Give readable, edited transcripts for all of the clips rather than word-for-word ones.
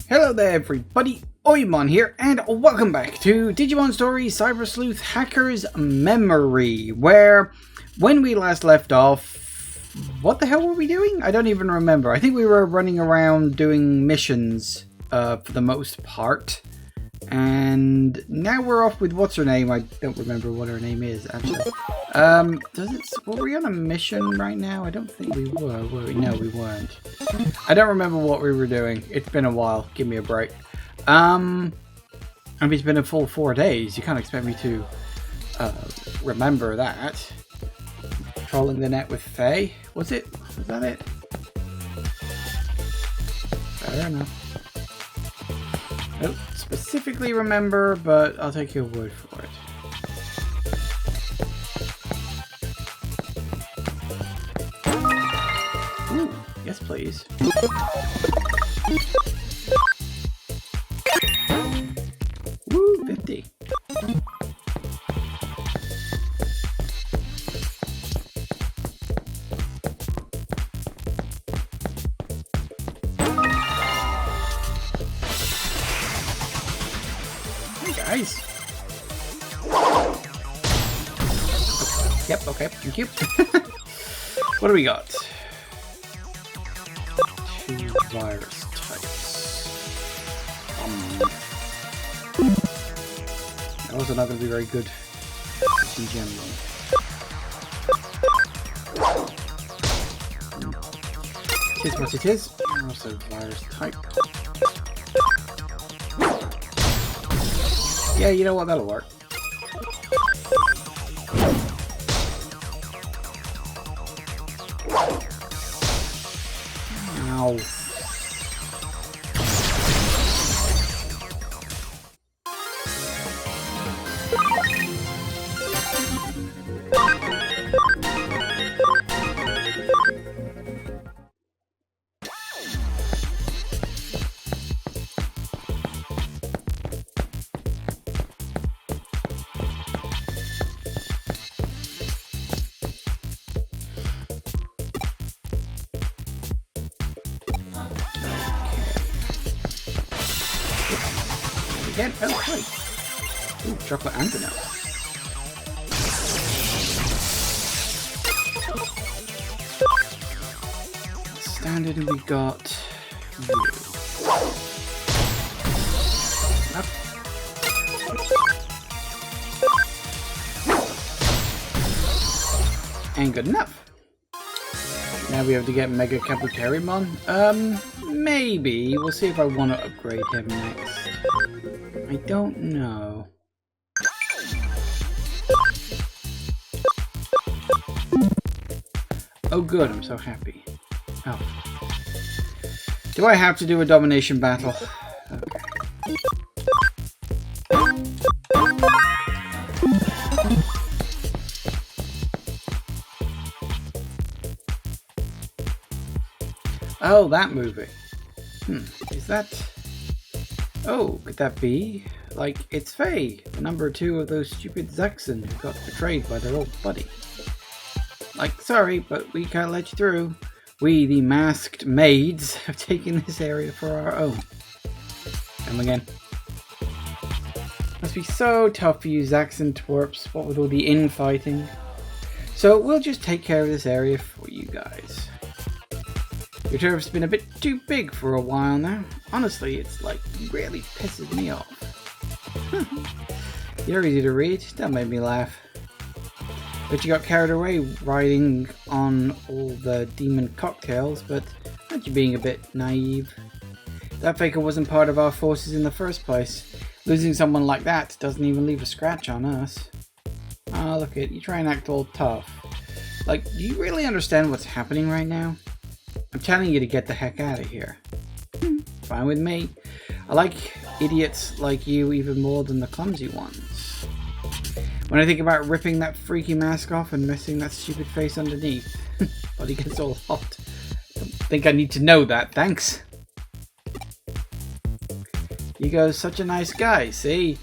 Hello there everybody, Oimon here, and welcome back to Digimon Story Cyber Sleuth Hacker's Memory, where, when we last left off, what the hell were we doing? I don't even remember. I think we were running around doing missions, for the most part, and now we're off with what's her name. I don't remember what her name is, actually. Were we on a mission right now? I don't think we were we? No, we weren't. I don't remember what we were doing. It's been a while. Give me a break. I mean, it's been a full 4 days. You can't expect me to remember that. Trolling the net with Faye. Was that it? Fair enough. I don't specifically remember, but I'll take your word for it. Ooh, yes please. Woo, 50. Hey guys. Yep, okay, thank you. What do we got? 2 virus types. That was not going to be very good in general. It is what it is. Also virus type. Yeah, you know what? That'll work. Ow. Again, oh, hi. Ooh, chocolate and vanilla. Standard, and we got you. Up. Ain't good enough. Now we have to get Mega Kabuterimon. Maybe. We'll see if I want to upgrade him next. I don't know. Oh good, I'm so happy. Oh. Do I have to do a domination battle? Okay. Oh, that movie. Is that... Oh, could that be? Like, it's Faye, the number 2 of those stupid Zaxxon who got betrayed by their old buddy. Like, sorry, but we can't let you through. We, the masked maids, have taken this area for our own. Come again. Must be so tough for you Zaxxon twerps, what with all the infighting. So we'll just take care of this area for you guys. Your turf's been a bit too big for a while now. Honestly, it's like really pisses me off. You're easy to read. That made me laugh. But you got carried away riding on all the demon cocktails, but aren't you being a bit naive? That faker wasn't part of our forces in the first place. Losing someone like that doesn't even leave a scratch on us. Ah, look it, you try and act all tough. Like, do you really understand what's happening right now? I'm telling you to get the heck out of here. Fine with me. I like idiots like you even more than the clumsy ones. When I think about ripping that freaky mask off and missing that stupid face underneath, body gets all hot. Don't think I need to know that, thanks. Hugo's such a nice guy, see?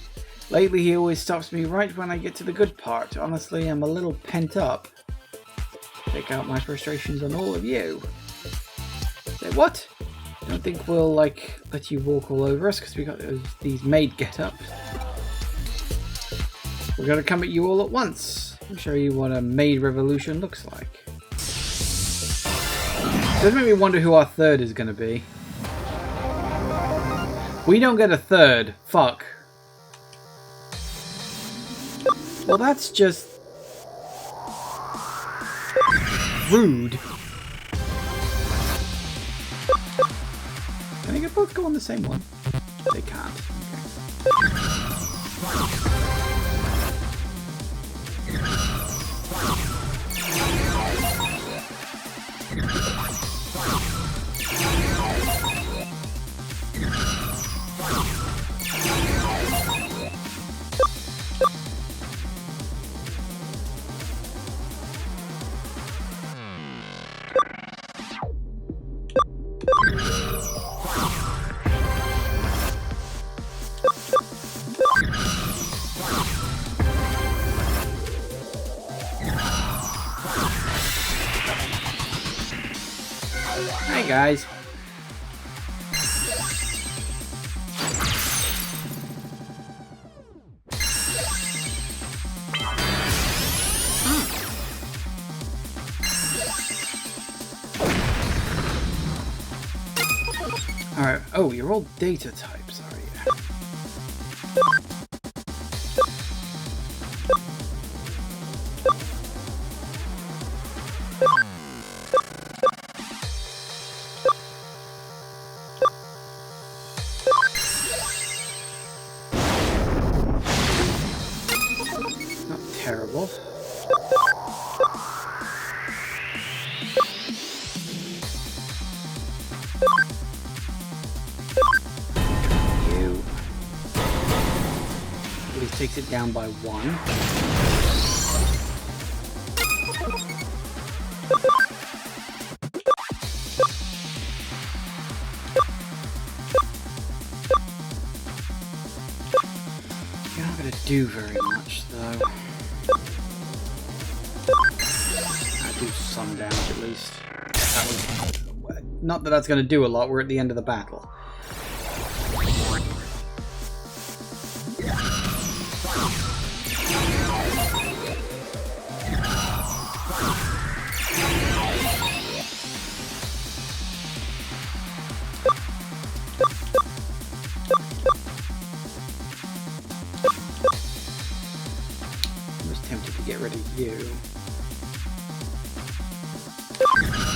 Lately he always stops me right when I get to the good part. Honestly, I'm a little pent up. Take out my frustrations on all of you. Say what? Don't don't think we'll like let you walk all over us because we got these maid get-ups. We're gonna come at you all at once. I'll show you what a maid revolution looks like. Does make me wonder who our third is gonna be. We don't get a third. Fuck. Well, that's just rude. Can they both go on the same one? They can't. Hi guys. Alright, oh, you're all data types, are you? Not terrible. Takes it down by 1. You're not going to do very much, though. I do some damage at least. That was, not that that's going to do a lot. We're at the end of the battle.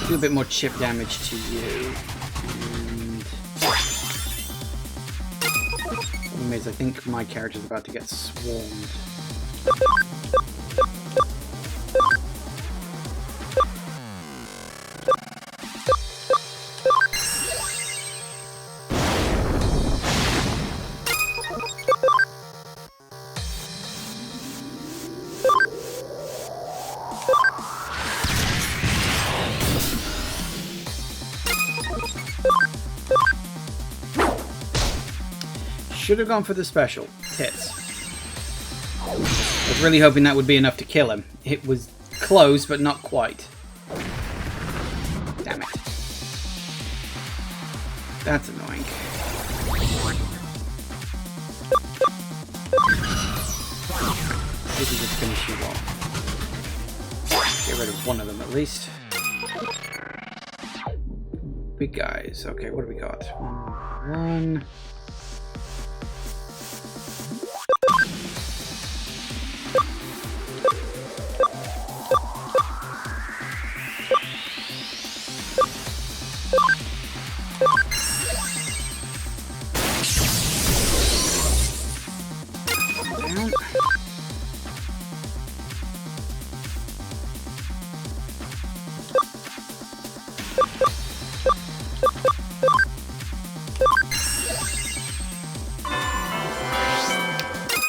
Do a bit more chip damage to you. And problem is, I think my character's about to get swarmed. Should have gone for the special. Hits. I was really hoping that would be enough to kill him. It was close, but not quite. Damn it. That's annoying. This is just finish you off. Get rid of one of them at least. Big guys. Okay, what do we got? One.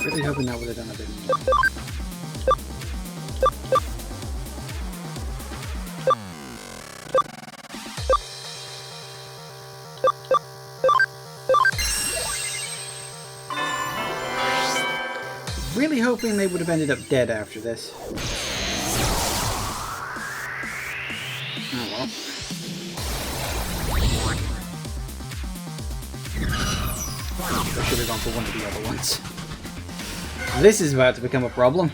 Really hoping that would have done a bit more. Really hoping they would have ended up dead after this. Oh well. I should have gone for one of the other ones. This is about to become a problem.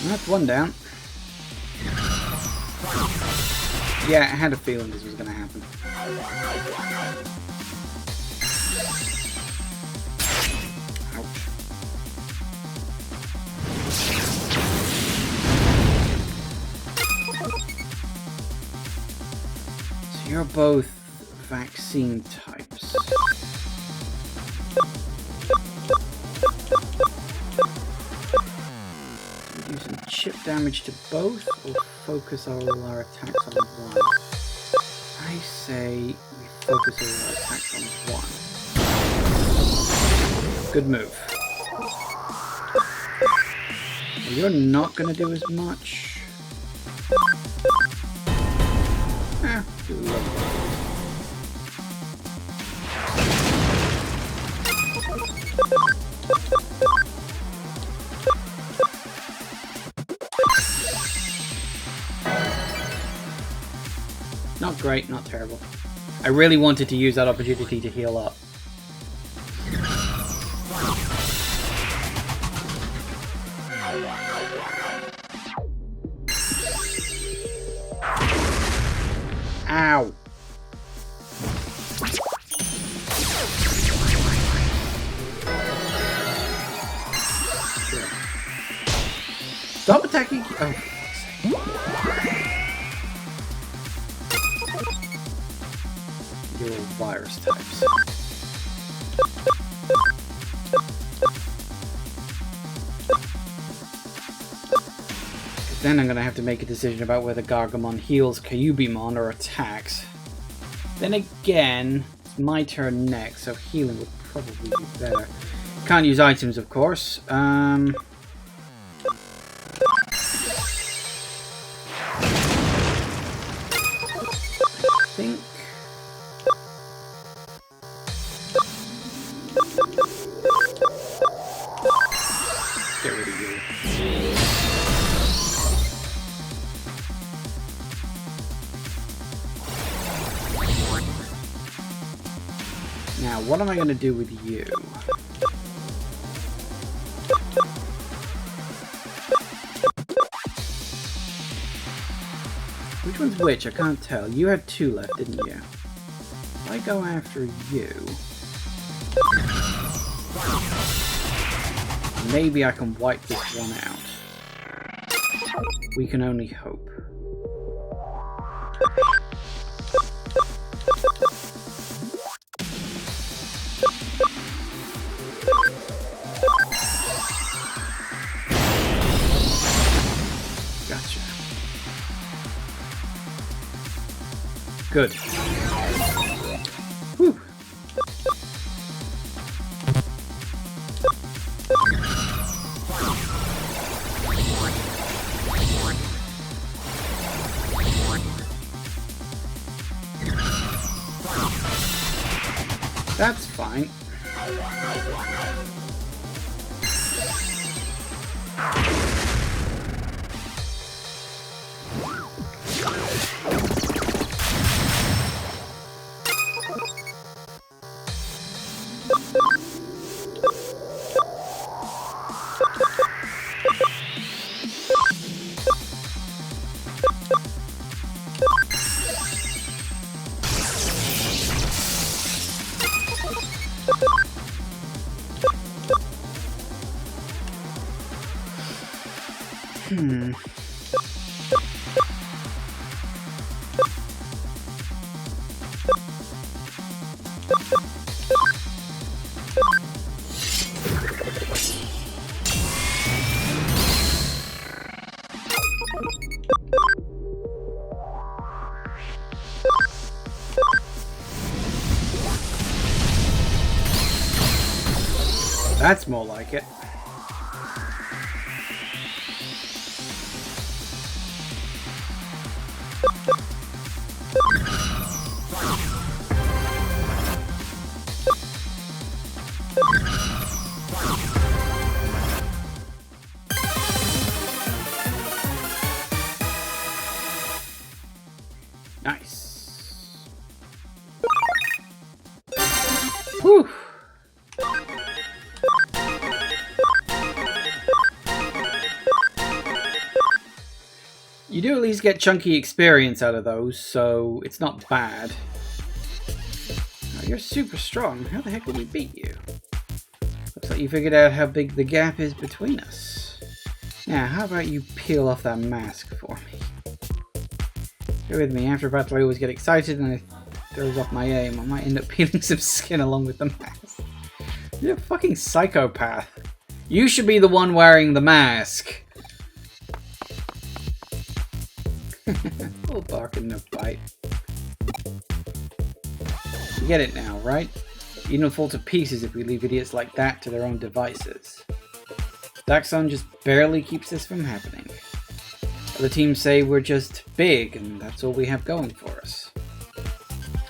That's one down. Yeah, I had a feeling this was going to happen. Ouch. So you're both vaccine types. Do some chip damage to both, or focus all our attacks on one? I say we focus all our attacks on one. Good move. Well, you're not going to do as much. Do a little. Not great, not terrible. I really wanted to use that opportunity to heal up. Ow! Stop attacking! Oh. You're all virus types. Then I'm gonna have to make a decision about whether Gargamon heals Kyubimon or attacks. Then again, it's my turn next, so healing would probably be better. Can't use items, of course. I think. Get rid of you. Now, what am I going to do with you? Which one's which? I can't tell. You had two left, didn't you? If I go after you... maybe I can wipe this one out. We can only hope. Gotcha. Good. Whew. That's fine. That's more like it. Nice. Whew. You do at least get chunky experience out of those, so it's not bad. Oh, you're super strong. How the heck did we beat you? Looks like you figured out how big the gap is between us. Now, how about you peel off that mask for me? Bear with me, after battle I always get excited and it throws off my aim. I might end up peeling some skin along with the mask. You're a fucking psychopath. You should be the one wearing the mask. Little bark and no bite. You get it now, right? Eden will fall to pieces if we leave idiots like that to their own devices. Daxon just barely keeps this from happening. Other teams say we're just big, and that's all we have going for us.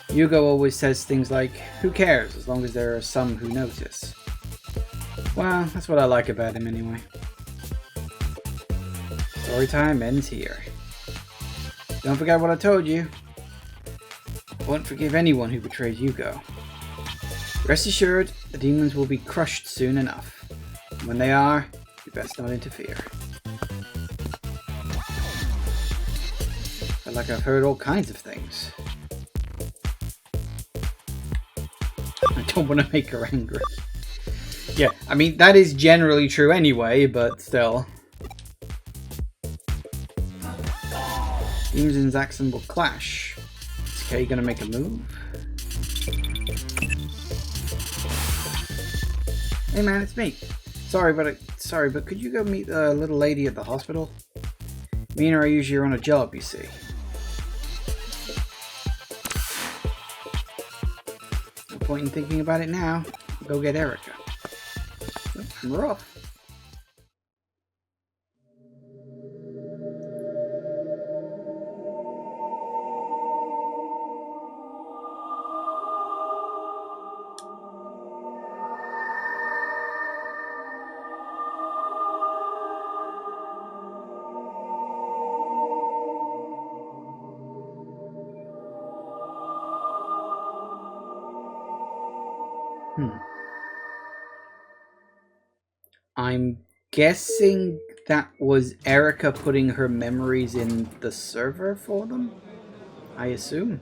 Yugo always says things like, who cares, as long as there are some who notice. Well, that's what I like about him anyway. Story time ends here. Don't forget what I told you. I won't forgive anyone who betrays Yugo. Rest assured, the demons will be crushed soon enough. And when they are, you best not interfere. I feel like I've heard all kinds of things. I don't want to make her angry. Yeah, I mean, that is generally true anyway, but still. Demons and Zaxxon will clash. Is Kay gonna make a move? Hey man, it's me. Sorry, but could you go meet the little lady at the hospital? Me and her are usually on a job, you see. No point in thinking about it now. Go get Erica. And we're off. I'm guessing that was Erica putting her memories in the server for them? I assume.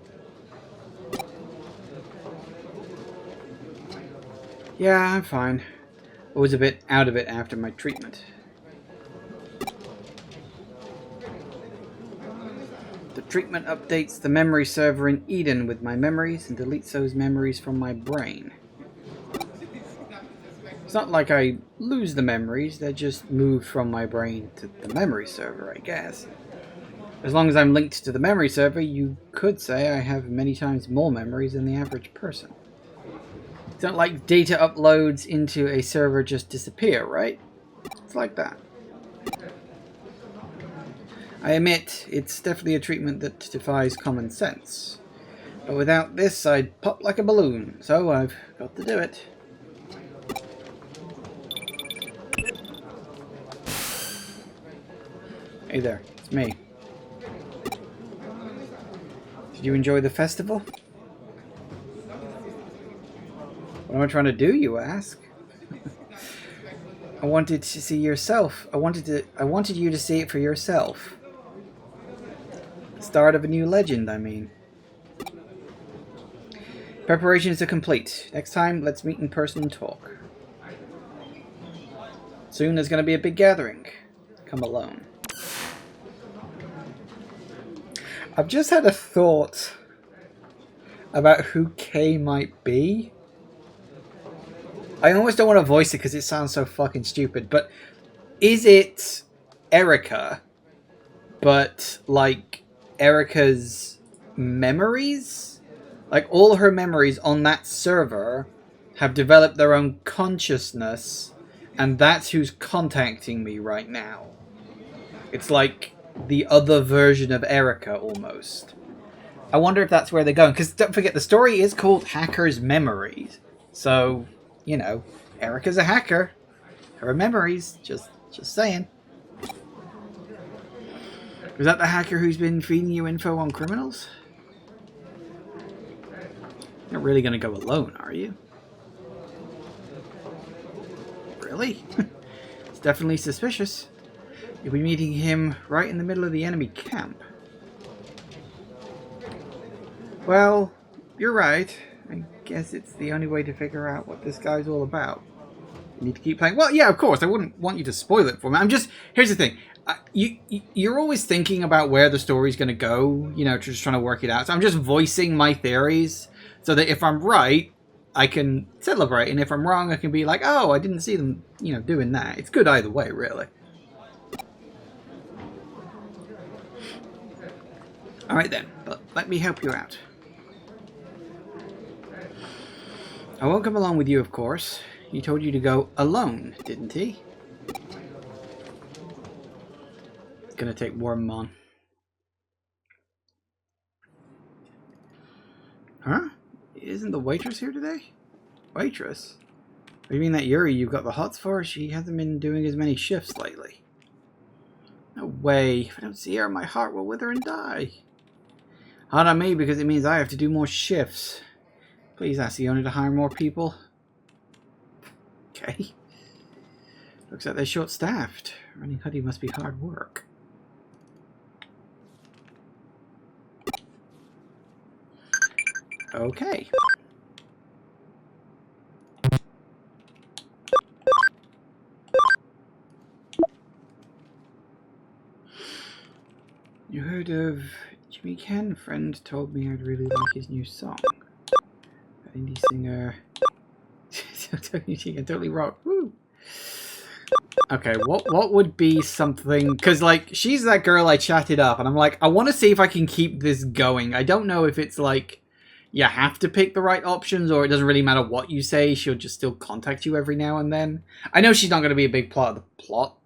Yeah, I'm fine. I was a bit out of it after my treatment. The treatment updates the memory server in Eden with my memories and deletes those memories from my brain. It's not like I lose the memories, they're just moved from my brain to the memory server, I guess. As long as I'm linked to the memory server, you could say I have many times more memories than the average person. It's not like data uploads into a server just disappear, right? It's like that. I admit, it's definitely a treatment that defies common sense. But without this, I'd pop like a balloon, so I've got to do it. Hey there, it's me. Did you enjoy the festival? What am I trying to do, you ask? I wanted to see yourself. I wanted you to see it for yourself. The start of a new legend, I mean. Preparations are complete. Next time, let's meet in person and talk. Soon there's going to be a big gathering. Come alone. I've just had a thought about who Kay might be. I almost don't want to voice it because it sounds so fucking stupid, but is it Erica, but like Erica's memories? Like all her memories on that server have developed their own consciousness, and that's who's contacting me right now. It's like the other version of Erica, almost. I wonder if that's where they're going, because don't forget, the story is called Hacker's Memories. So, you know, Erica's a hacker. Her memories, just saying. Is that the hacker who's been feeding you info on criminals? You're not really going to go alone, are you? Really? It's definitely suspicious. You'll be meeting him right in the middle of the enemy camp. Well, you're right. I guess it's the only way to figure out what this guy's all about. You need to keep playing. Well, yeah, of course. I wouldn't want you to spoil it for me. Here's the thing. You're always thinking about where the story's going to go, you know, just trying to work it out. So I'm just voicing my theories so that if I'm right, I can celebrate. And if I'm wrong, I can be like, oh, I didn't see them, you know, doing that. It's good either way, really. All right, then. But let me help you out. I won't come along with you, of course. He told you to go alone, didn't he? Gonna take Wormmon. Huh? Isn't the waitress here today? Waitress? You mean that Yuri you've got the hots for? She hasn't been doing as many shifts lately. No way. If I don't see her, my heart will wither and die. Hard on me because it means I have to do more shifts. Please ask the owner to hire more people. Okay. Looks like they're short-staffed. Running Huddy must be hard work. Okay. You heard of Jimmy Ken? Friend told me I'd really like his new song. That indie singer. Totally rock. Woo! Okay, what would be something? Because, like, she's that girl I chatted up, and I'm like, I want to see if I can keep this going. I don't know if it's like you have to pick the right options, or it doesn't really matter what you say. She'll just still contact you every now and then. I know she's not going to be a big part of the plot.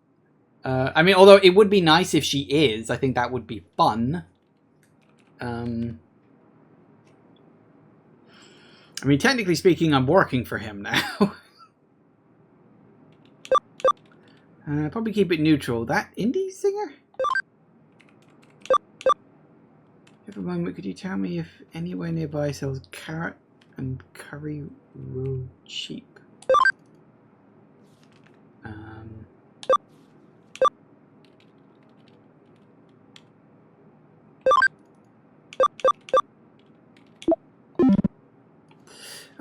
I mean, although it would be nice if she is. I think that would be fun. I mean, technically speaking, I'm working for him now. Probably keep it neutral. That indie singer? If a moment, could you tell me if anywhere nearby sells carrot and curry real cheap?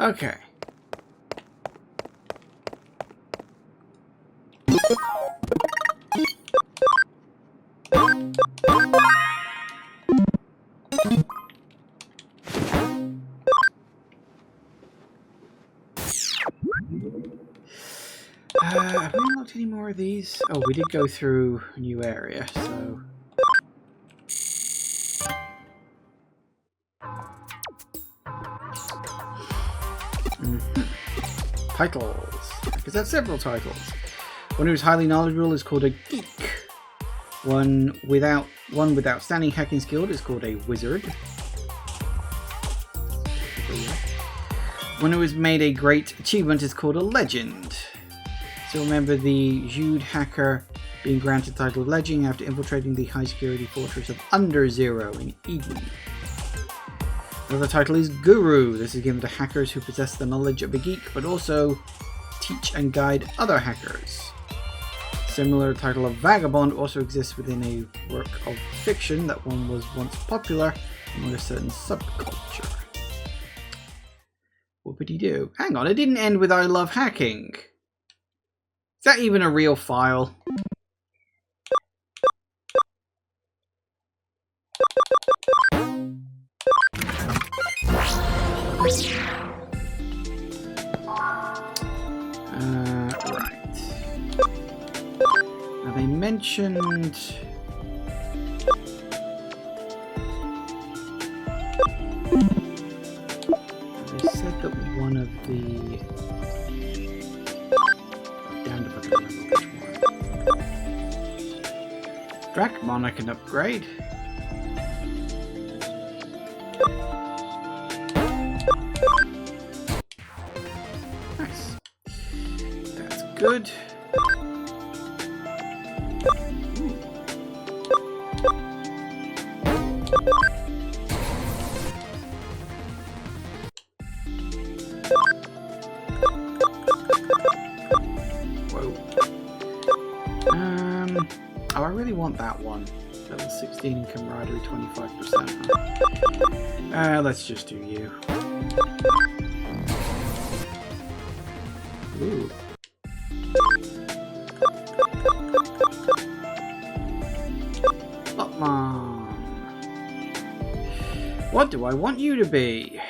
Okay. Have we unlocked any more of these? Oh, we did go through a new area, so... Titles. Because that's several titles. One who's highly knowledgeable is called a geek. One with outstanding hacking skill is called a wizard. One who has made a great achievement is called a legend. So remember the Jude hacker being granted the title of legend after infiltrating the high security fortress of Under Zero in Eden. Another title is Guru. This is given to hackers who possess the knowledge of a geek, but also teach and guide other hackers. Similar title of Vagabond also exists within a work of fiction that one was once popular among a certain subculture. What would he do? Hang on, it didn't end with I love hacking. Is that even a real file? Right. Now they mentioned... They said that one of the... Damned if I can remember which one. Dracmon I can upgrade. Nice. That's good. Oh, I really want that one. Level 16 in camaraderie, 25%. Let's just do you. Ooh. Mom. What do I want you to be?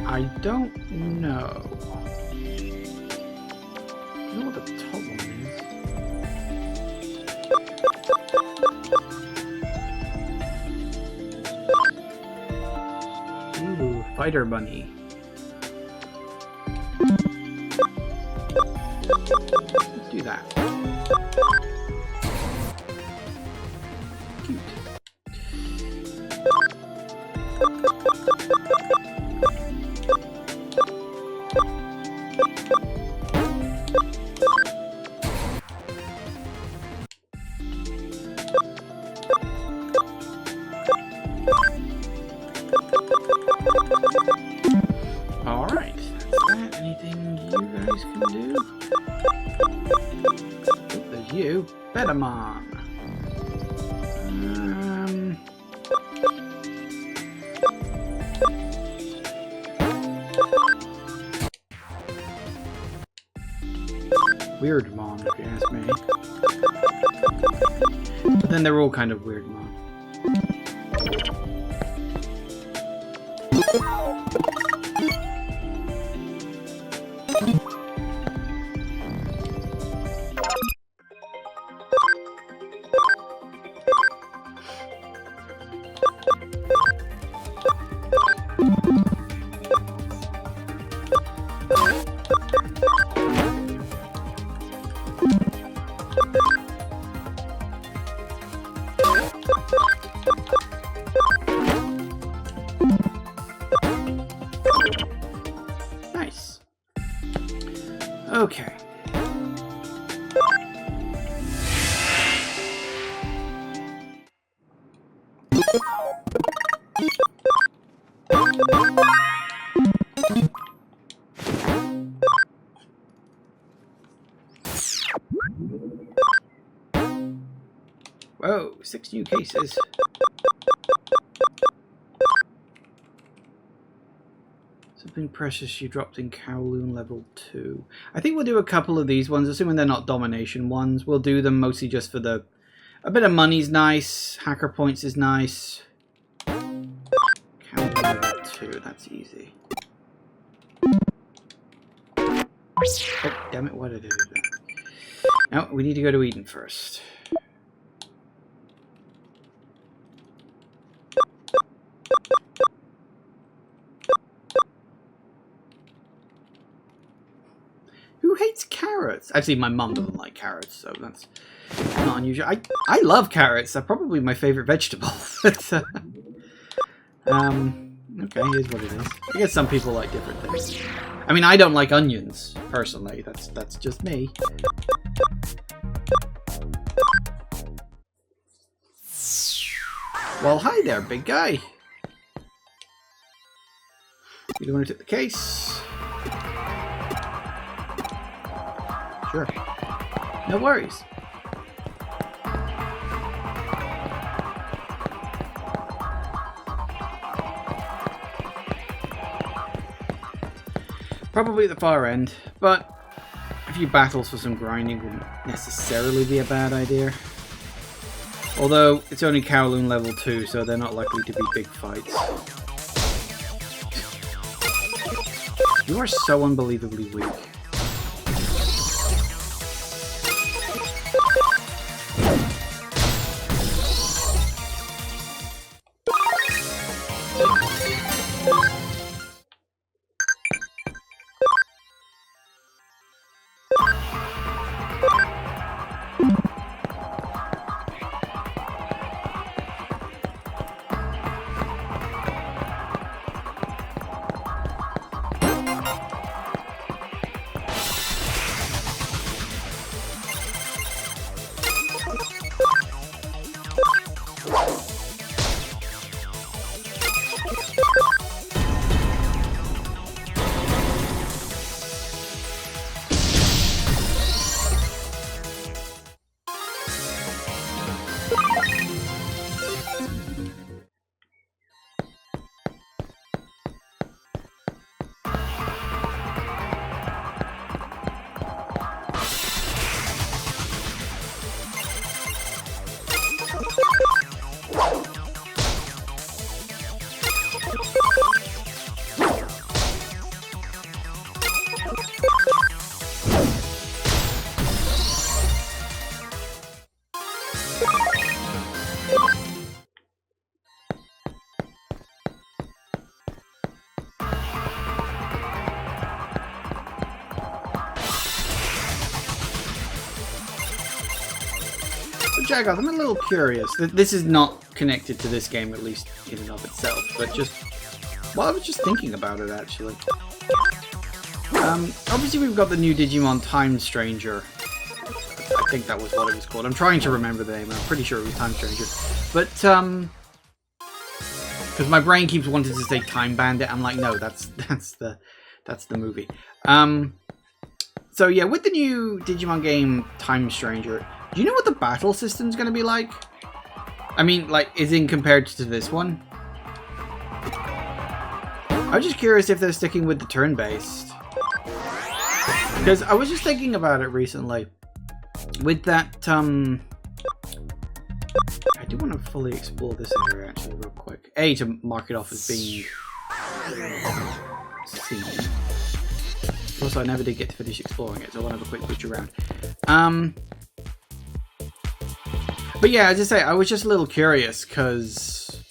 I don't know. I know what the top one is. Ooh, fighter bunny. Let's do that. Cute. Alright, that's that. Anything you guys can do? Oh, there's you. Betamon. Weirdmon, if you ask me. But then they're all kind of Weirdmon. Nice. Okay. Whoa, 6 new cases. Something precious you dropped in Kowloon level 2. I think we'll do a couple of these ones, assuming they're not domination ones. We'll do them mostly just for the... A bit of money's nice. Hacker points is nice. Kowloon level 2, that's easy. Oh, damn it, why did I do that? Now, we need to go to Eden first. Who hates carrots? Actually, my mum doesn't like carrots, so that's not unusual. I love carrots. They're probably my favourite vegetable. But, okay, here's what it is. I guess some people like different things. I mean, I don't like onions, personally. That's just me. Well, hi there, big guy. You don't want to take the case? Sure. No worries. Probably at the far end, but a few battles for some grinding wouldn't necessarily be a bad idea. Although, it's only Kowloon level 2, so they're not likely to be big fights. You are so unbelievably weak. Jagoff, I'm a little curious. This is not connected to this game, at least in and of itself, but just... Well, I was just thinking about it, actually. Obviously we've got the new Digimon Time Stranger. I think that was what it was called. I'm trying to remember the name, and I'm pretty sure it was Time Stranger. But, because my brain keeps wanting to say Time Bandit, I'm like, no, that's the movie. So yeah, with the new Digimon game Time Stranger, do you know what the battle system's going to be like? I mean, like, is in compared to this one? I was just curious if they're sticking with the turn-based. Because I was just thinking about it recently. With that, I do want to fully explore this area, actually, real quick. A, to mark it off as being seen. Also, I never did get to finish exploring it, so I want to have a quick butcher around. But yeah, as I say, I was just a little curious, because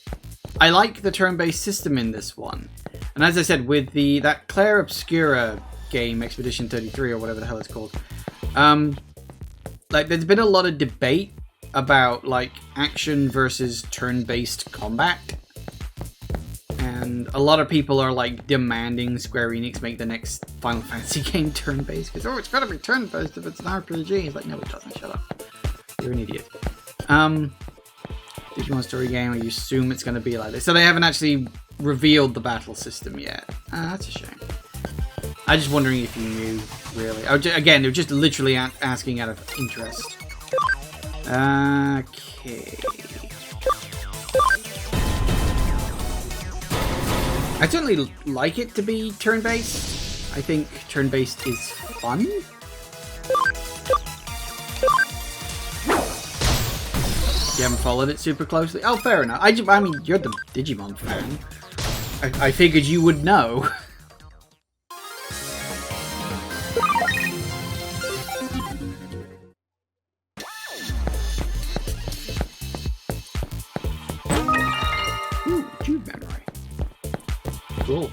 I like the turn-based system in this one. And as I said, with that Claire Obscura game, Expedition 33, or whatever the hell it's called, like, there's been a lot of debate about, like, action versus turn-based combat. And a lot of people are, like, demanding Square Enix make the next Final Fantasy game turn-based. Because, oh, it's gotta be turn-based if it's an RPG. It's like, no, it doesn't. Shut up. You're an idiot. Digimon story game, you assume it's gonna be like this. So they haven't actually revealed the battle system yet. That's a shame. I'm just wondering if you knew, really. Again, they're just literally asking out of interest. Okay. I certainly like it to be turn-based. I think turn-based is fun. You haven't followed it super closely? Oh, fair enough. I mean, you're the Digimon fan. I figured you would know. Ooh, tube memory. Cool.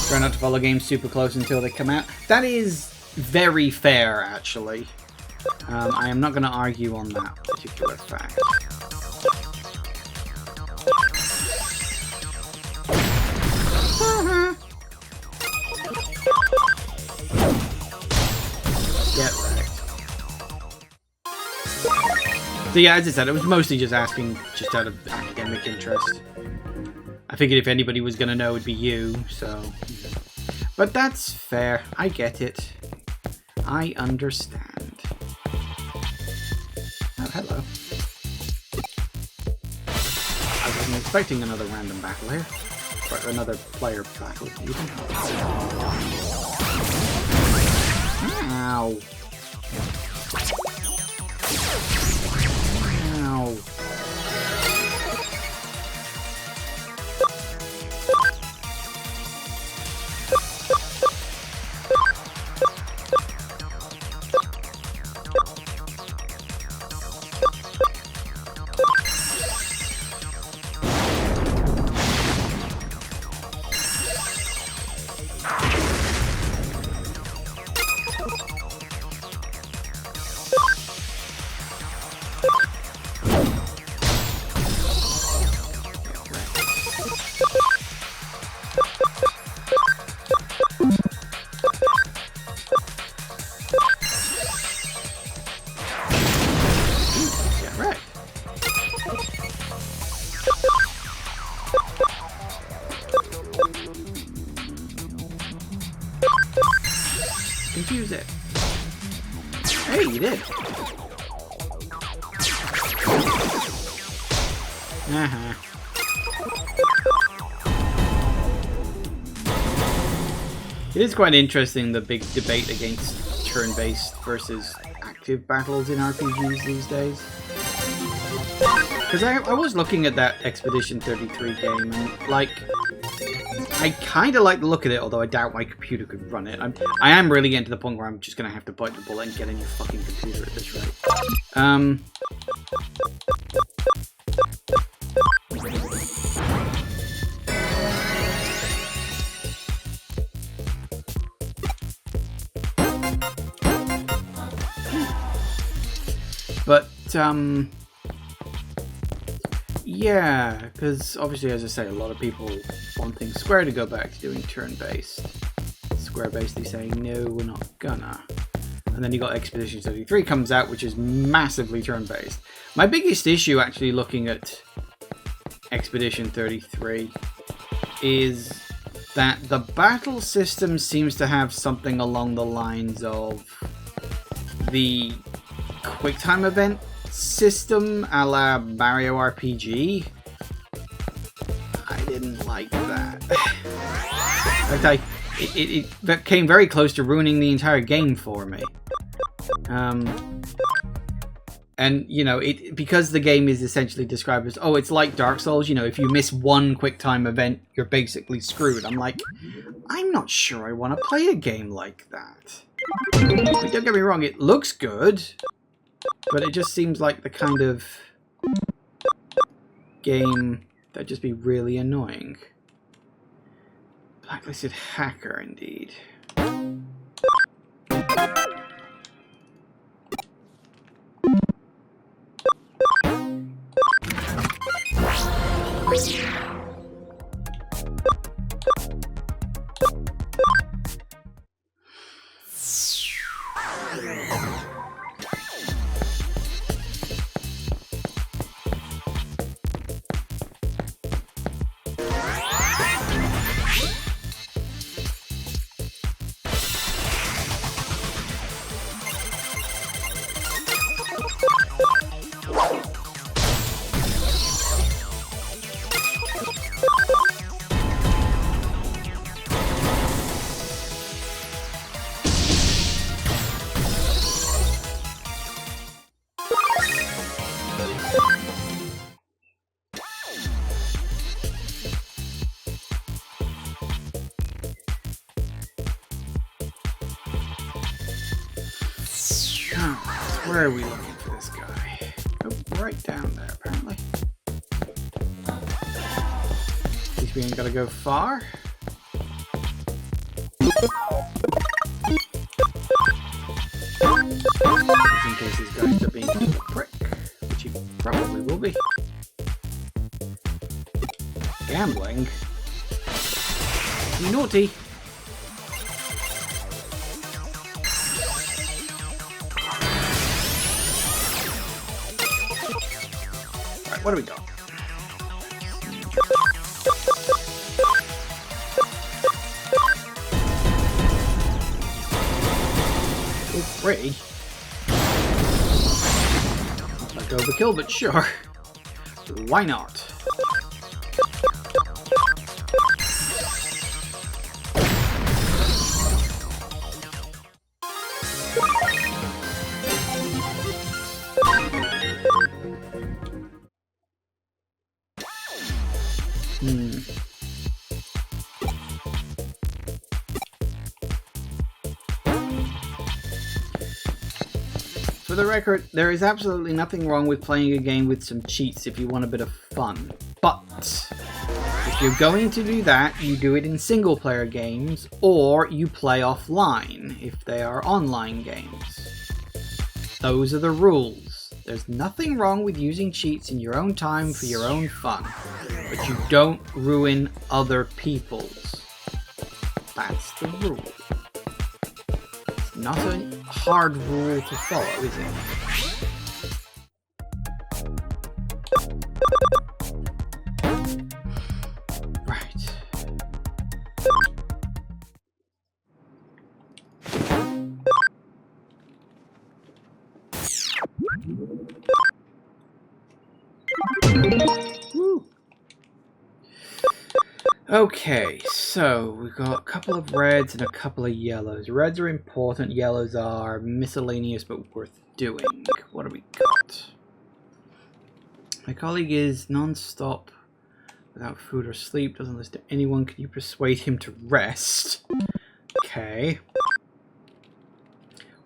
Try not to follow games super close until they come out. That is very fair, actually. I am not going to argue on that particular fact. Get wrecked. So yeah, as I said, it was mostly just asking just out of academic interest. I figured if anybody was going to know, it'd be you, so... But that's fair. I get it. I understand. Oh, hello. I wasn't expecting another random battle here. Or another player battle, even. Ow. Ow. it. Hey, you did. Uh-huh. It is quite interesting, the big debate against turn-based versus active battles in RPGs these days. Because I was looking at that Expedition 33 game, and, like, I kind of like the look of it, although I doubt my computer could run it. I am really getting to the point where I'm just going to have to bite the bullet and get a new fucking computer at this rate. But, yeah, because obviously, as I say, a lot of people wanting Square to go back to doing turn-based. Square basically saying, no, we're not gonna. And then you got Expedition 33 comes out, which is massively turn-based. My biggest issue, actually, looking at Expedition 33 is that the battle system seems to have something along the lines of the QuickTime event system a la Mario RPG. I didn't like that. In fact, it came very close to ruining the entire game for me. And, you know, because the game is essentially described as, oh, it's like Dark Souls, you know, if you miss one QuickTime event, you're basically screwed. I'm like, I'm not sure I want to play a game like that. But don't get me wrong, it looks good, but it just seems like the kind of game that'd just be really annoying. Blacklisted hacker, indeed. Where are we looking for this guy? Oh, right down there, apparently. At least we ain't gotta go far. Just in case these guys are being a prick, which he probably will be. Gambling? Naughty! What do we got? It's pretty. Like overkill, but sure. Why not? For the record, there is absolutely nothing wrong with playing a game with some cheats if you want a bit of fun. But if you're going to do that, you do it in single player games, or you play offline if they are online games. Those are the rules. There's nothing wrong with using cheats in your own time for your own fun, but you don't ruin other people's. That's the rule. It's not a hard rule to follow, is it? Right. Woo. Okay, so we've got a couple of reds and a couple of yellows. Reds are important, yellows are miscellaneous but worth doing. What do we got? My colleague is non-stop without food or sleep, doesn't listen to anyone. Can you persuade him to rest? Okay.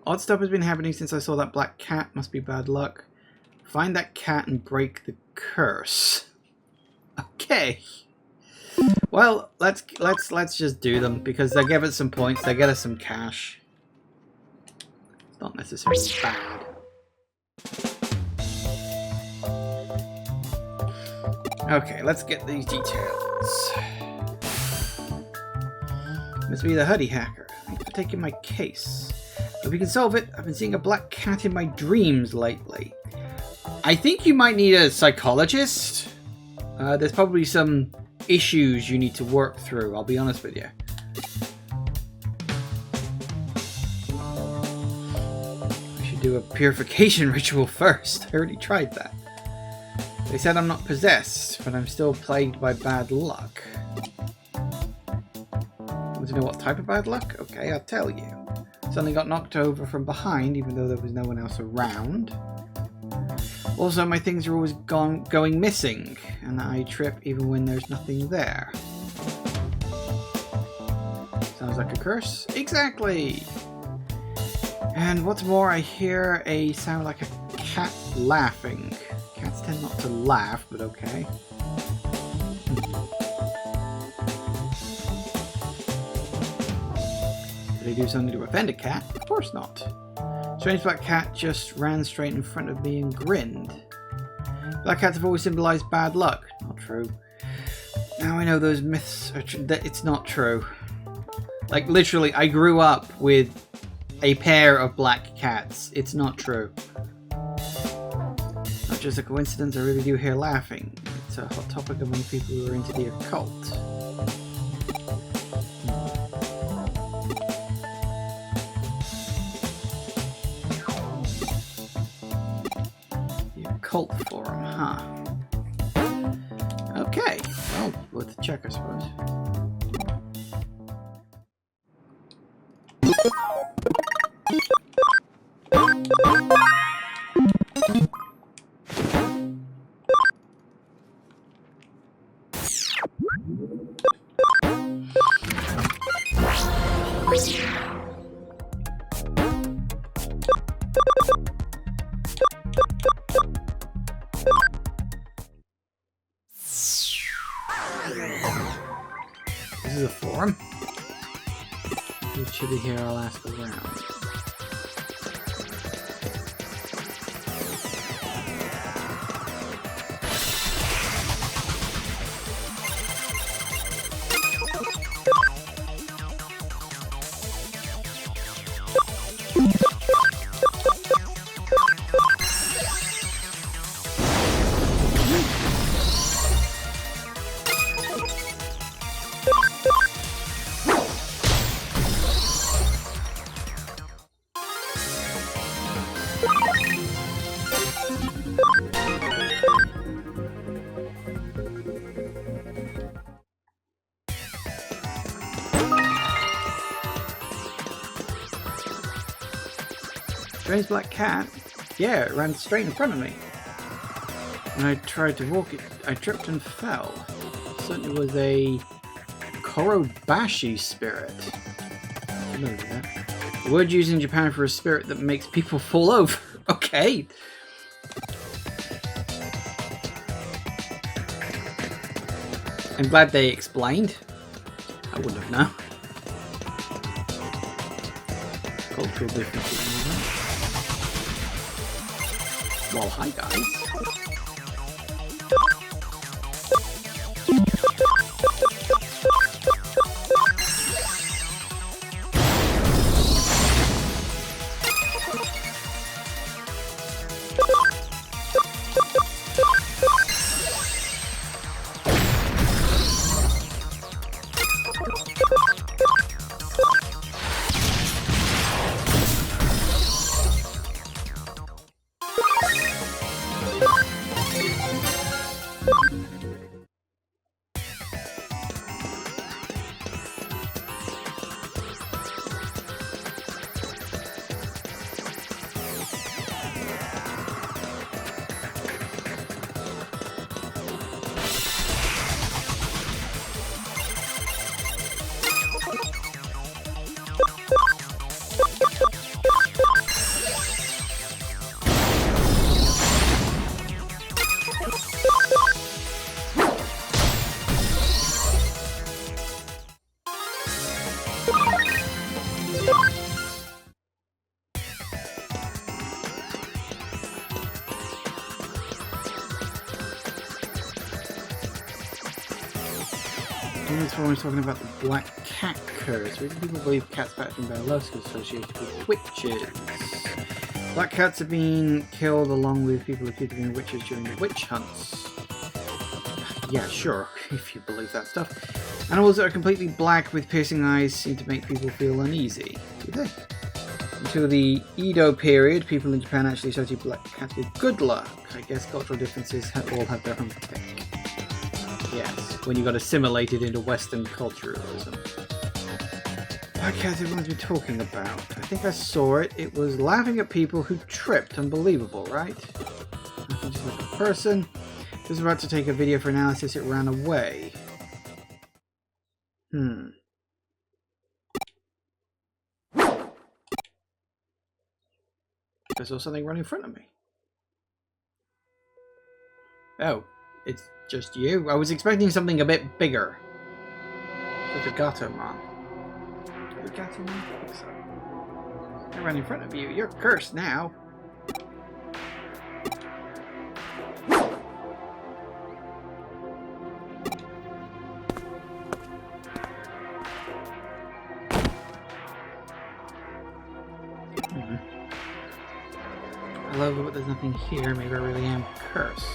Odd stuff has been happening since I saw that black cat. Must be bad luck. Find that cat and break the curse. Okay. Well, let's just do them because they give us some points. They get us some cash. It's not necessarily bad. Okay, let's get these details. Must be the hoodie hacker. Thanks for taking my case. If we can solve it, I've been seeing a black cat in my dreams lately. I think you might need a psychologist. There's probably some issues you need to work through, I'll be honest with you. I should do a purification ritual first. I already tried that. They said I'm not possessed, but I'm still plagued by bad luck. Want to know what type of bad luck? Okay, I'll tell you. Suddenly got knocked over from behind, even though there was no one else around. Also, my things are always going missing, and I trip even when there's nothing there. Sounds like a curse? Exactly! And what's more, I hear a sound like a cat laughing. Cats tend not to laugh, but okay. Did they do something to offend a cat? Of course not. Strange black cat just ran straight in front of me and grinned. Black cats have always symbolized bad luck. Not true. Now I know those myths are that it's not true. Like, literally, I grew up with a pair of black cats. It's not true. Not just a coincidence, I really do hear laughing. It's a hot topic among people who are into the occult. Cult forum, huh? Okay, well, worth a check, I suppose. This is a forum. It should be here. I'll ask around. Strange black cat? Yeah, it ran straight in front of me. When I tried to walk it, I tripped and fell. It certainly was a Korobashi spirit. I know that. The word used in Japan for a spirit that makes people fall over. Okay. I'm glad they explained. I wouldn't have known. Cultural differences. Well, hi guys. This one was talking about the black cat curse. Reason people believe cats pattern by lust associated with witches. Black cats have been killed along with people accused of being witches during the witch hunts. Yeah, sure, if you believe that stuff. Animals that are completely black with piercing eyes seem to make people feel uneasy. Do they? Until the Edo period, people in Japan actually associated black cats with good luck. I guess cultural differences all have their own take. Yes, when you got assimilated into Western culturalism. Black cats everyone's been talking about. I think I saw it. It was laughing at people who tripped. Unbelievable, right? Nothing just like a person. It was about to take a video for analysis. It ran away. I saw something run in front of me. Oh, it's just you? I was expecting something a bit bigger. It's a Gatomon. Is it Gatomon? I think so. I ran in front of you. You're cursed now. I love it, but there's nothing here. Maybe I really am cursed.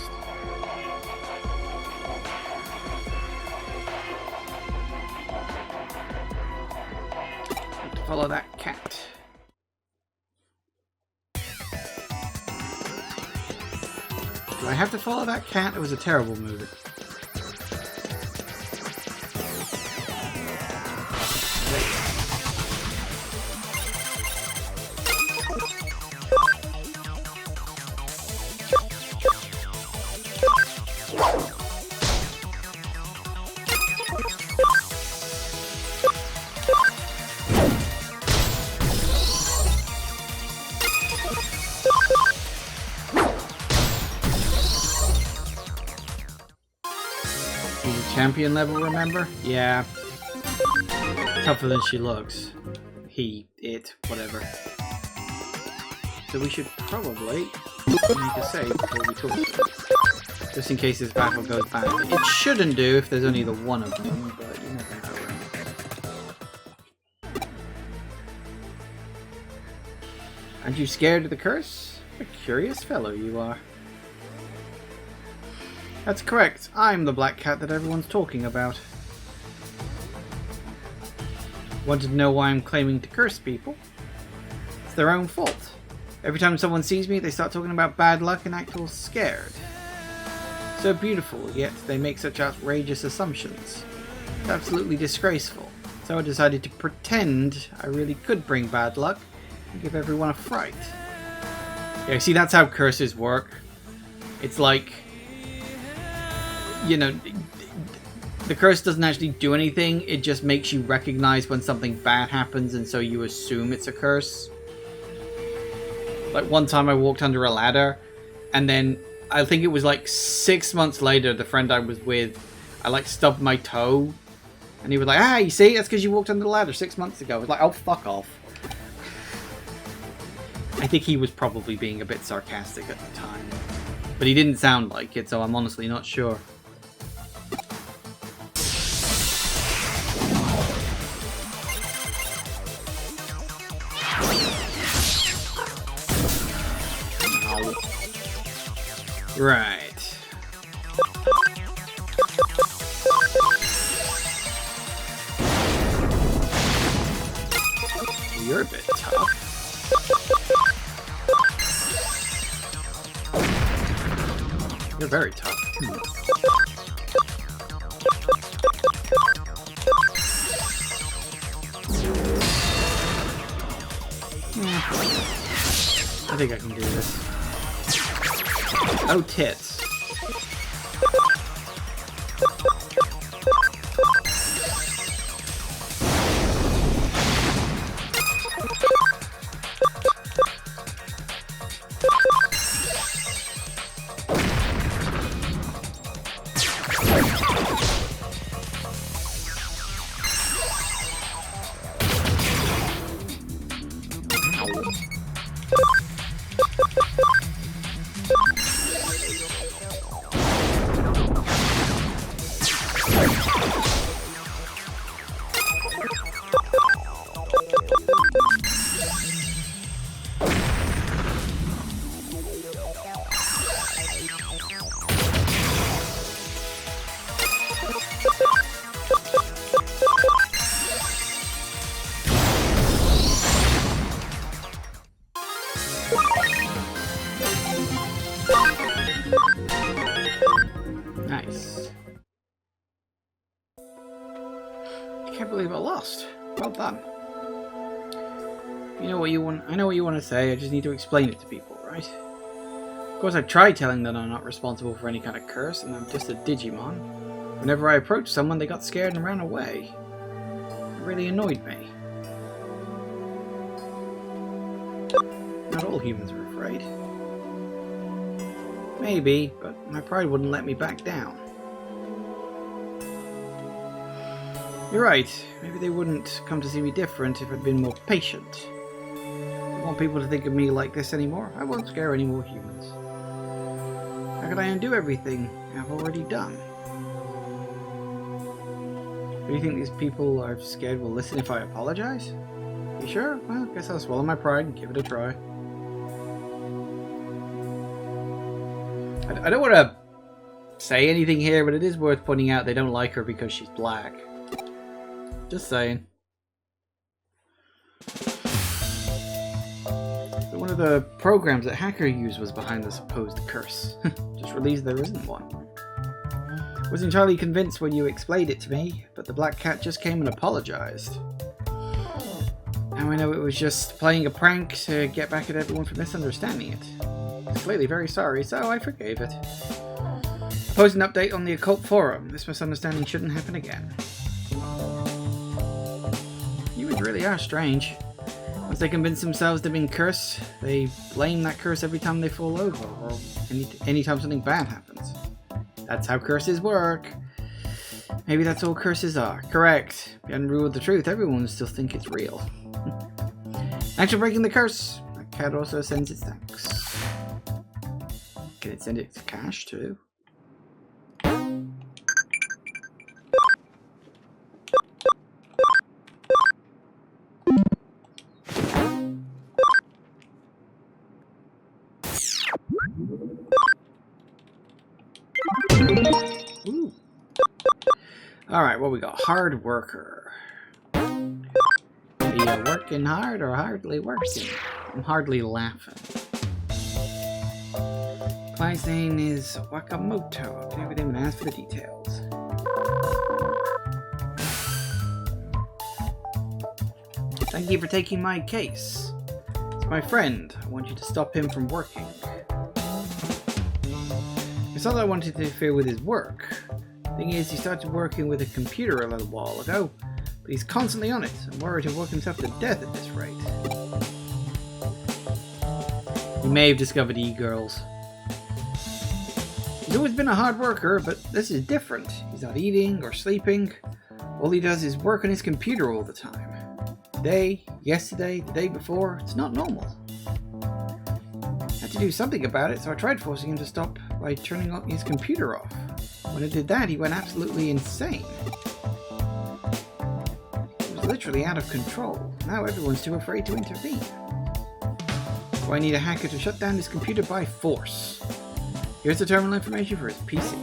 Have to follow that cat. Do I have to follow that cat? It was a terrible movie. Champion level, remember? Yeah. Tougher than she looks. He, it, whatever. So we should probably make a save before we talk to them. Just in case this battle goes bad. It shouldn't do if there's only the one of them, but you never know. Aren't you scared of the curse? What a curious fellow you are. That's correct. I'm the black cat that everyone's talking about. Wanted to know why I'm claiming to curse people? It's their own fault. Every time someone sees me, they start talking about bad luck and act all scared. So beautiful, yet they make such outrageous assumptions. It's absolutely disgraceful. So I decided to pretend I really could bring bad luck and give everyone a fright. Yeah, see, that's how curses work. It's like, you know, the curse doesn't actually do anything, it just makes you recognize when something bad happens, and so you assume it's a curse. Like one time I walked under a ladder, and then I think it was like 6 months later, the friend I was with, I like stubbed my toe, and he was like, ah, you see, that's because you walked under the ladder 6 months ago. I was like, oh, fuck off. I think he was probably being a bit sarcastic at the time, but he didn't sound like it, so I'm honestly not sure. Right. You're a bit tough. You're very tough. I think I can do this. Oh, tits. Nice. I can't believe I lost. Well done. You know what you want. I know what you want to say. I just need to explain it to people, right? Of course, I tried telling them I'm not responsible for any kind of curse, and I'm just a Digimon. Whenever I approached someone, they got scared and ran away. It really annoyed me. Not all humans are afraid. Maybe, but my pride wouldn't let me back down. You're right. Maybe they wouldn't come to see me different if I'd been more patient. I don't want people to think of me like this anymore. I won't scare any more humans. How could I undo everything I've already done? Do you think these people are scared will listen if I apologize? You sure? Well, I guess I'll swallow my pride and give it a try. I don't want to say anything here, but it is worth pointing out they don't like her because she's black. Just saying. So one of the programs that Hacker used was behind the supposed curse. Just realized there isn't one. Was entirely convinced when you explained it to me, but the black cat just came and apologized. Now I know it was just playing a prank to get back at everyone for misunderstanding it. It's clearly very sorry, so I forgave it. Post an update on the occult forum. This misunderstanding shouldn't happen again. Humans really are strange. Once they convince themselves they've been cursed, they blame that curse every time they fall over, or anytime something bad happens. That's how curses work. Maybe that's all curses are. Correct. If you hadn't ruled the truth, everyone would still think it's real. Thanks for breaking the curse. That cat also sends its thanks. Can it send it to cash too? Ooh. Alright, what we got? Hard worker. Are you working hard or hardly working? I'm hardly laughing. Client's name is Wakamoto. I never even asked for the details. Thank you for taking my case. It's my friend. I want you to stop him from working. It's not that I wanted to interfere with his work. The thing is, he started working with a computer a little while ago, but he's constantly on it. I'm worried he'll work himself to death at this rate. He may have discovered e-girls. He's always been a hard worker, but this is different. He's not eating or sleeping. All he does is work on his computer all the time. Today, yesterday, the day before, it's not normal. I had to do something about it, so I tried forcing him to stop by turning his computer off. When I did that, he went absolutely insane. He was literally out of control. Now everyone's too afraid to intervene. So I need a hacker to shut down his computer by force. Here's the terminal information for his PC.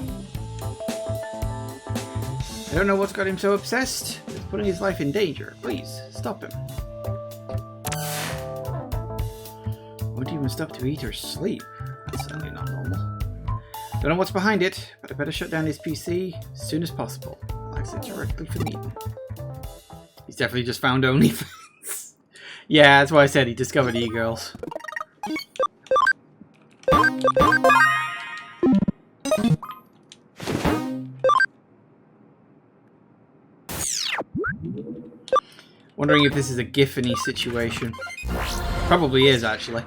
I don't know what's got him so obsessed, but it's putting his life in danger. Please, stop him. Won't even stop to eat or sleep. That's certainly not normal. Don't know what's behind it, but I better shut down his PC as soon as possible. I'll exit directly from Eden. He's definitely just found OnlyFans. Yeah, that's why I said he discovered e-girls. Wondering if this is a Giffany situation. Probably is, actually.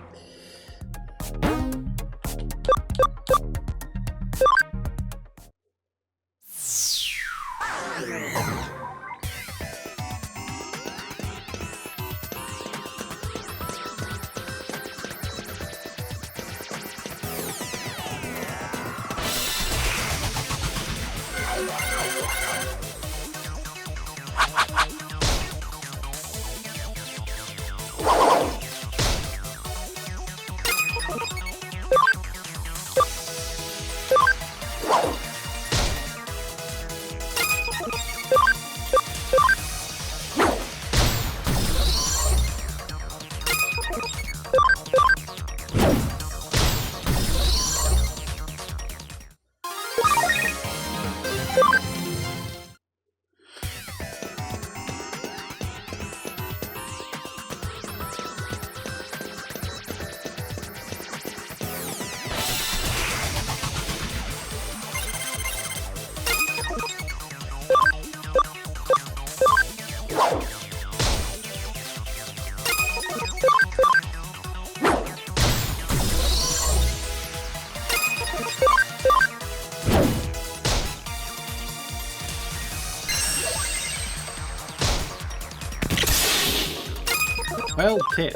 Well, tits.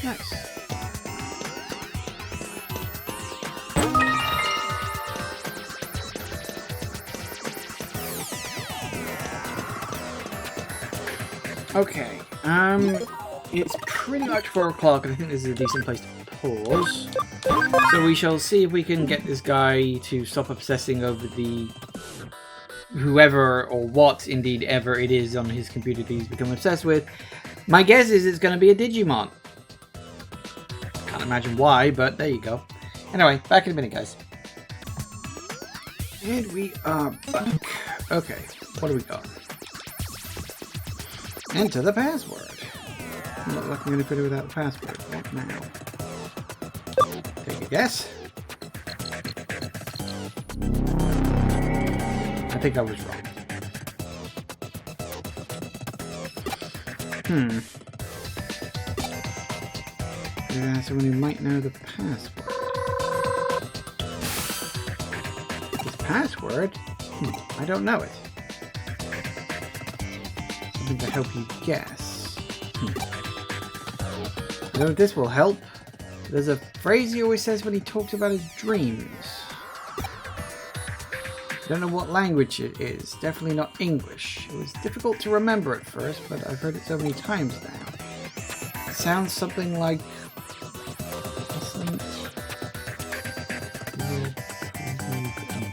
Nice. Okay, it's pretty much 4 o'clock, and I think this is a decent place to pause. So we shall see if we can get this guy to stop obsessing over the whoever or what indeed ever it is on his computer that he's become obsessed with. My guess is it's going to be a Digimon. Can't imagine why, but there you go. Anyway, back in a minute, guys. And we are back. Okay, what do we got? Enter the password. Not looking any pretty without the password. What now? Take a guess. I think I was wrong. Someone who might know the password. This password? I don't know it. Something to help you guess. I know this will help. There's a phrase he always says when he talks about his dreams. Don't know what language it is. Definitely not English. It was difficult to remember at first, but I've heard it so many times now. It sounds something like...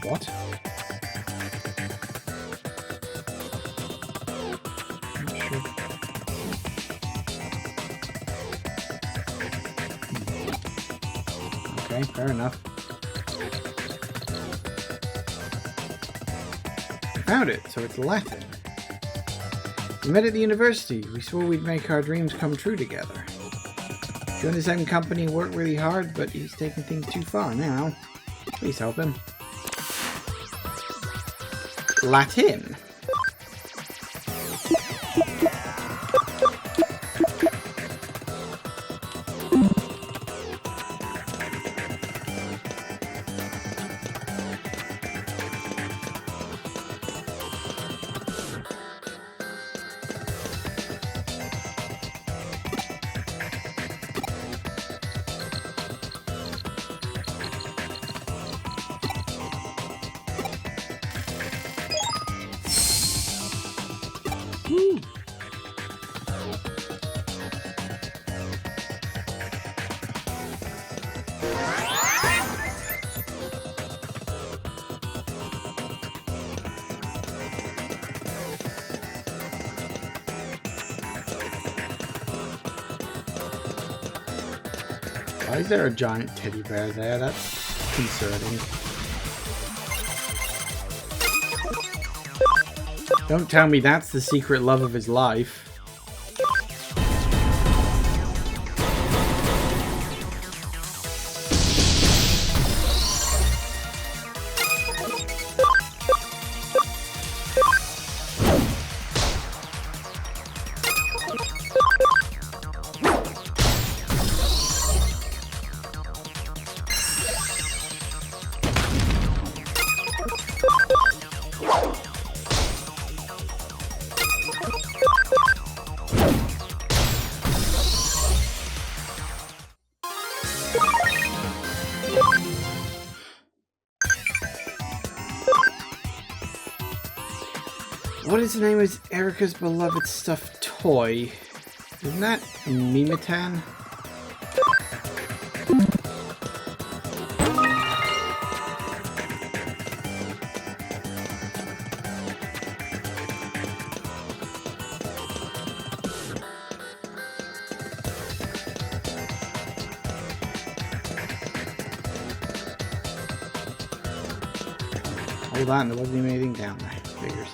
What? Not sure. Okay, fair enough. Found it, so it's Latin. We met at the university. We swore we'd make our dreams come true together. Joined the same company, worked really hard, but he's taking things too far now. Please help him. Latin. Woo. Why is there a giant teddy bear there? That's concerning. Don't tell me that's the secret love of his life. What is the name of Erica's beloved stuffed toy? Isn't that Mimitan? Hold on, there wasn't even anything down there. Figures.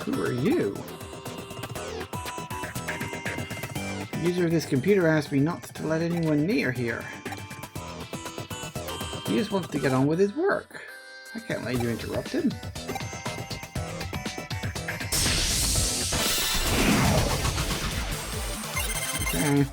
Who are you? The user of this computer asked me not to let anyone near here. He just wants to get on with his work. I can't let you interrupt him. Okay.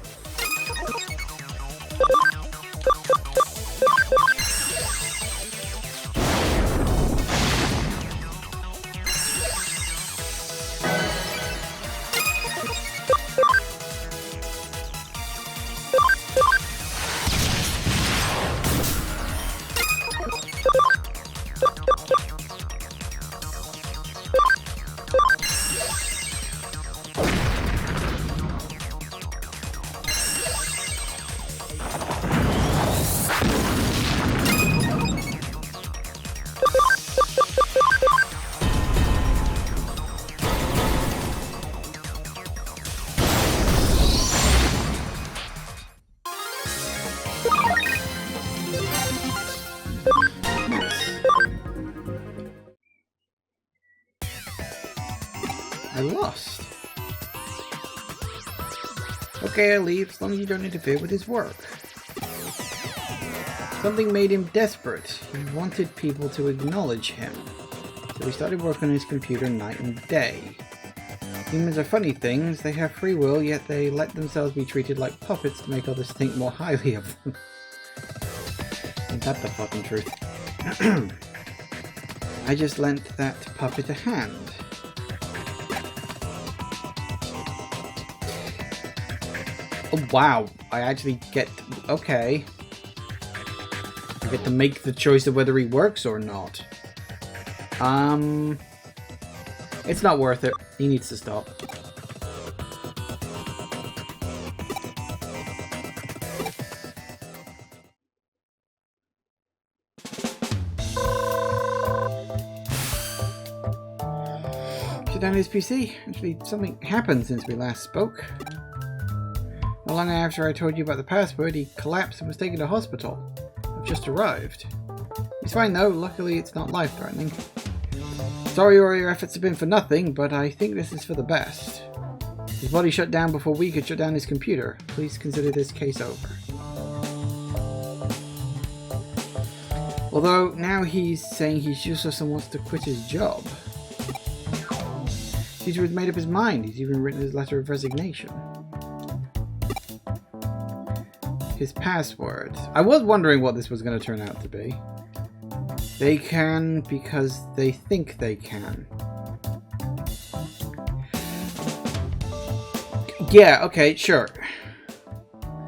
I lost. Okay, I'll leave as long as you don't interfere with his work. Something made him desperate. He wanted people to acknowledge him. So he started working on his computer night and day. Humans are funny things. They have free will, yet they let themselves be treated like puppets to make others think more highly of them. Ain't that the fucking truth? I just lent that puppet a hand. Oh wow, I actually get... okay. I get to make the choice of whether he works or not. It's not worth it. He needs to stop. Shut down his PC. Actually, something happened since we last spoke. Not long after I told you about the password, he collapsed and was taken to hospital. I've just arrived. He's fine though, luckily it's not life-threatening. Sorry all your efforts have been for nothing, but I think this is for the best. His body shut down before we could shut down his computer. Please consider this case over. Although now he's saying he's useless and wants to quit his job. He's made up his mind. He's even written his letter of resignation. His password. I was wondering what this was going to turn out to be. They can because they think they can. Yeah, okay, sure.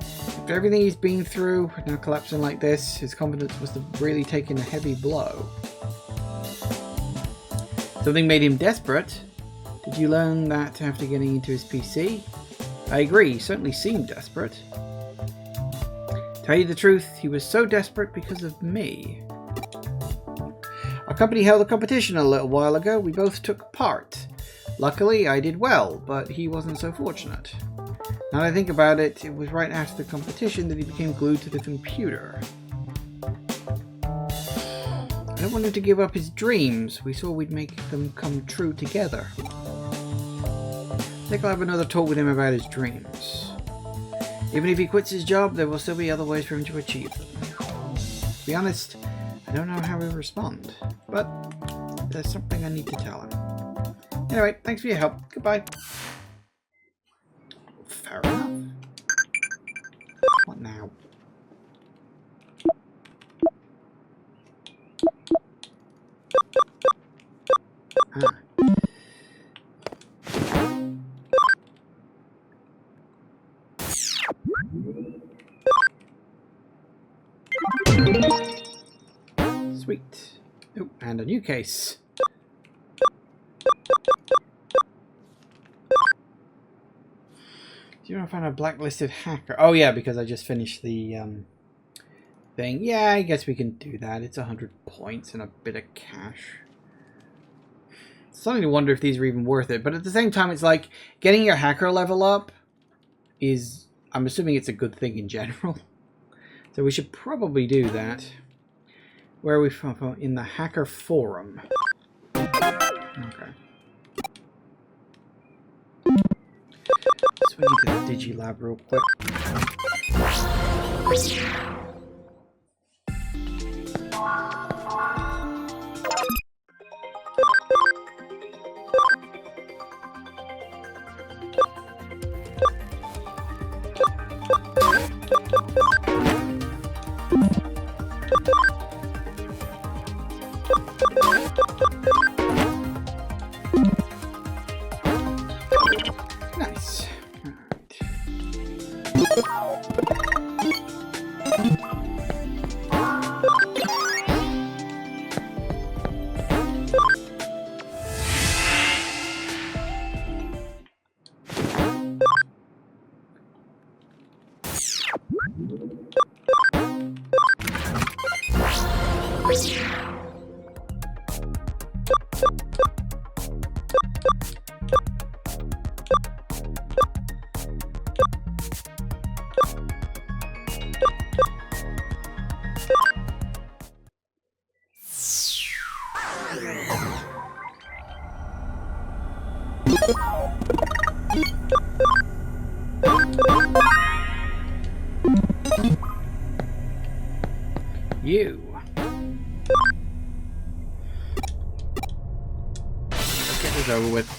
After everything he's been through, now collapsing like this, his confidence must have really taken a heavy blow. Something made him desperate. Did you learn that after getting into his PC? I agree, he certainly seemed desperate. Tell you the truth, he was so desperate because of me. Our company held a competition a little while ago. We both took part. Luckily, I did well, but he wasn't so fortunate. Now that I think about it, it was right after the competition that he became glued to the computer. I don't want him to give up his dreams. We swore we'd make them come true together. I think I'll have another talk with him about his dreams. Even if he quits his job, there will still be other ways for him to achieve them. To be honest, I don't know how he'll respond, but there's something I need to tell him. Anyway, thanks for your help. Goodbye. Fair enough. What now? Ah. Sweet. Oh, and a new case. Do you know if I'm a blacklisted hacker? Oh yeah, because I just finished the thing. Yeah, I guess we can do that. It's 100 points and a bit of cash. starting to wonder if these are even worth it. But at the same time, it's like getting your hacker level up is, I'm assuming it's a good thing in general. So we should probably do that. Where are we from? In the hacker forum. Okay. Swing into the Digilab real quick. Nice. You. Let's get this over with.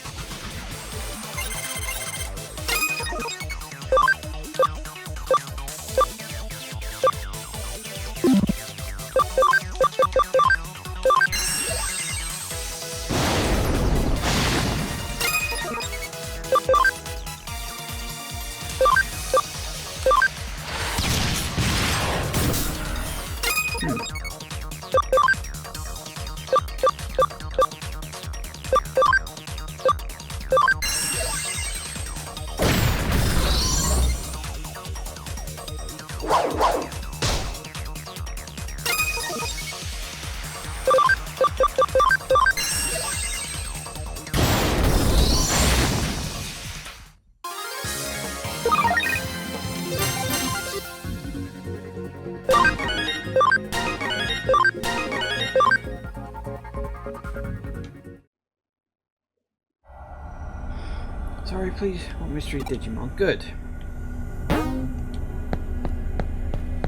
Sorry, please. What mystery Digimon? Good.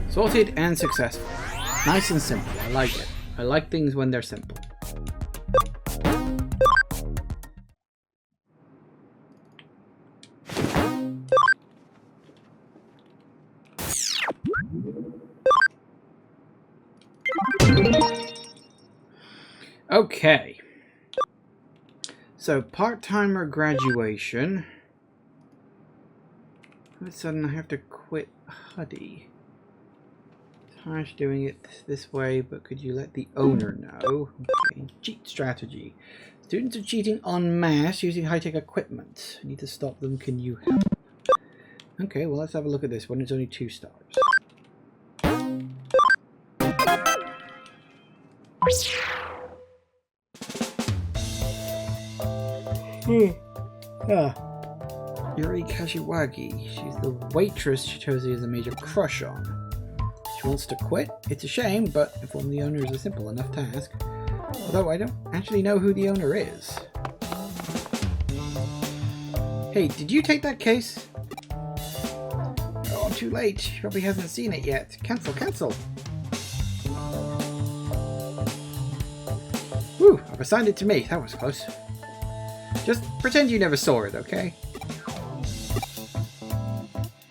Sorted and successful. Nice and simple. I like it. I like things when they're simple. Okay. So, part-timer graduation. All of a sudden I have to quit Huddy. It's harsh doing it this way, but could you let the owner know? Okay. Cheat strategy. Students are cheating en masse using high-tech equipment. I need to stop them. Can you help? Okay, well, let's have a look at this one. It's only 2 stars. Yuri Kashiwagi. She's the waitress Chitose has a major crush on. She wants to quit. It's a shame, but inform the owner is a simple enough task. Although I don't actually know who the owner is. Hey, did you take that case? Oh, too late. She probably hasn't seen it yet. Cancel, cancel. Whew, I've assigned it to me. That was close. Just pretend you never saw it, okay?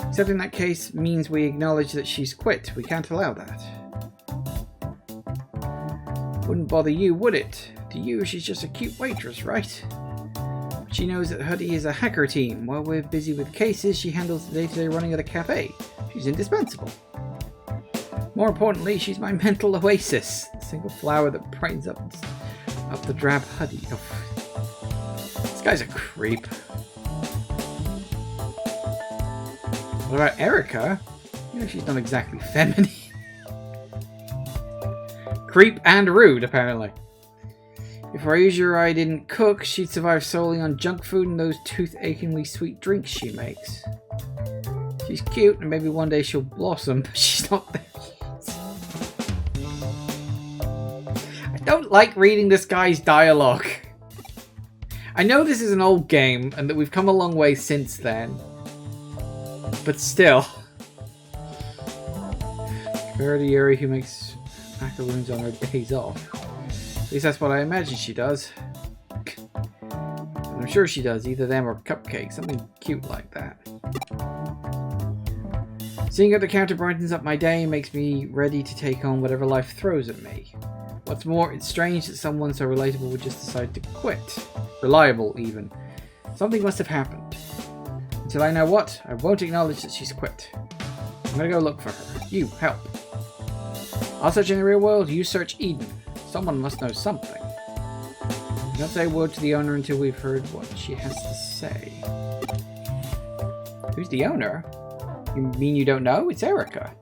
Accepting that case means we acknowledge that she's quit. We can't allow that. Wouldn't bother you, would it? To you, she's just a cute waitress, right? But she knows that Huddy is a hacker team. While we're busy with cases, she handles the day-to-day running of the cafe. She's indispensable. More importantly, she's my mental oasis. The single flower that brightens up the drab Huddy. Oh. This guy's a creep. What about Erica? You know, she's not exactly feminine. Creep and rude, apparently. If Ryuji or I didn't cook, she'd survive solely on junk food and those tooth-achingly sweet drinks she makes. She's cute, and maybe one day she'll blossom, but she's not there yet. I don't like reading this guy's dialogue. I know this is an old game, and that we've come a long way since then. But still. Compare to Yuri, who makes macaroons on her days off. At least that's what I imagine she does. And I'm sure she does, either them or cupcakes, something cute like that. Seeing at the counter brightens up my day and makes me ready to take on whatever life throws at me. What's more, it's strange that someone so relatable would just decide to quit. Reliable, even. Something must have happened. Until I know what, I won't acknowledge that she's quit. I'm gonna go look for her. You, help. I'll search in the real world, you search Eden. Someone must know something. Don't say a word to the owner until we've heard what she has to say. Who's the owner? You mean you don't know? It's Erica.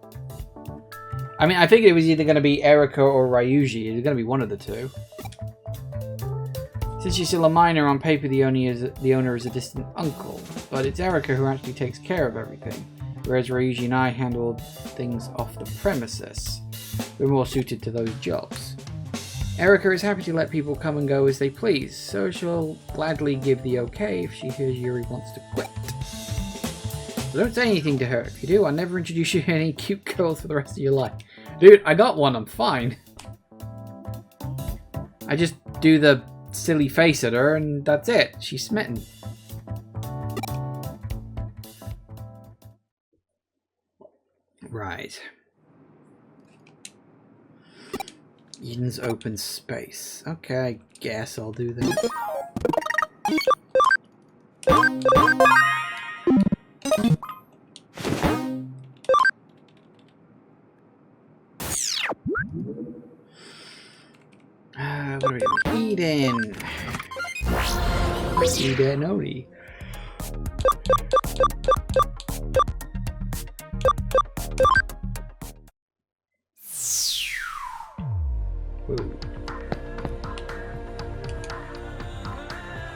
I mean, I think it was either going to be Erica or Ryuji. It's going to be one of the two. Since she's still a minor, on paper the owner is a distant uncle. But it's Erica who actually takes care of everything. Whereas Ryuji and I handle things off the premises. We're more suited to those jobs. Erica is happy to let people come and go as they please, so she'll gladly give the okay if she hears Yuri wants to quit. But don't say anything to her. If you do, I'll never introduce you to any cute girls for the rest of your life. Dude, I got one, I'm fine. I just do the silly face at her and that's it. She's smitten. Right. Eden's open space. Okay, I guess I'll do that. What are we doing? Eden! Edenori. Whoa.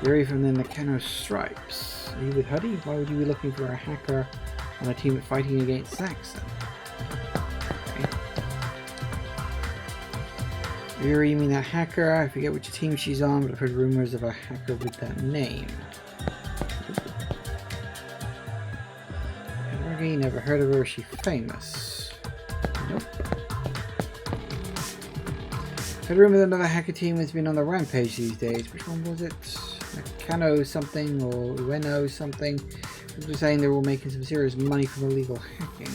Yuri from the Nakano Stripes. Are you with Huddy? Why would you be looking for a hacker on a team fighting against Saxon? Okay. Yuri, you mean that hacker? I forget which team she's on, but I've heard rumors of a hacker with that name. Never heard of her. Is she famous? Nope. Heard rumor that another hacker team has been on the rampage these days. Which one was it? Nakano something or Ueno something. People were saying they were making some serious money from illegal hacking.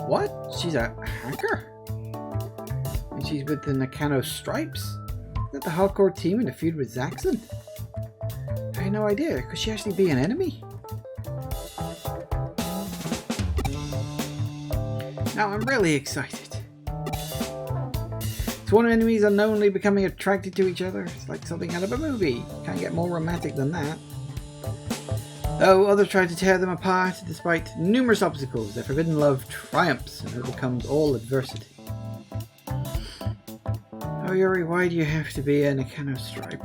What? She's a hacker? And she's with the Nakano Stripes? Is that the hardcore team in a feud with Zaxxon? I had no idea. Could she actually be an enemy? Now I'm really excited. Two enemies unknowingly becoming attracted to each other. It's like something out of a movie. Can't get more romantic than that. Though others try to tear them apart, despite numerous obstacles, their forbidden love triumphs and overcomes all adversity. Oh Yuri, why do you have to be a Nakano Stripe?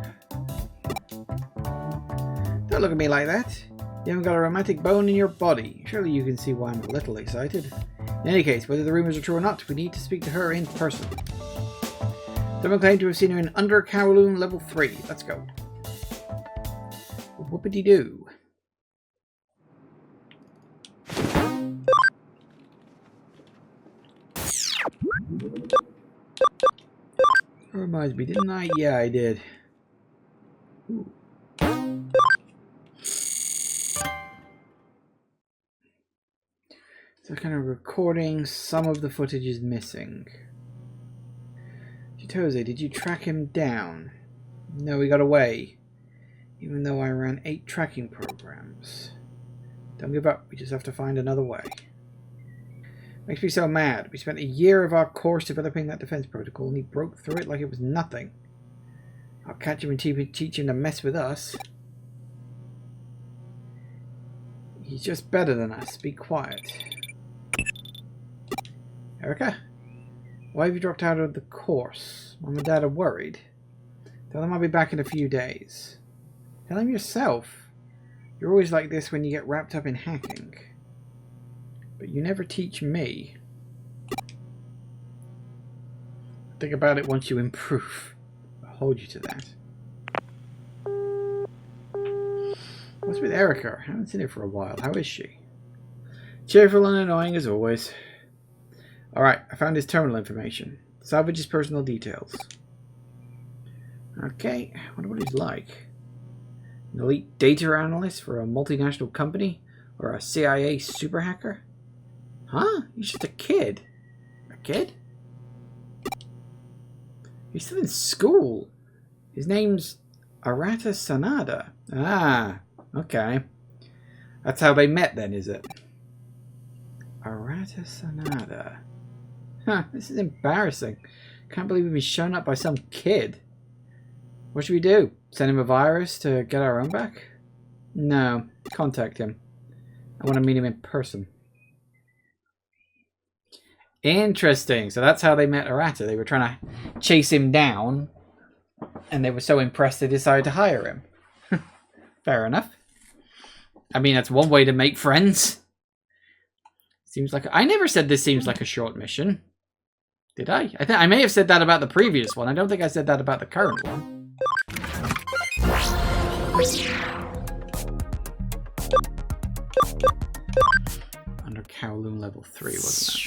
Don't look at me like that. You haven't got a romantic bone in your body. Surely you can see why I'm a little excited. In any case, whether the rumors are true or not, we need to speak to her in person. Someone claimed to have seen her in Under Kowloon level 3. Let's go. Whoopity-doo. Reminds me, didn't I? Yeah, I did. Ooh. So kind of recording, some of the footage is missing. Chitose, did you track him down? No, he got away. Even though I ran 8 tracking programs. Don't give up, we just have to find another way. Makes me so mad. We spent a year of our course developing that defense protocol and he broke through it like it was nothing. I'll catch him and teach him to mess with us. He's just better than us. Be quiet. Erica? Why have you dropped out of the course? Mom and Dad are worried. Tell them I'll be back in a few days. Tell them yourself. You're always like this when you get wrapped up in hacking. But you never teach me. Think about it once you improve. I'll hold you to that. What's with Erica? I haven't seen her for a while. How is she? Cheerful and annoying as always. Alright, I found his terminal information. Salvage his personal details. Okay, I wonder what he's like. An elite data analyst for a multinational company? Or a CIA super hacker? Huh? He's just a kid. A kid? He's still in school. His name's Arata Sanada. Ah, okay. That's how they met then, is it? Arata Sanada. Huh, this is embarrassing. Can't believe we've been shown up by some kid. What should we do? Send him a virus to get our own back? No, contact him. I want to meet him in person. Interesting. So that's how they met Arata. They were trying to chase him down, and they were so impressed they decided to hire him. Fair enough. I mean, that's one way to make friends. Seems like I never said this seems like a short mission. Did I? I may have said that about the previous one. I don't think I said that about the current one. Under Kowloon level 3, wasn't it?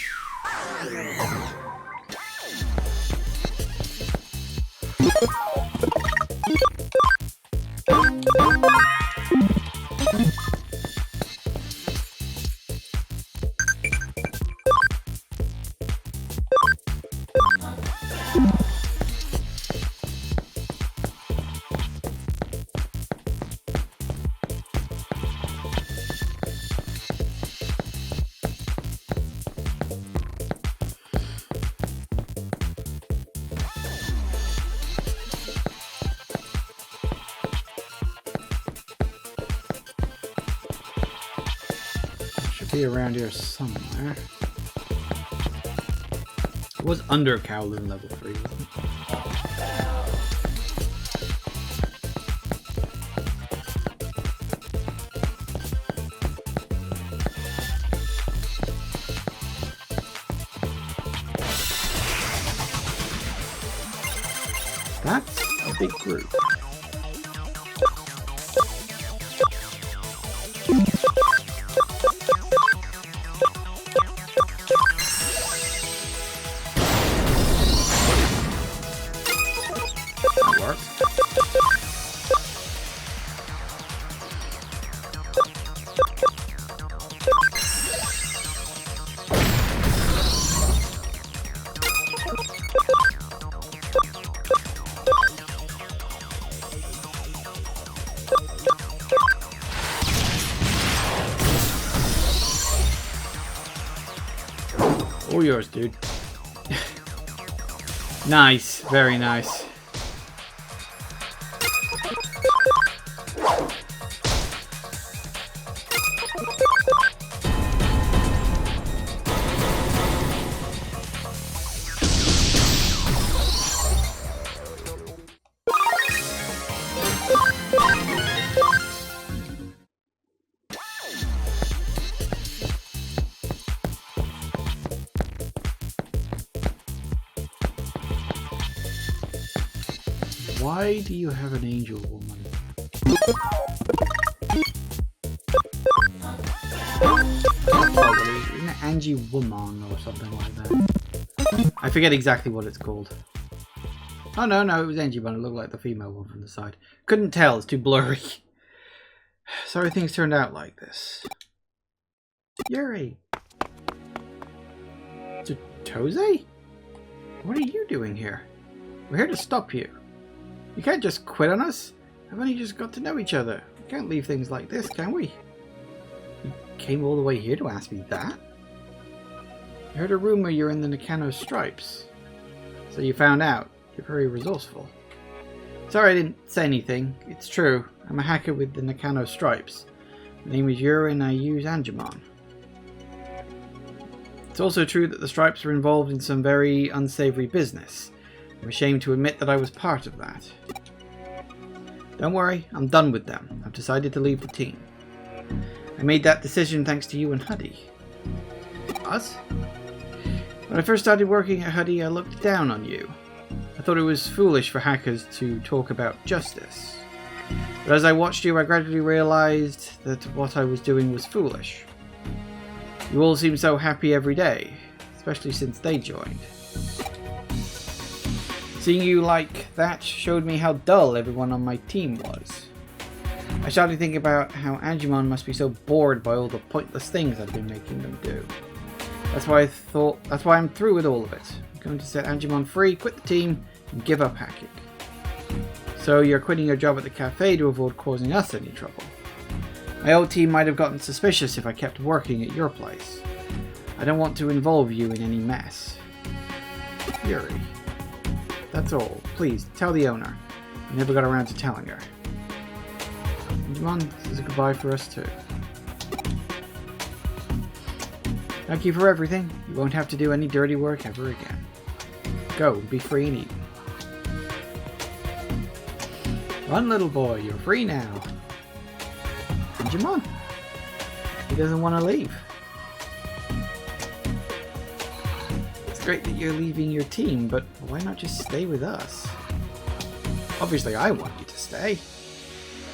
Be around here somewhere. It was under Kowloon level 3, wasn't it? That's a big group. All yours, dude. Nice, very nice. Why do you have an angel woman? Probably an Angie woman or something like that. I forget exactly what it's called. Oh no, it was Angie one. It looked like the female one from the side. Couldn't tell, it's too blurry. Sorry things turned out like this. Yuri! Tose? What are you doing here? We're here to stop you. You can't just quit on us. I've only just got to know each other. We can't leave things like this, can we? You came all the way here to ask me that? I heard a rumor you're in the Nakano Stripes. So you found out. You're very resourceful. Sorry I didn't say anything. It's true. I'm a hacker with the Nakano Stripes. My name is Yuri and I use Digimon. also true that the Stripes were involved in some very unsavory business. I'm ashamed to admit that I was part of that. Don't worry, I'm done with them. I've decided to leave the team. I made that decision thanks to you and Huddy. Us? When I first started working at Huddy, I looked down on you. I thought it was foolish for hackers to talk about justice. But as I watched you, I gradually realized that what I was doing was foolish. You all seem so happy every day, especially since they joined. Seeing you like that showed me how dull everyone on my team was. I started thinking about how Digimon must be so bored by all the pointless things I've been making them do. That's why I'm through with all of it. I'm going to set Digimon free, quit the team, and give up hacking. So you're quitting your job at the cafe to avoid causing us any trouble. My old team might have gotten suspicious if I kept working at your place. I don't want to involve you in any mess. Yuri. That's all. Please, tell the owner. I never got around to telling her. Digimon, this is a goodbye for us too. Thank you for everything. You won't have to do any dirty work ever again. Go, be free and eat. Run, little boy, you're free now. Digimon. He doesn't want to leave. It's great that you're leaving your team, but why not just stay with us? Obviously I want you to stay.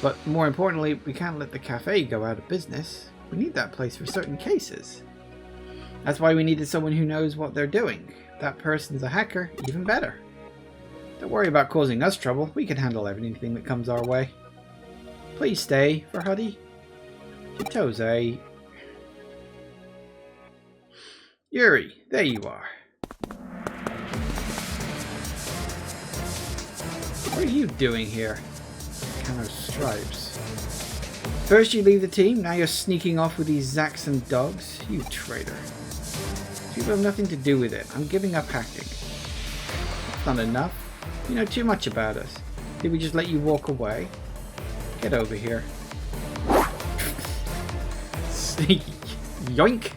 But more importantly, we can't let the cafe go out of business. We need that place for certain cases. That's why we needed someone who knows what they're doing. If that person's a hacker, even better. Don't worry about causing us trouble. We can handle anything that comes our way. Please stay for Huddy. Chitose. Yuri, there you are. What are you doing here? Kind of Stripes. First you leave the team, now you're sneaking off with these Zaxxon dogs. You traitor. People have nothing to do with it. I'm giving up hacking. That's not enough. You know too much about us. Did we just let you walk away? Get over here. Sneaky. Yoink!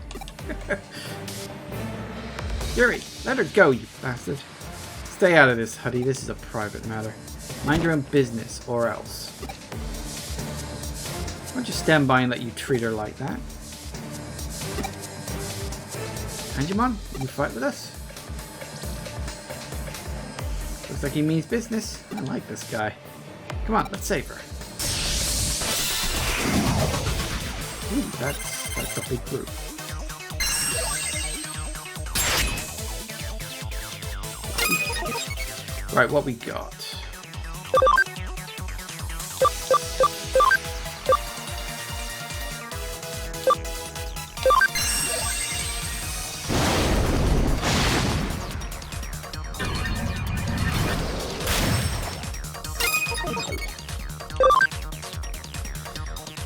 Yuri, let her go, you bastard. Stay out of this, Huddy. This is a private matter. Mind your own business, or else. Why don't you stand by and let you treat her like that? Digimon, you fight with us? Looks like he means business. I like this guy. Come on, let's save her. Ooh, that's a big group. Right, what we got?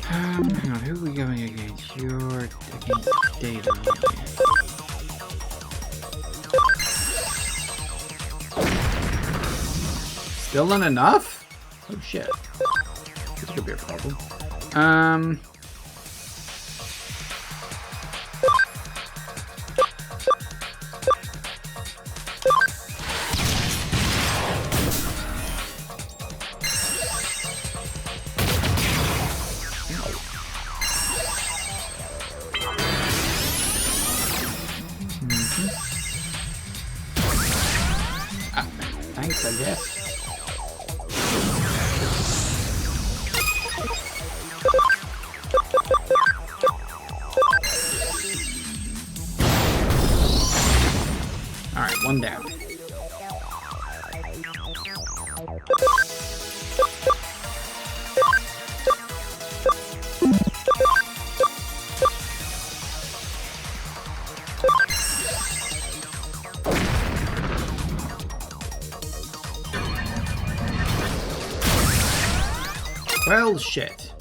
Hang on, who are we going against? You're against Data. Still not enough? Oh shit. This could be a problem. Thanks, I guess. Alright, one down. Well, shit.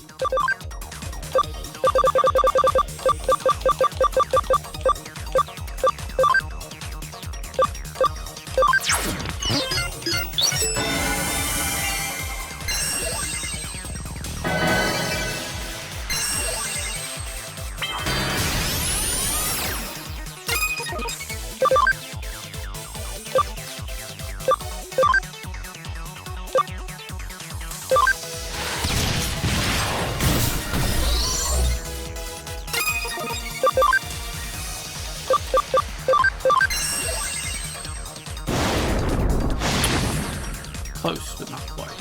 Close, but not quite.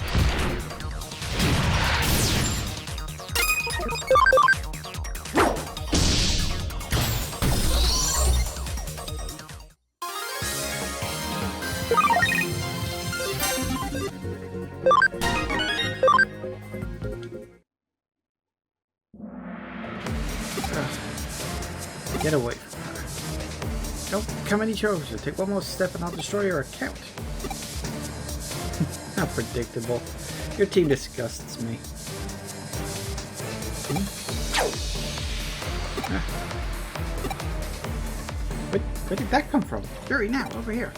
Get away from her. Don't come any closer. Take one more step and I'll destroy your account. How predictable. Your team disgusts me. Where did that come from? Hurry now, over here.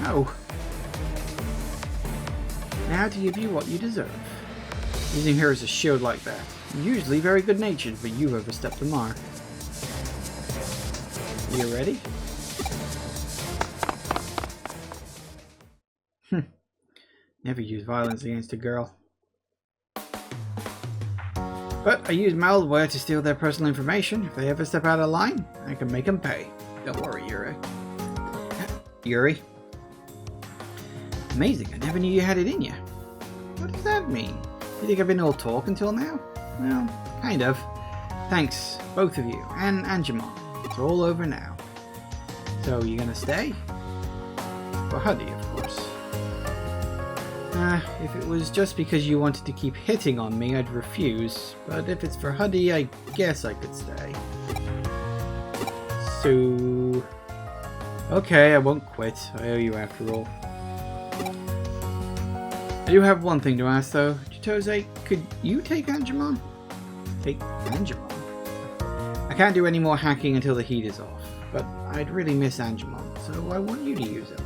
No. Now to give you what you deserve. Using her as a shield like that. Usually very good-natured, but you overstepped the mark. You ready? Never use violence against a girl. But I use malware to steal their personal information. If they ever step out of line, I can make them pay. Don't worry, Yuri. Yuri? Amazing, I never knew you had it in you. What does that mean? You think I've been all talk until now? Well, kind of. Thanks, both of you, and Digimon. It's all over now. So, you gonna stay? For Huddy, of course. If it was just because you wanted to keep hitting on me, I'd refuse. But if it's for Huddy, I guess I could stay. So... Okay, I won't quit. I owe you after all. I do have one thing to ask though. Chitose, could you take Digimon? Take Digimon? I can't do any more hacking until the heat is off, but I'd really miss Digimon, so I want you to use him.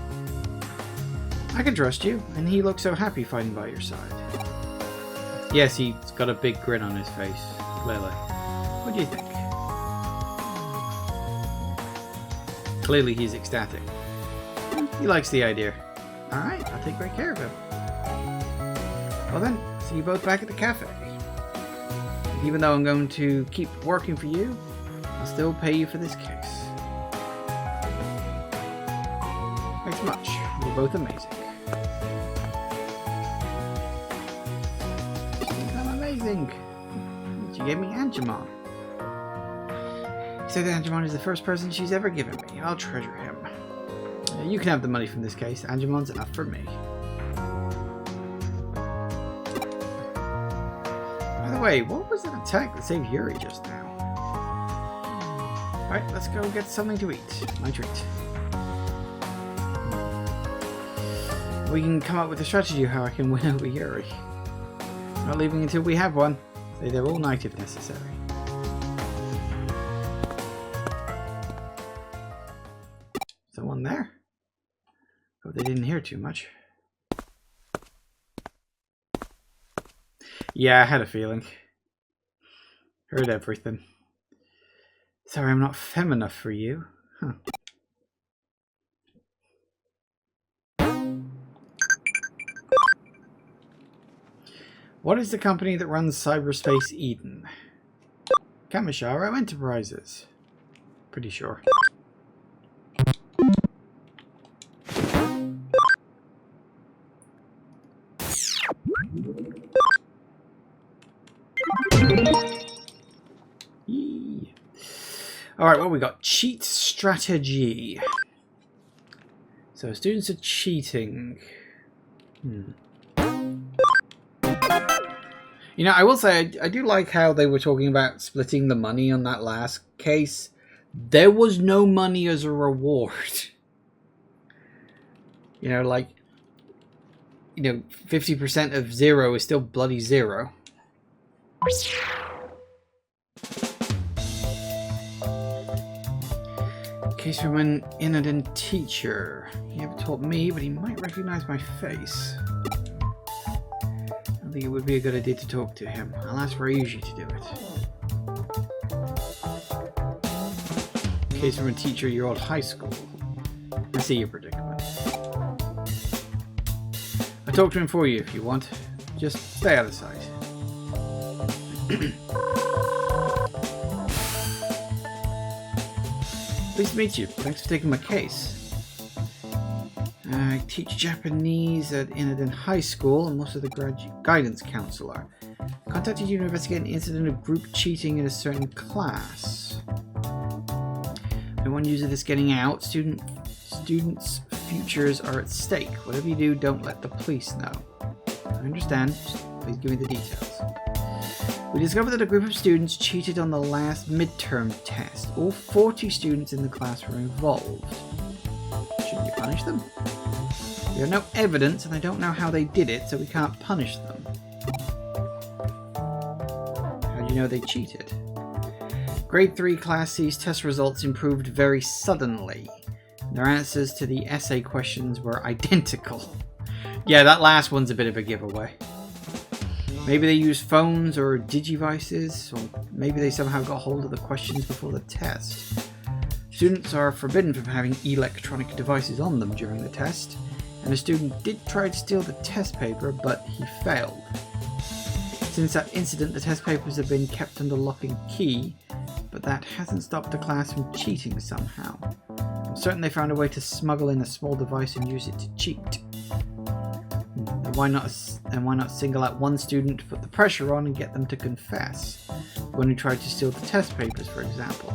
I can trust you, and he looks so happy fighting by your side. Yes, he's got a big grin on his face, clearly. What do you think? Clearly he's ecstatic. He likes the idea. Alright, I'll take great care of him. Well then, see you both back at the cafe. Even though I'm going to keep working for you, I'll still pay you for this case. Thanks much. You're both amazing. I'm amazing. She gave me Digimon. She said that Digimon is the first person she's ever given me. I'll treasure him. You can have the money from this case. Digimon's enough for me. Wait, what was that attack that saved Yuri just now? Alright, let's go get something to eat. My treat. We can come up with a strategy how I can win over Yuri. Not leaving until we have one. Stay there all night if necessary. Someone there? Hope they didn't hear too much. Yeah, I had a feeling. Heard everything. Sorry, I'm not femme enough for you. Huh. What is the company that runs Cyberspace Eden? Kamisharo Enterprises. Pretty sure. Alright, what we got? Cheat strategy. So students are cheating. You know, I will say, I do like how they were talking about splitting the money on that last case. There was no money as a reward. You know, like, 50% of 0 is still bloody 0. Case from an inadvertent teacher. He never taught me, but he might recognize my face. I think it would be a good idea to talk to him. I'll ask Ryuji to do it. Case from a teacher at your old high school. I see your predicament. I'll talk to him for you if you want. Just stay out of sight. Pleased to meet you. Thanks for taking my case. I teach Japanese at Innoden High School. I'm also the guidance counselor. Contacted you to investigate an incident of group cheating in a certain class. No one user this getting out. Students' futures are at stake. Whatever you do, don't let the police know. I understand. Just please give me the details. We discovered that a group of students cheated on the last midterm test. All 40 students in the class were involved. Should we punish them? We have no evidence and I don't know how they did it, so we can't punish them. How do you know they cheated? Grade 3 Class C's test results improved very suddenly. Their answers to the essay questions were identical. Yeah, that last one's a bit of a giveaway. Maybe they used phones or digivices, or maybe they somehow got hold of the questions before the test. Students are forbidden from having electronic devices on them during the test, and a student did try to steal the test paper, but he failed. Since that incident, the test papers have been kept under lock and key, but that hasn't stopped the class from cheating somehow. I'm certain they found a way to smuggle in a small device and use it to cheat. And why not single out one student, put the pressure on, and get them to confess? When we tried to steal the test papers, for example.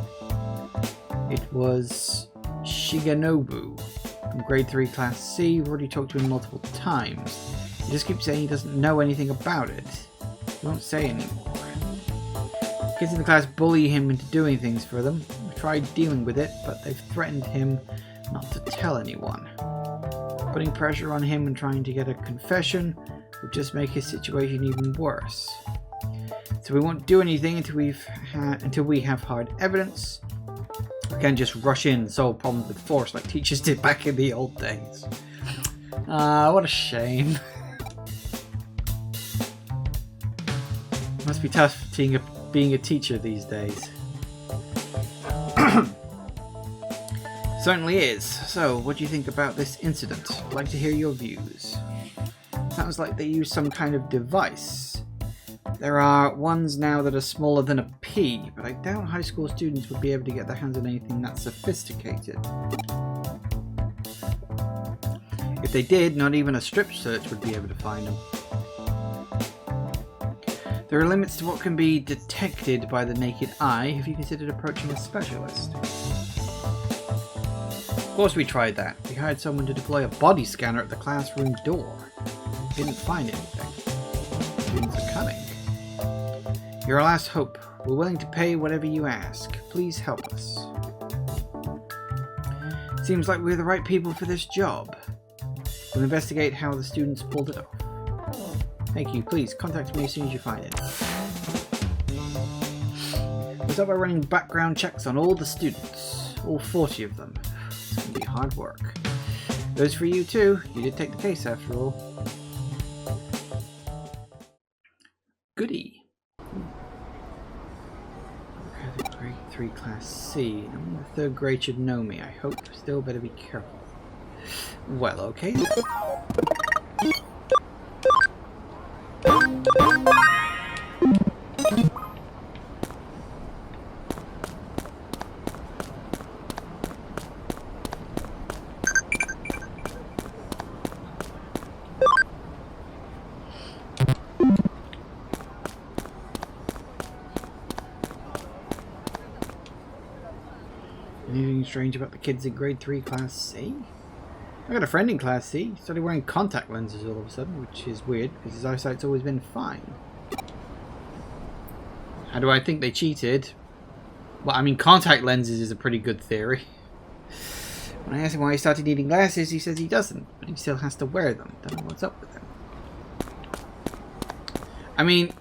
It was Shigenobu from grade 3 Class C. We've already talked to him multiple times. He just keeps saying he doesn't know anything about it. He won't say anymore. Kids in the class bully him into doing things for them. We've tried dealing with it, but they've threatened him not to tell anyone. Putting pressure on him and trying to get a confession would just make his situation even worse. So we won't do anything until we have hard evidence. We can't just rush in and solve problems with force like teachers did back in the old days. What a shame. Must be tough being a teacher these days. Certainly is. So, what do you think about this incident? I'd like to hear your views. Sounds like they use some kind of device. There are ones now that are smaller than a pea, but I doubt high school students would be able to get their hands on anything that sophisticated. If they did, not even a strip search would be able to find them. There are limits to what can be detected by the naked eye. Have you considered approaching a specialist? Of course we tried that. We hired someone to deploy a body scanner at the classroom door. Didn't find anything. Students are cunning. You're our last hope. We're willing to pay whatever you ask. Please help us. Seems like we're the right people for this job. We'll investigate how the students pulled it off. Thank you. Please contact me as soon as you find it. We'll start by running background checks on all the students. All 40 of them. It's going to be hard work. Goes for you too. You did take the case after all. Goody. Grade 3 Class C. No one in the 3rd grade should know me, I hope. Still better be careful. Well, okay. Anything strange about the kids in grade 3 Class C? I got a friend in Class C. He started wearing contact lenses all of a sudden, which is weird because his eyesight's always been fine. How do I think they cheated? Well, I mean, contact lenses is a pretty good theory. When I asked him why he started needing glasses, he says he doesn't, but he still has to wear them. Don't know what's up with him. I mean,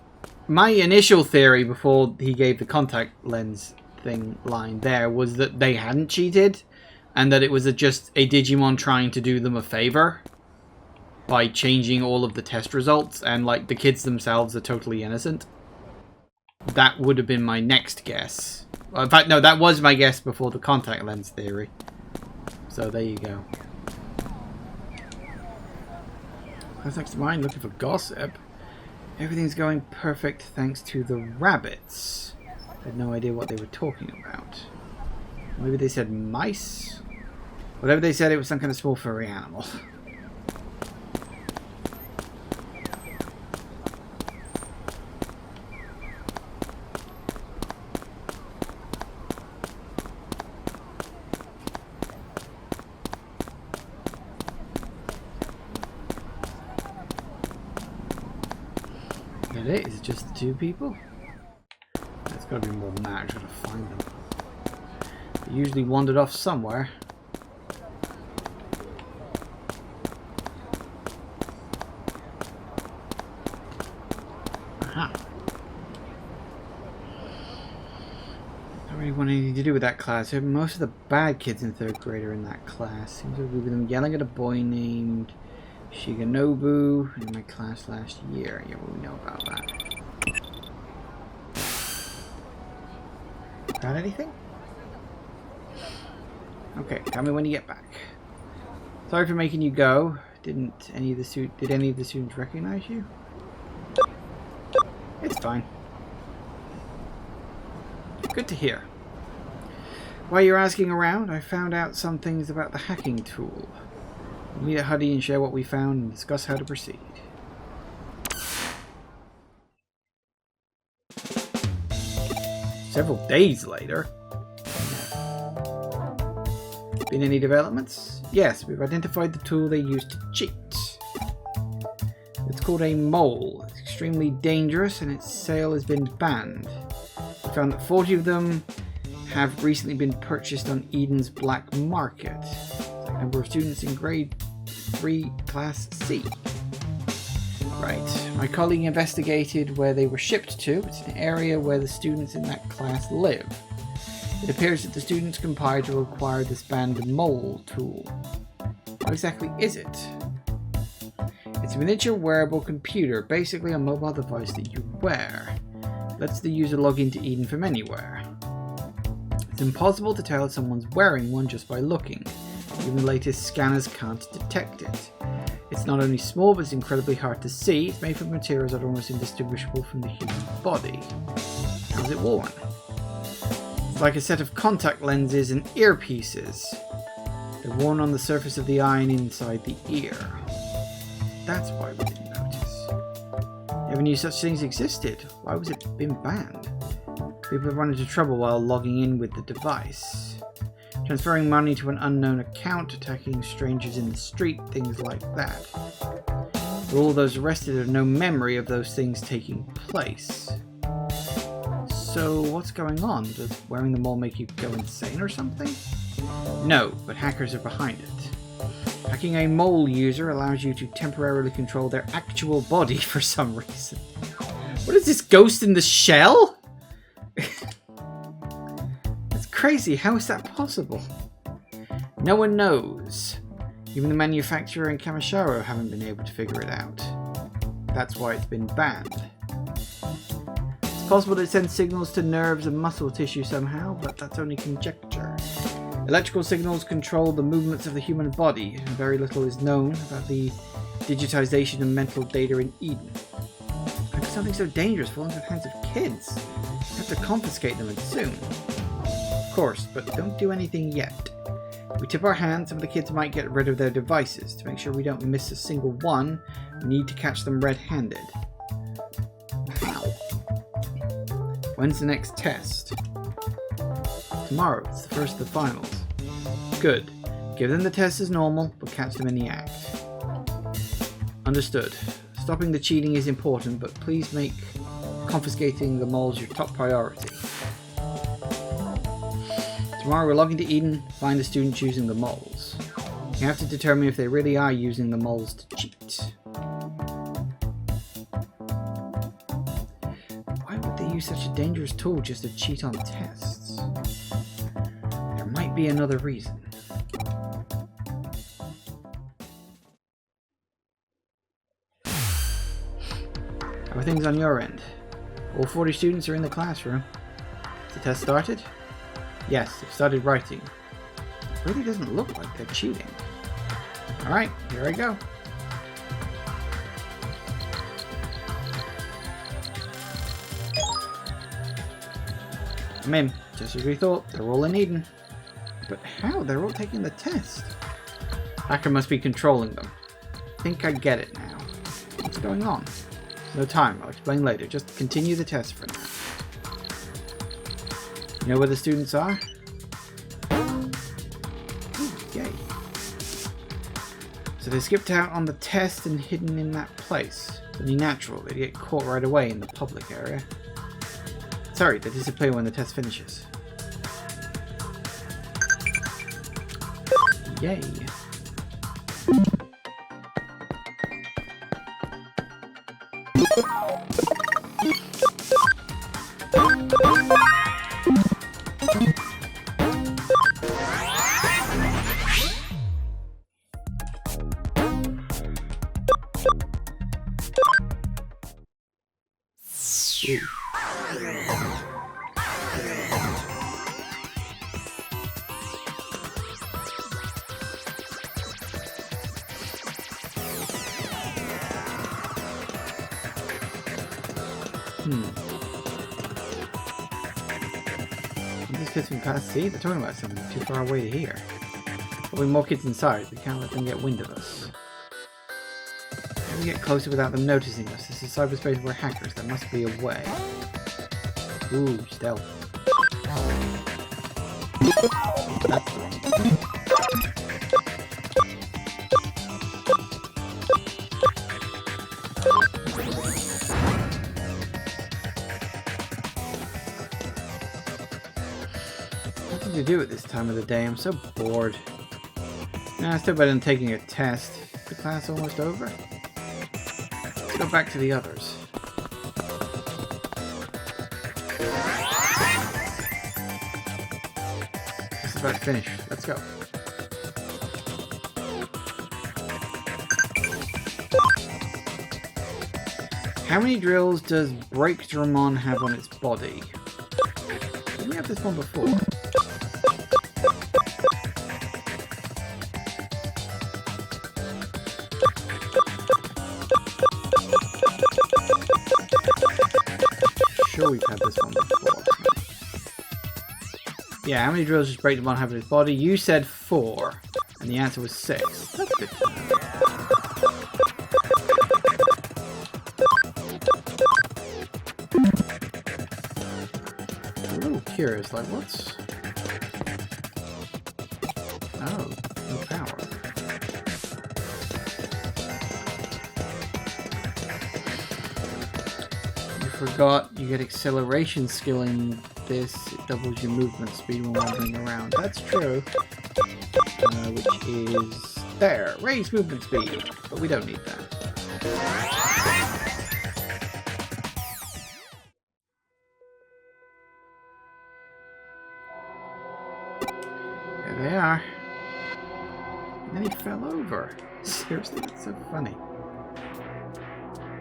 my initial theory before he gave the contact lens thing line there was that they hadn't cheated and that it was just a Digimon trying to do them a favor by changing all of the test results, and like the kids themselves are totally innocent. That would have been my next guess. Well, in fact, no, that was my guess before the contact lens theory. So there you go. That's next to mine, looking for gossip. Everything's going perfect thanks to the rabbits. I had no idea what they were talking about. Maybe they said mice? Whatever they said, it was some kind of small furry animal. Is it just the two people? There's got to be more than that. I gotta find them. They usually wandered off somewhere. Aha. Don't really want anything to do with that class. Most of the bad kids in 3rd grade are in that class. Seems to be with them yelling at a boy named Shigenobu in my class last year. Yeah, well, we know about that. Got anything? Okay, tell me when you get back. Sorry for making you go. Did any of the students recognize you? It's fine. Good to hear. While you're asking around, I found out some things about the hacking tool. We'll meet at Huddy and share what we found and discuss how to proceed. Several days later. Been any developments? Yes, we've identified the tool they used to cheat. It's called a mole. It's extremely dangerous and its sale has been banned. We found that 40 of them have recently been purchased on Eden's black market. The number of students in grade 3 class C. Right. My colleague investigated where they were shipped to. It's an area where the students in that class live. It appears that the students conspired to acquire this banned mole tool. What exactly is it? It's a miniature wearable computer, basically a mobile device that you wear. It lets the user log into Eden from anywhere. It's impossible to tell if someone's wearing one just by looking. Even the latest scanners can't detect it. It's not only small, but it's incredibly hard to see. It's made from materials that are almost indistinguishable from the human body. How's it worn? It's like a set of contact lenses and earpieces. They're worn on the surface of the eye and inside the ear. That's why we didn't notice. Never knew such things existed. Why was it been banned? People have run into trouble while logging in with the device. Transferring money to an unknown account, attacking strangers in the street, things like that. For all those arrested have no memory of those things taking place. So what's going on? Does wearing the mole make you go insane or something? No, but hackers are behind it. Hacking a mole user allows you to temporarily control their actual body for some reason. What is this, Ghost in the Shell? Crazy, how is that possible? No one knows. Even the manufacturer and Kamisharo haven't been able to figure it out. That's why it's been banned. It's possible that it sends signals to nerves and muscle tissue somehow, but that's only conjecture. Electrical signals control the movements of the human body, and very little is known about the digitization of mental data in Eden. How could something so dangerous fall into the hands of kids? We have to confiscate them and soon. Course, but don't do anything yet. If we tip our hand, some of the kids might get rid of their devices. To make sure we don't miss a single one, we need to catch them red-handed. How? When's the next test? Tomorrow. It's the first of the finals. Good. Give them the test as normal, but catch them in the act. Understood. Stopping the cheating is important, but please make confiscating the moles your top priority. Tomorrow we're logging to Eden, find the students using the moles. You have to determine if they really are using the moles to cheat. Why would they use such a dangerous tool just to cheat on tests? There might be another reason. How are things on your end? All 40 students are in the classroom. Has the test started? Yes, they've started writing. It really doesn't look like they're cheating. Alright, here I go. I'm in. Just as we thought, they're all in Eden. But how? They're all taking the test. Hacker must be controlling them. I think I get it now. What's going on? No time. I'll explain later. Just continue the test for now. You know where the students are? Ooh, yay. So they skipped out on the test and hidden in that place. It's only natural they'd get caught right away in the public area. Sorry, they disappear when the test finishes. Yay. Ooh. These kids from class C? They're talking about something too far away to hear. There'll be more kids inside. We can't let them get wind of us. How do we get closer without them noticing us? This is cyberspace. We're hackers. There must be a way. Ooh, stealth. That's the one. Nothing to do at this time of the day. I'm so bored. Nah, still better than taking a test. Is the class almost over? Let's go back to the others. Just about finished. Let's go. How many drills does Digimon have on its body? Didn't we have this one before? Sure, we've had this one before. Yeah, how many drills does Digimon have in his body? You said 4, and the answer was 6. That's good to know. I'm a little curious, like what's... Oh, no power. Forgot you get acceleration skill in this. It doubles your movement speed when wandering around. That's true. Which is there. Raise movement speed. But we don't need that. There they are. And then he fell over. Seriously, that's so funny.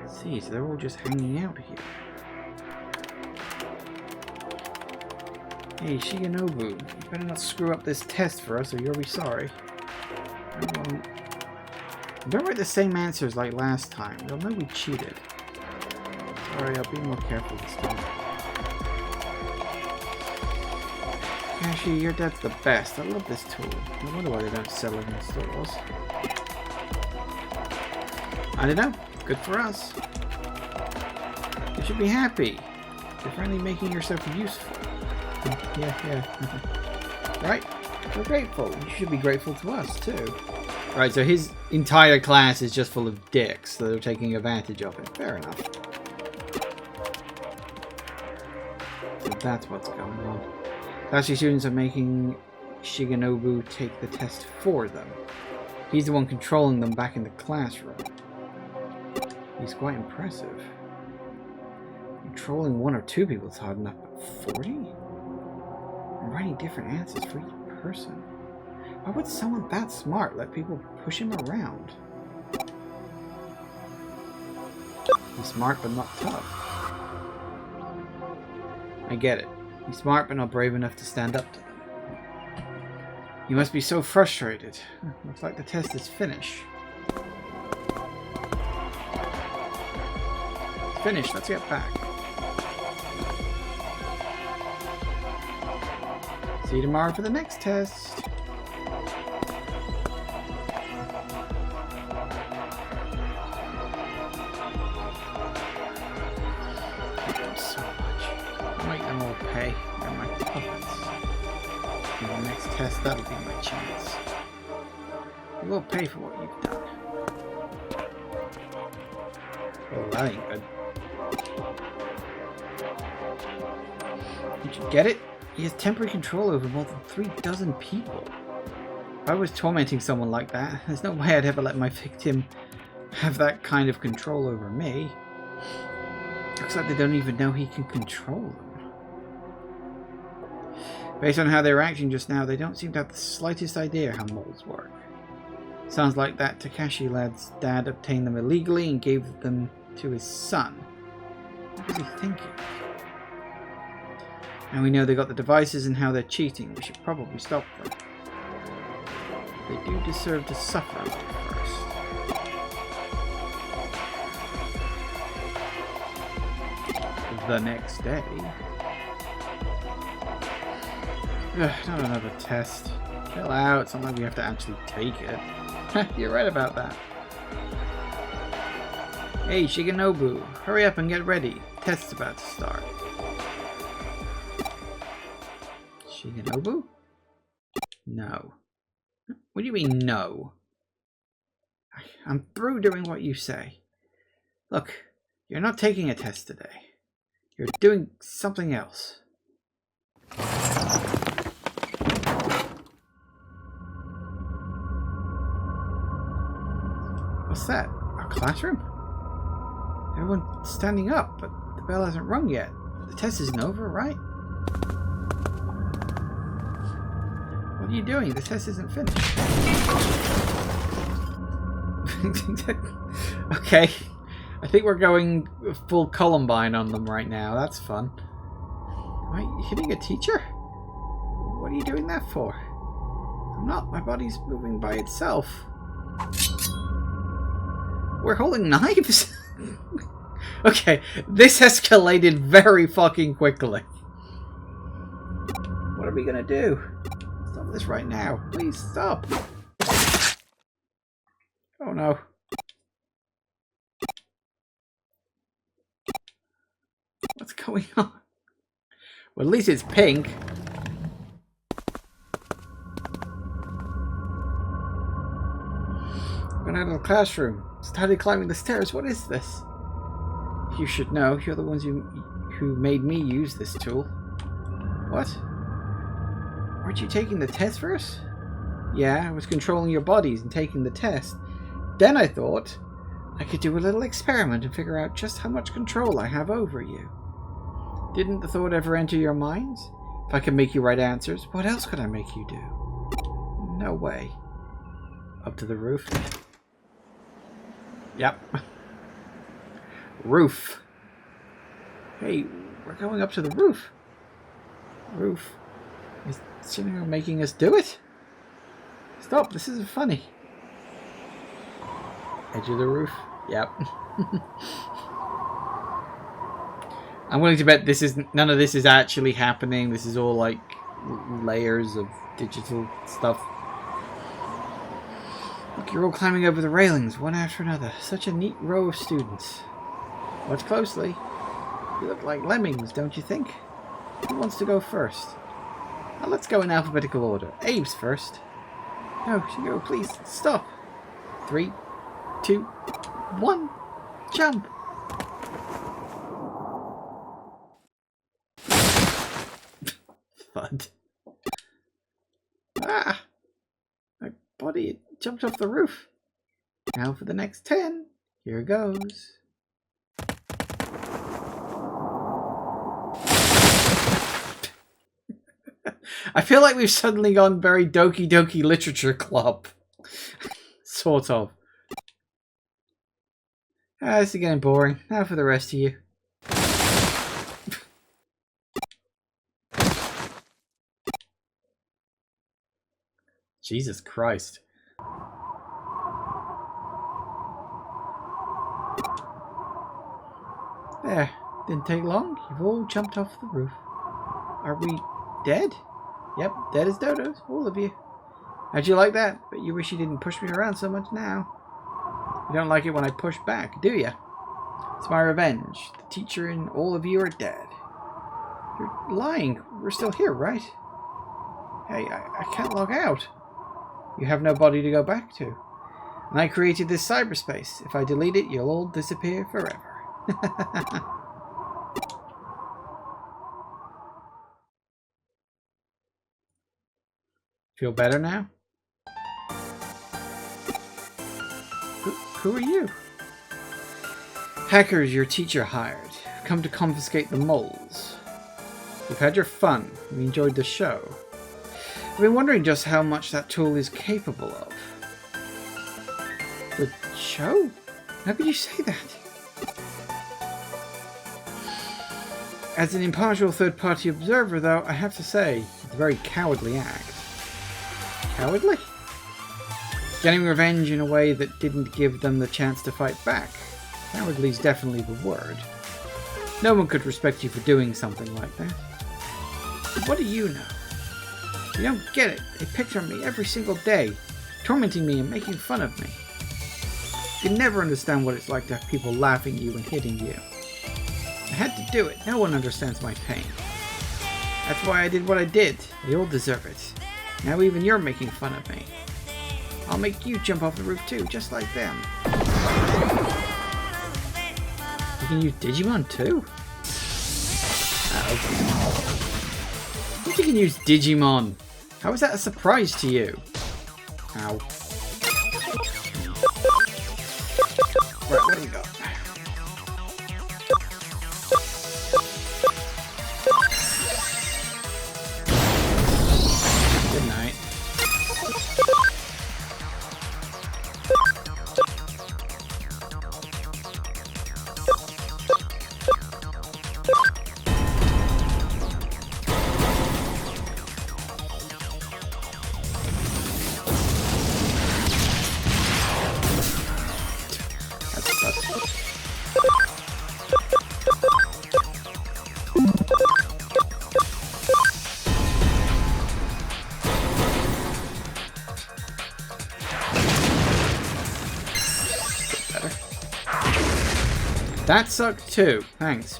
Let's see, so they're all just hanging out here. Hey, Shigenobu, you better not screw up this test for us or you'll be sorry. I won't. Don't write the same answers like last time. They'll know we cheated. Sorry, I'll be more careful this time. Actually, your dad's the best. I love this tool. No wonder why they don't sell it in stores. I don't know. Good for us. You should be happy. You're finally making yourself useful. Yeah. Right? We're grateful. You should be grateful to us, too. Right, so his entire class is just full of dicks that are taking advantage of it. Fair enough. So that's what's going on. Actually, students are making Shigenobu take the test for them. He's the one controlling them back in the classroom. He's quite impressive. Controlling 1 or 2 people is hard enough, but 40? And writing different answers for each person. Why would someone that smart let people push him around? He's smart but not tough. I get it. He's smart but not brave enough to stand up to them. He must be so frustrated. Looks like the test is finished. It's finished. Let's get back. So See you tomorrow for the next test. So much. I'll make them all pay. They're my puppets. In the next test, that'll be my chance. You will pay for what you've done. Oh, that ain't good. Did you get it? He has temporary control over more than 36 people. If I was tormenting someone like that, there's no way I'd ever let my victim have that kind of control over me. Looks like they don't even know he can control them. Based on how they were acting just now, they don't seem to have the slightest idea how moles work. Sounds like that Takashi lad's dad obtained them illegally and gave them to his son. What was he thinking? And we know they got the devices and how they're cheating. We should probably stop them. They do deserve to suffer first. The next day. Not another test. Chill out. It's not like we have to actually take it. You're right about that. Hey, Shigenobu. Hurry up and get ready. The test's about to start. Shigenobu? No. What do you mean, no? I'm through doing what you say. Look, you're not taking a test today. You're doing something else. What's that? Our classroom? Everyone's standing up, but the bell hasn't rung yet. The test isn't over, right? What are you doing? The test isn't finished. Okay. I think we're going full Columbine on them right now. That's fun. Am I hitting a teacher? What are you doing that for? I'm not. My body's moving by itself. We're holding knives? Okay, this escalated very fucking quickly. What are we gonna do? Stop this right now. Please stop. Oh no. What's going on? Well, at least it's pink. Went out of the classroom. Started climbing the stairs. What is this? You should know. You're the ones who made me use this tool. What? Weren't you taking the test first? Yeah, I was controlling your bodies and taking the test. Then I thought I could do a little experiment and figure out just how much control I have over you. Didn't the thought ever enter your minds? If I could make you write answers, what else could I make you do? No way. Up to the roof. Yep. Roof. Hey, we're going up to the roof. Roof. Is Shinra making us do it? Stop, this isn't funny. Edge of the roof. Yep. I'm willing to bet none of this is actually happening. This is all like layers of digital stuff. Look, you're all climbing over the railings, one after another. Such a neat row of students. Watch closely. You look like lemmings, don't you think? Who wants to go first? Now let's go in alphabetical order. Abe's first. No, Shigeo, please, stop. 3, 2, 1, jump. Thud. Ah! My body jumped off the roof. Now for the next 10. Here goes. I feel like we've suddenly gone very Doki Doki Literature Club. Sort of. Ah, this is getting boring. Now for the rest of you. Jesus Christ. There. Didn't take long. You've all jumped off the roof. Are we dead? Yep, dead as dodos, all of you. How'd you like that? But you wish you didn't push me around so much now. You don't like it when I push back, do you? It's my revenge. The teacher and all of you are dead. You're lying. We're still here, right? Hey, I can't log out. You have no body to go back to. And I created this cyberspace. If I delete it, you'll all disappear forever. Feel better now? Who are you? Hackers your teacher hired. Come to confiscate the moles. You've had your fun. We enjoyed the show. I've been wondering just how much that tool is capable of. The show? How could you say that? As an impartial third-party observer, though, I have to say, it's a very cowardly act. Cowardly? Getting revenge in a way that didn't give them the chance to fight back. Cowardly is definitely the word. No one could respect you for doing something like that. But what do you know? You don't get it. They pick on me every single day, tormenting me and making fun of me. You can never understand what it's like to have people laughing at you and hitting you. I had to do it. No one understands my pain. That's why I did what I did. They all deserve it. Now even you're making fun of me. I'll make you jump off the roof too, just like them. You can use Digimon too? You can use Digimon. How is that a surprise to you? Ow. Right, what do we got? Good night. That sucked too. Thanks.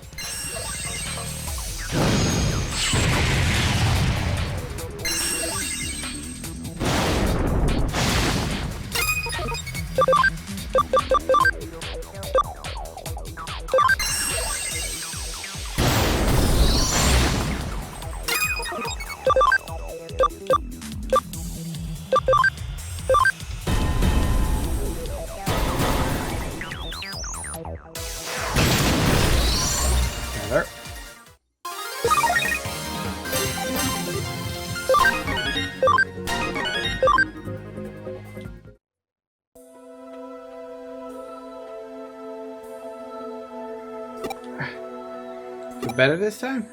Better this time?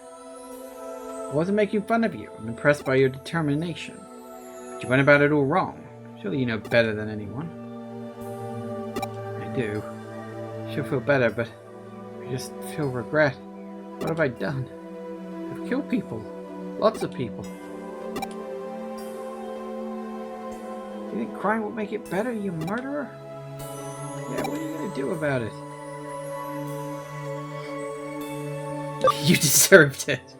I wasn't making fun of you. I'm impressed by your determination. But you went about it all wrong. Surely you know better than anyone. I do. I should feel better, but I just feel regret. What have I done? I've killed people. Lots of people. Do you think crime will make it better, you murderer? Yeah, what are you gonna do about it? You deserved it.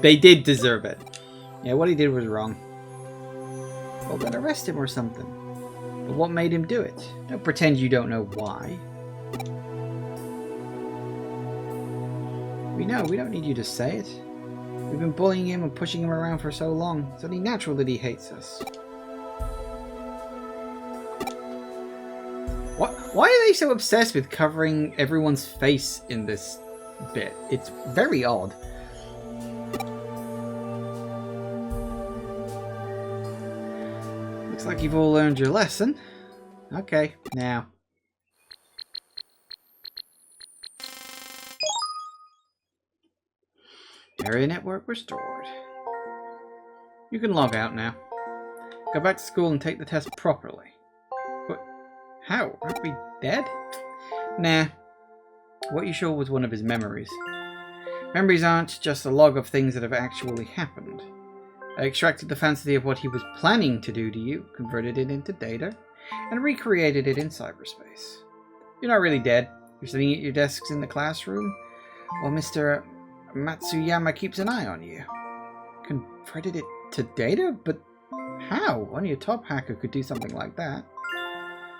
They did deserve it. Yeah, what he did was wrong. Well, then arrest him or something. But what made him do it? Don't pretend you don't know why. We know, we don't need you to say it. We've been bullying him and pushing him around for so long. It's only natural that he hates us. Why are they so obsessed with covering everyone's face in this bit? It's very odd. Looks like you've all learned your lesson. Okay, now. Area network restored. You can log out now. Go back to school and take the test properly. What? How? Aren't we dead? Nah. What you saw was one of his memories. Memories aren't just a log of things that have actually happened. I extracted the fantasy of what he was planning to do to you, converted it into data, and recreated it in cyberspace. You're not really dead. You're sitting at your desks in the classroom, while Mr. Matsuyama keeps an eye on you. Converted it to data? But how? Only a top hacker could do something like that.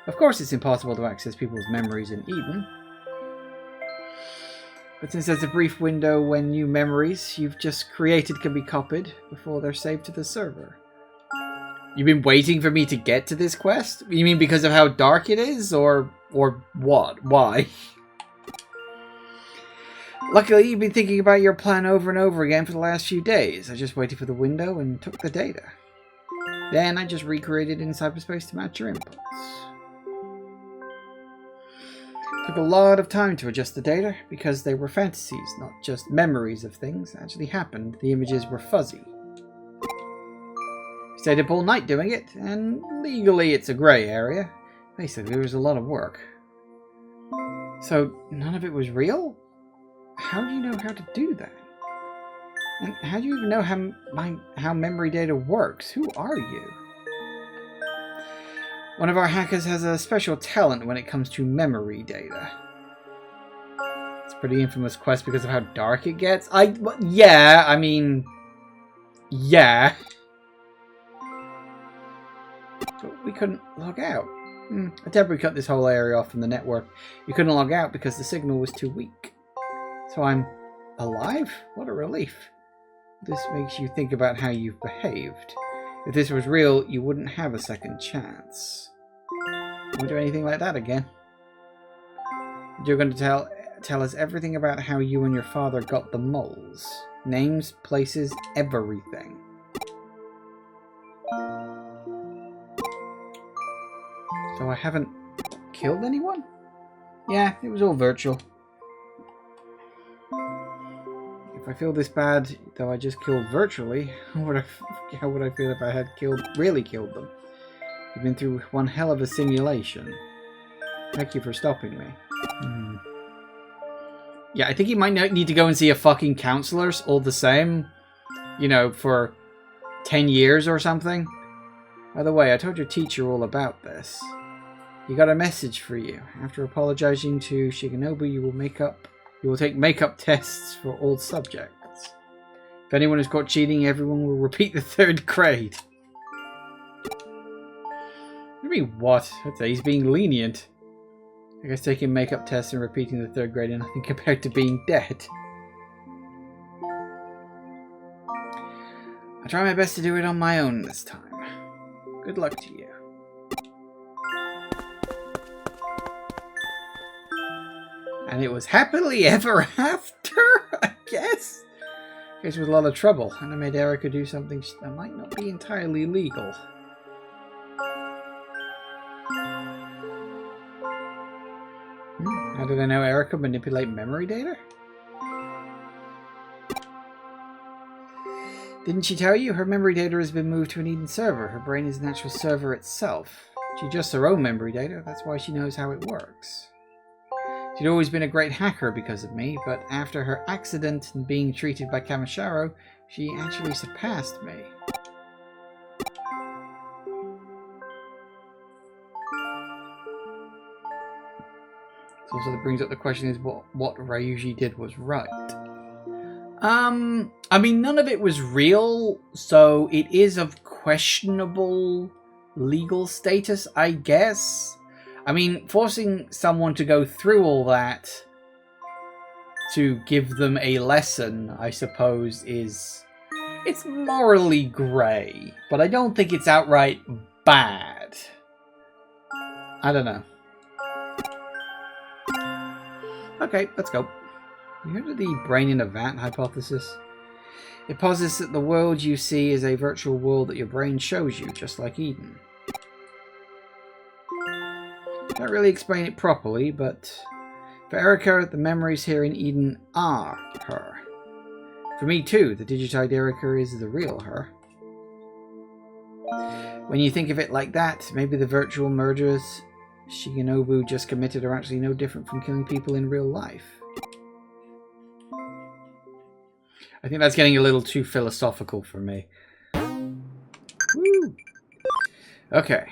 Of course it's impossible to access people's memories in Eden. But since there's a brief window when new memories you've just created can be copied before they're saved to the server. You've been waiting for me to get to this quest? You mean because of how dark it is? Or what? Why? Luckily, you've been thinking about your plan over and over again for the last few days. I just waited for the window and took the data. Then I just recreated it in cyberspace to match your inputs. Took a lot of time to adjust the data because they were fantasies, not just memories of things that actually happened. The images were fuzzy. Stayed up all night doing it, and legally it's a grey area. Basically, it was a lot of work. So, none of it was real? How do you know how to do that? And how do you even know how memory data works? Who are you? One of our hackers has a special talent when it comes to memory data. It's a pretty infamous quest because of how dark it gets. Yeah, I mean... Yeah. But we couldn't log out. I temporarily cut this whole area off from the network. You couldn't log out because the signal was too weak. So I'm alive? What a relief. This makes you think about how you've behaved. If this was real, you wouldn't have a second chance. Won't do anything like that again. You're going to tell us everything about how you and your father got the moles. Names, places, everything. So I haven't killed anyone? Yeah, it was all virtual. If I feel this bad, though I just killed virtually, how would I feel if I had really killed them? You've been through one hell of a simulation. Thank you for stopping me. Yeah, I think you might need to go and see a fucking counselor all the same. You know, for 10 years or something. By the way, I told your teacher all about this. He got a message for you. After apologizing to Shigenobu, you will take makeup tests for all subjects. If anyone is caught cheating, everyone will repeat the 3rd grade. I mean, what? I'd say he's being lenient. I guess taking makeup tests and repeating the 3rd grade is nothing compared to being dead. I'll try my best to do it on my own this time. Good luck to you. And it was happily ever after, I guess? I guess with a lot of trouble, and I made Erica do something that might not be entirely legal. How did I know Erica manipulate memory data? Didn't she tell you? Her memory data has been moved to an Eden server. Her brain is an actual server itself. She adjusts her own memory data, that's why she knows how it works. She'd always been a great hacker because of me, but after her accident and being treated by Kamisharo, she actually surpassed me. So also that brings up the question is what Ryuji did was right. I mean, none of it was real, so it is of questionable legal status, I guess. I mean, forcing someone to go through all that to give them a lesson, I suppose, it's morally grey, but I don't think it's outright bad. I don't know. Okay, let's go. You heard of the brain in a vat hypothesis? It posits that the world you see is a virtual world that your brain shows you, just like Eden. Can't really explain it properly, but for Erica, the memories here in Eden are her. For me too, the digitized Erica is the real her. When you think of it like that, maybe the virtual murders Shigenobu just committed are actually no different from killing people in real life. I think that's getting a little too philosophical for me. Okay.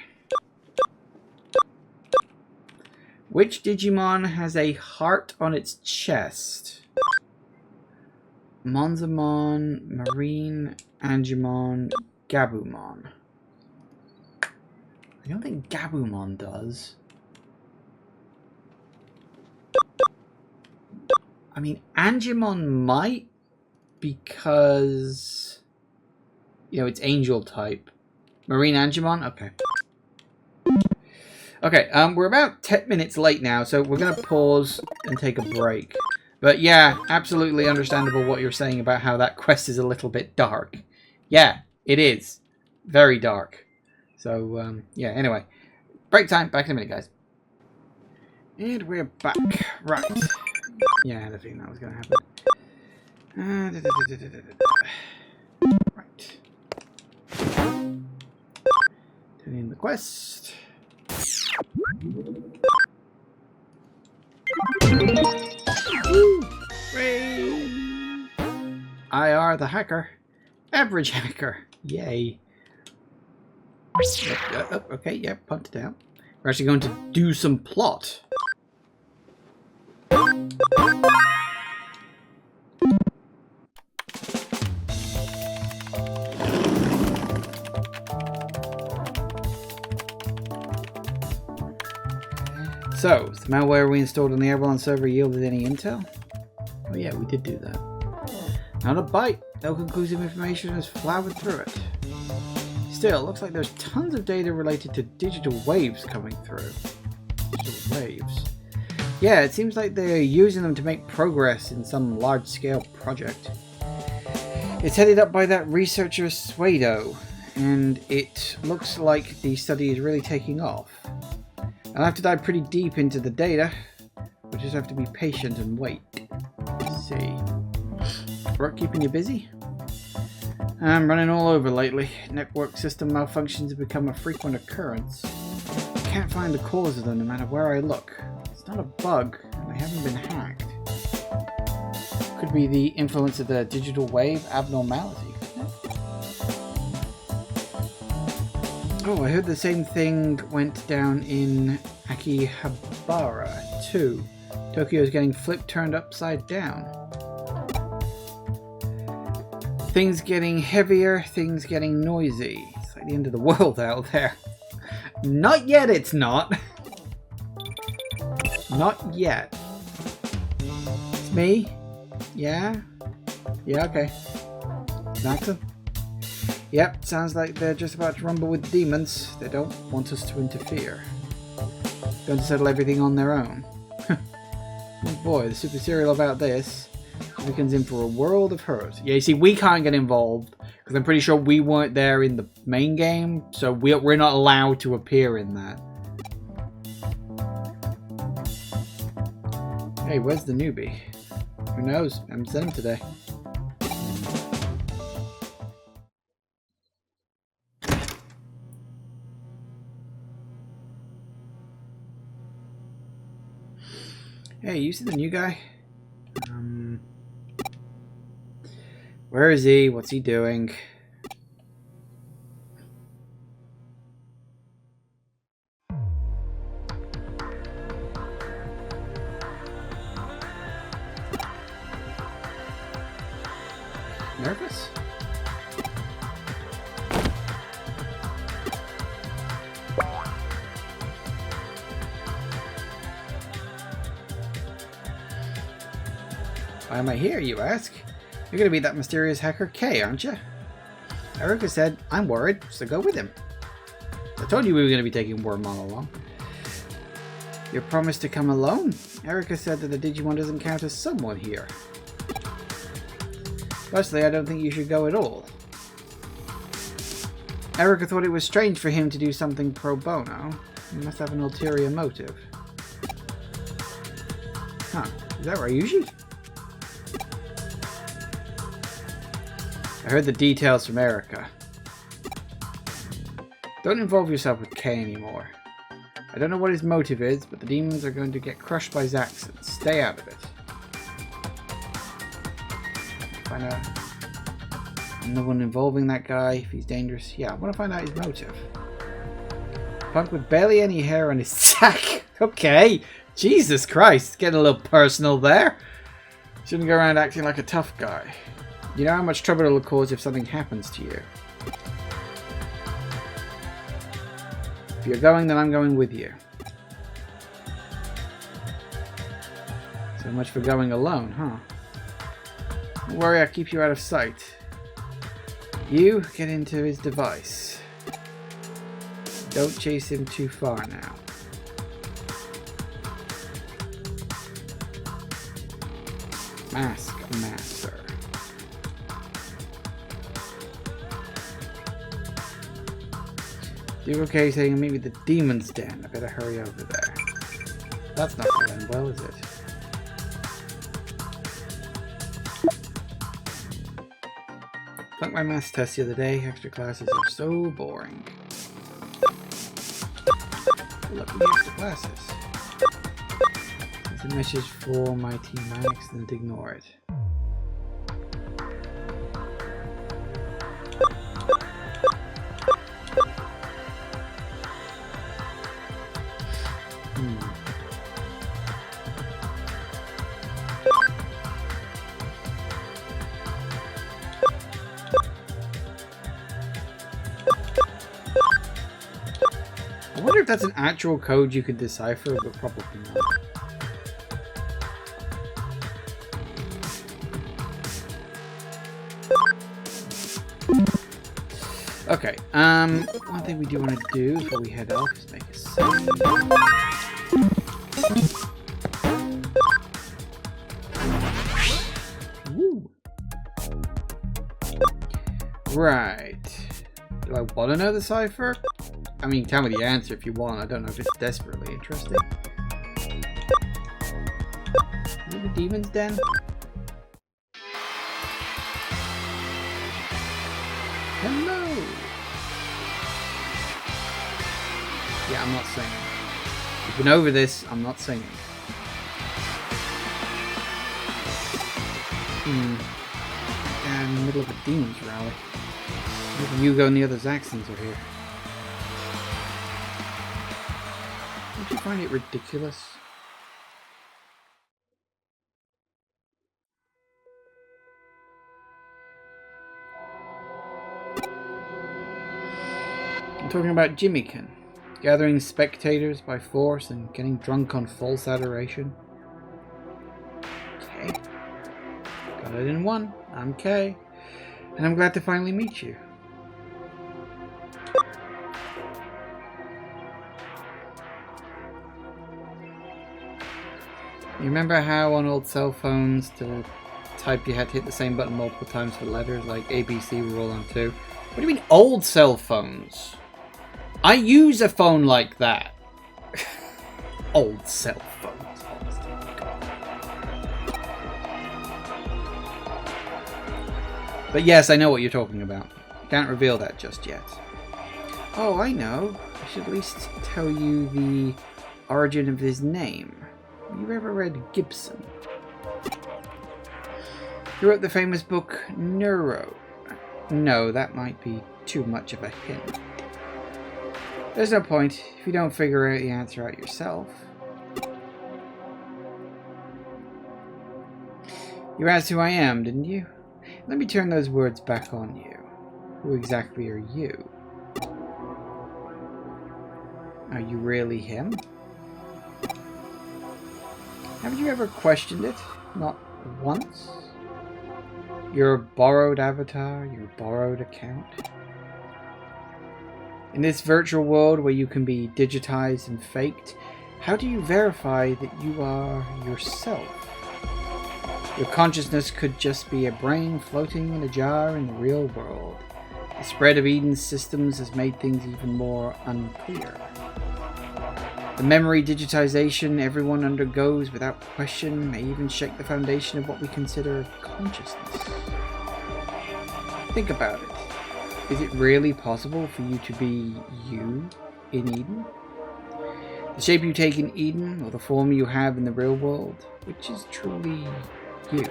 Which Digimon has a heart on its chest? Monzamon, Marine, Angemon, Gabumon. I don't think Gabumon does. I mean, Angemon might, because, you know, it's angel type. Marine Angemon? Okay. Okay, we're about 10 minutes late now, so we're going to pause and take a break. But yeah, absolutely understandable what you're saying about how that quest is a little bit dark. Yeah, it is. Very dark. So, yeah, anyway. Break time. Back in a minute, guys. And we're back. Right. Yeah, I had a feeling that was going to happen. Right. Turn in the quest. IR the hacker. Average hacker. Yay. Okay, yeah, pumped it out. We're actually going to do some plot. So, the malware we installed on the Avalon server yielded any intel? Oh yeah, we did do that. Not a bite. No conclusive information has flowered through it. Still, it looks like there's tons of data related to digital waves coming through. Digital waves. Yeah, it seems like they're using them to make progress in some large-scale project. It's headed up by that researcher Suedo, and it looks like the study is really taking off. I'll have to dive pretty deep into the data. We'll just have to be patient and wait. Let's see. Work keeping you busy? I'm running all over lately. Network system malfunctions have become a frequent occurrence. I can't find the cause of them no matter where I look. It's not a bug, and I haven't been hacked. Could be the influence of the digital wave abnormality. Oh, I heard the same thing went down in Akihabara, too. Tokyo's getting flipped turned upside down. Things getting heavier, things getting noisy. It's like the end of the world out there. Not yet, it's not. Not yet. It's me? Yeah? Yeah, okay. Maxim? Yep, sounds like they're just about to rumble with demons. They don't want us to interfere. Going to settle everything on their own. Oh boy, the super serial about this. Becomes in for a world of hurt. Yeah, you see, we can't get involved because I'm pretty sure we weren't there in the main game, so we're not allowed to appear in that. Hey, where's the newbie? Who knows? I haven't seen him today. Hey, you see the new guy? Where is he? What's he doing? Nervous? Why am I here, you ask? You're going to be that mysterious hacker K, aren't you? Erica said, I'm worried, so go with him. I told you we were going to be taking Wormmon along. You promised to come alone? Erica said that the Digimon doesn't count as someone here. Personally, I don't think you should go at all. Erica thought it was strange for him to do something pro bono. He must have an ulterior motive. Huh, is that Ryuji? I heard the details from Erica. Don't involve yourself with Kay anymore. I don't know what his motive is, but the demons are going to get crushed by Zaxxon. Stay out of it. Find out. No one involving that guy, if he's dangerous. Yeah, I want to find out his motive. Punk with barely any hair on his sack. Okay. Jesus Christ. Getting a little personal there. Shouldn't go around acting like a tough guy. You know how much trouble it'll cause if something happens to you. If you're going, then I'm going with you. So much for going alone, huh? Don't worry, I'll keep you out of sight. You get into his device. Don't chase him too far now. Mask Master. You're okay saying meet me at the Demon's Den. I better hurry over there. That's not going well, is it? Flunked my maths test the other day. Extra classes are so boring. Lucky extra classes. It's a message for my team Max, then ignore it. I wonder if that's an actual code you could decipher, but probably not. Okay, one thing we do want to do before we head off is make a save. Woo. Right. Do I want to know the cipher? I mean, tell me the answer if you want. I don't know if it's desperately interesting. Is it the Demon's Den? Hello! Yeah, I'm not singing. We've been over this. I'm not singing. Yeah, in the middle of a Demon's rally. Maybe Hugo and the other Zaxxons are here. Don't you find it ridiculous? I'm talking about Jimmykin. Gathering spectators by force and getting drunk on false adoration. Okay. Got it in one. I'm Kay. And I'm glad to finally meet you. You remember how on old cell phones to type you had to hit the same button multiple times for letters, like ABC were all on 2? What do you mean old cell phones? I use a phone like that. Old cell phones. But yes, I know what you're talking about. Can't reveal that just yet. Oh, I know. I should at least tell you the origin of his name. Have you ever read Gibson? He wrote the famous book Neuro. No, that might be too much of a hint. There's no point if you don't figure the answer out yourself. You asked who I am, didn't you? Let me turn those words back on you. Who exactly are you? Are you really him? Haven't you ever questioned it? Not once? Your borrowed avatar, your borrowed account? In this virtual world where you can be digitized and faked, how do you verify that you are yourself? Your consciousness could just be a brain floating in a jar in the real world. The spread of Eden's systems has made things even more unclear. The memory digitization everyone undergoes without question may even shake the foundation of what we consider consciousness. Think about it. Is it really possible for you to be you in Eden? The shape you take in Eden, or the form you have in the real world, which is truly you?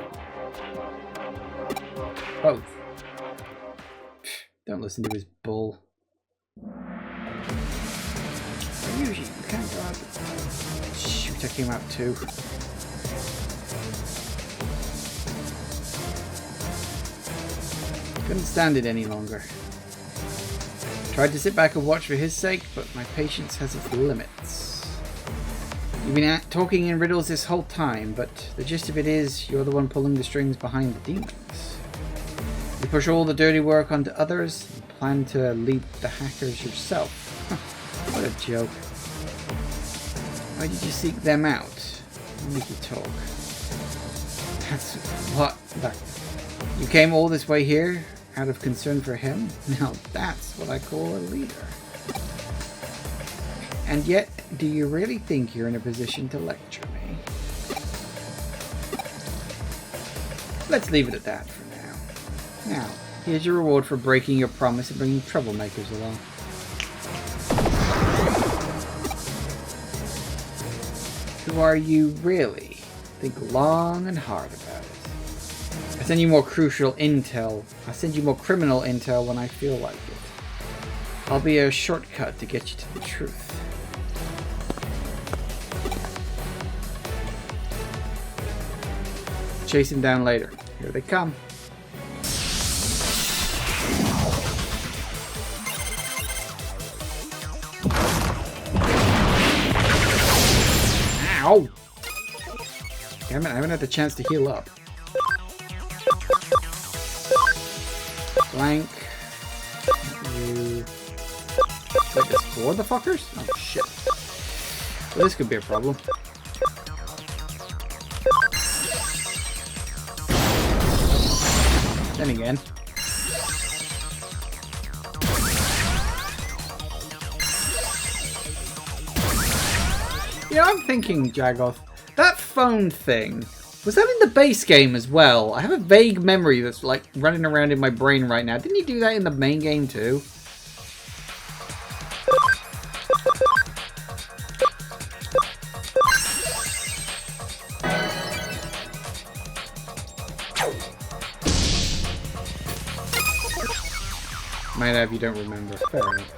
Both. Don't listen to his bull. check him out too. Couldn't stand it any longer. Tried to sit back and watch for his sake, but my patience has its limits. You've been talking in riddles this whole time, but the gist of it is you're the one pulling the strings behind the demons. You push all the dirty work onto others and plan to lead the hackers yourself. What a joke. Why did you seek them out? I'll make you talk. That's what... You came all this way here out of concern for him? Now that's what I call a leader. And yet, do you really think you're in a position to lecture me? Let's leave it at that for now. Now, here's your reward for breaking your promise and bringing troublemakers along. Who are you really? Think long and hard about it. I send you more crucial intel. I send you more criminal intel when I feel like it. I'll be a shortcut to get you to the truth. Chase him down later. Here they come. Ow! Damn it, I haven't had the chance to heal up. Blank. You... Wait, there's 4 of the fuckers? Oh shit. Well, this could be a problem. Then again. Yeah, I'm thinking, Jagoth, that phone thing, was that in the base game as well? I have a vague memory that's like running around in my brain right now. Didn't he do that in the main game too? Might have, you don't remember. Fair enough.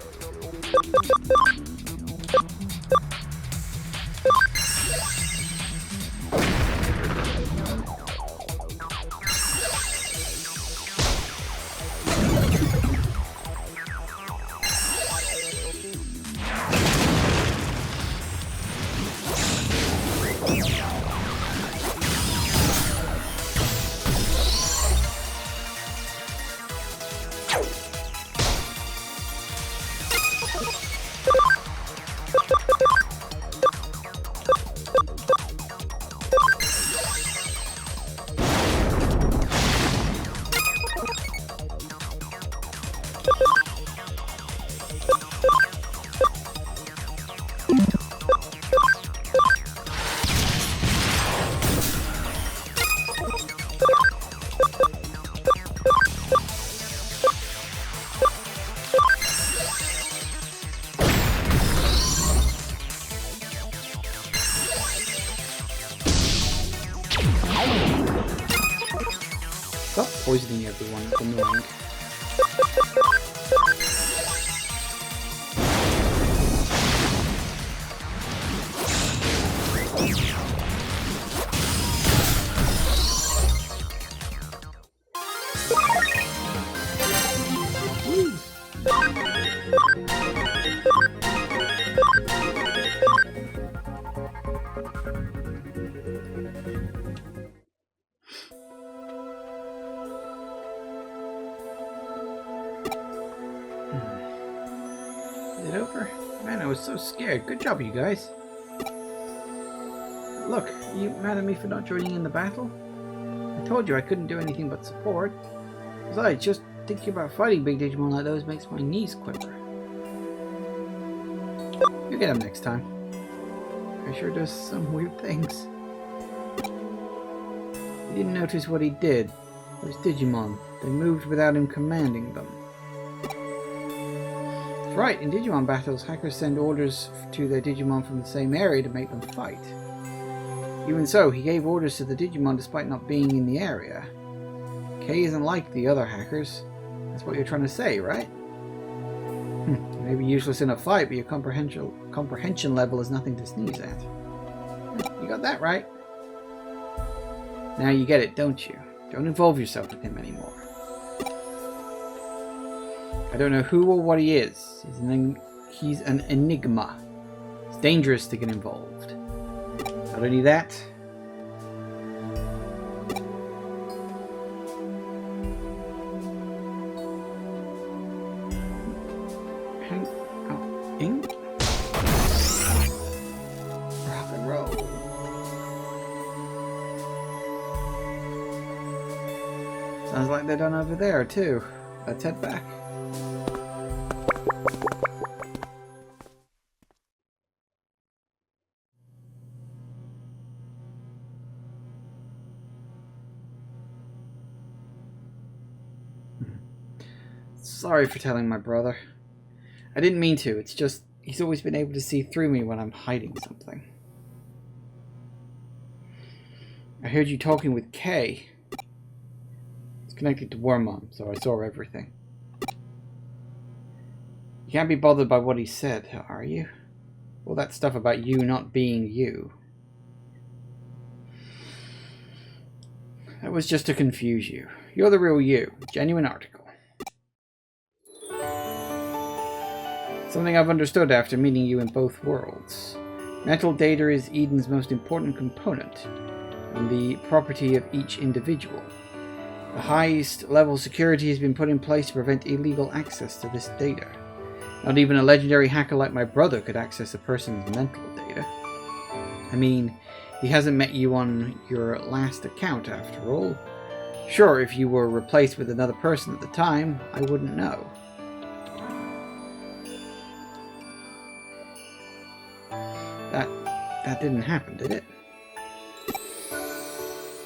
Stop poisoning everyone, it's annoying. Is it over? Man, I was so scared. Good job, you guys. Look, are you mad at me for not joining in the battle? I told you I couldn't do anything but support. Besides, just thinking about fighting big Digimon like those makes my knees quiver. You'll get him next time. I sure does some weird things. You didn't notice what he did. Those Digimon, they moved without him commanding them. That's right, in Digimon battles, hackers send orders to their Digimon from the same area to make them fight. Even so, he gave orders to the Digimon despite not being in the area. K isn't like the other hackers. That's what you're trying to say, right? Maybe useless in a fight, but your comprehension level is nothing to sneeze at. You got that right. Now you get it, don't you? Don't involve yourself with him anymore. I don't know who or what he is. He's an enigma. It's dangerous to get involved. Not only that... Rock and roll. Sounds like they're done over there too. Let's head back. Sorry for telling my brother. I didn't mean to, it's just he's always been able to see through me when I'm hiding something. I heard you talking with Kay. It's connected to Wormmon, so I saw everything. You can't be bothered by what he said, are you? All that stuff about you not being you. That was just to confuse you. You're the real you, genuine article. Something I've understood after meeting you in both worlds. Mental data is Eden's most important component, and the property of each individual. The highest level security has been put in place to prevent illegal access to this data. Not even a legendary hacker like my brother could access a person's mental data. I mean, he hasn't met you on your last account after all. Sure, if you were replaced with another person at the time, I wouldn't know. That didn't happen, did it?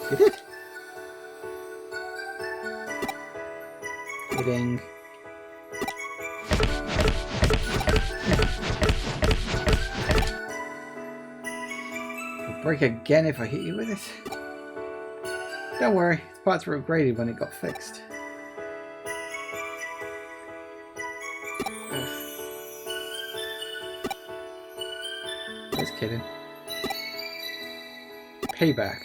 Did it? Kidding. It'll break again if I hit you with it. Don't worry, the parts were upgraded when it got fixed. Just kidding. Payback.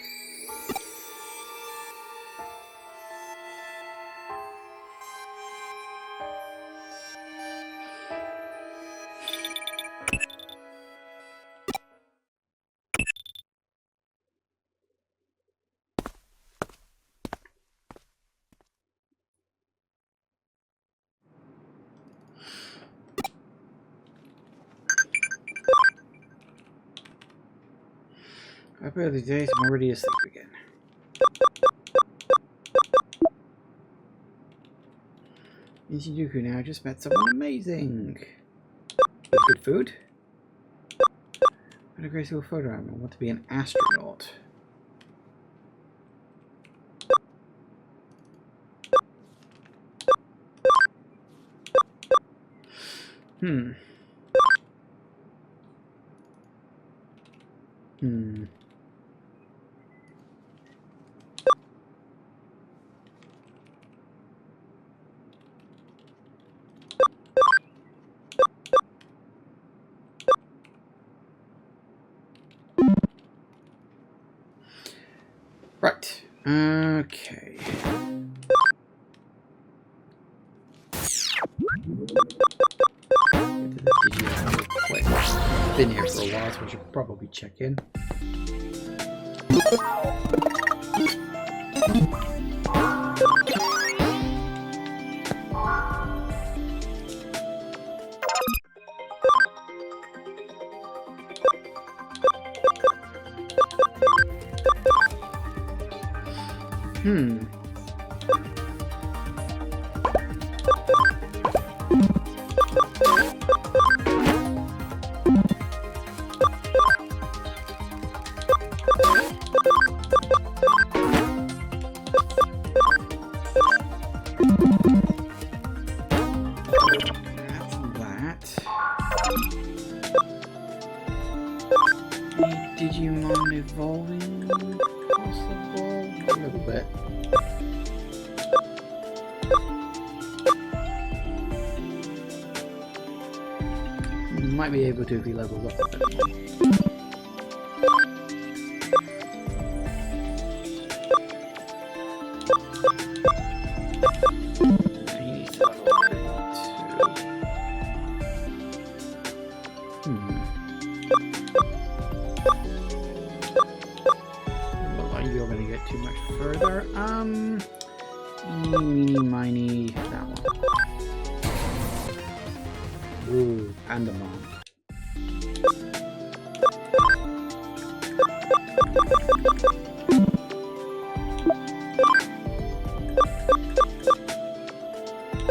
Up early days, I'm already asleep again. In Shinjuku now, I just met someone amazing. With good food. What a graceful photo. I want to be an astronaut. Hmm. Right. Okay. Been here for a while, so I should probably check in. Digimon evolving possible? A little bit. Might be able to if he levels up a bit more. too much further. Meeny, miny, that one. Ooh, Andamon.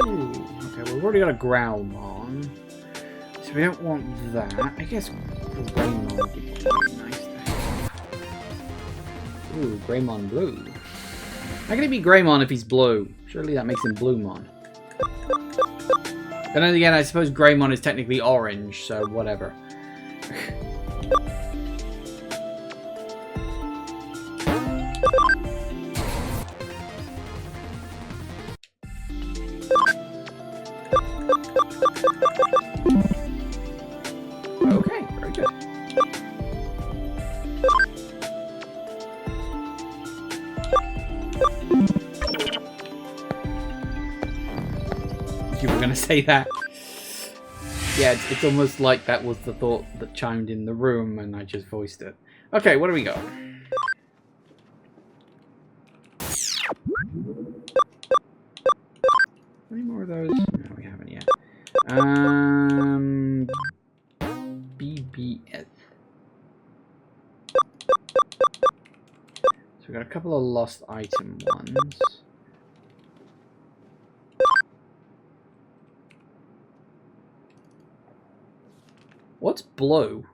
Ooh, okay, well, we've already got a Growlmon. So we don't want that. I guess Greymon would be quite nice to have. Ooh, Greymon Blue. How can he be Greymon if he's blue? Surely that makes him Bluemon. But then again, I suppose Greymon is technically orange, so whatever. Okay, very good. You were going to say that. Yeah, it's almost like that was the thought that chimed in the room and I just voiced it. Okay, what do we got? Any more of those? No, we haven't yet. BBS. So we got a couple of lost item ones. What's blue?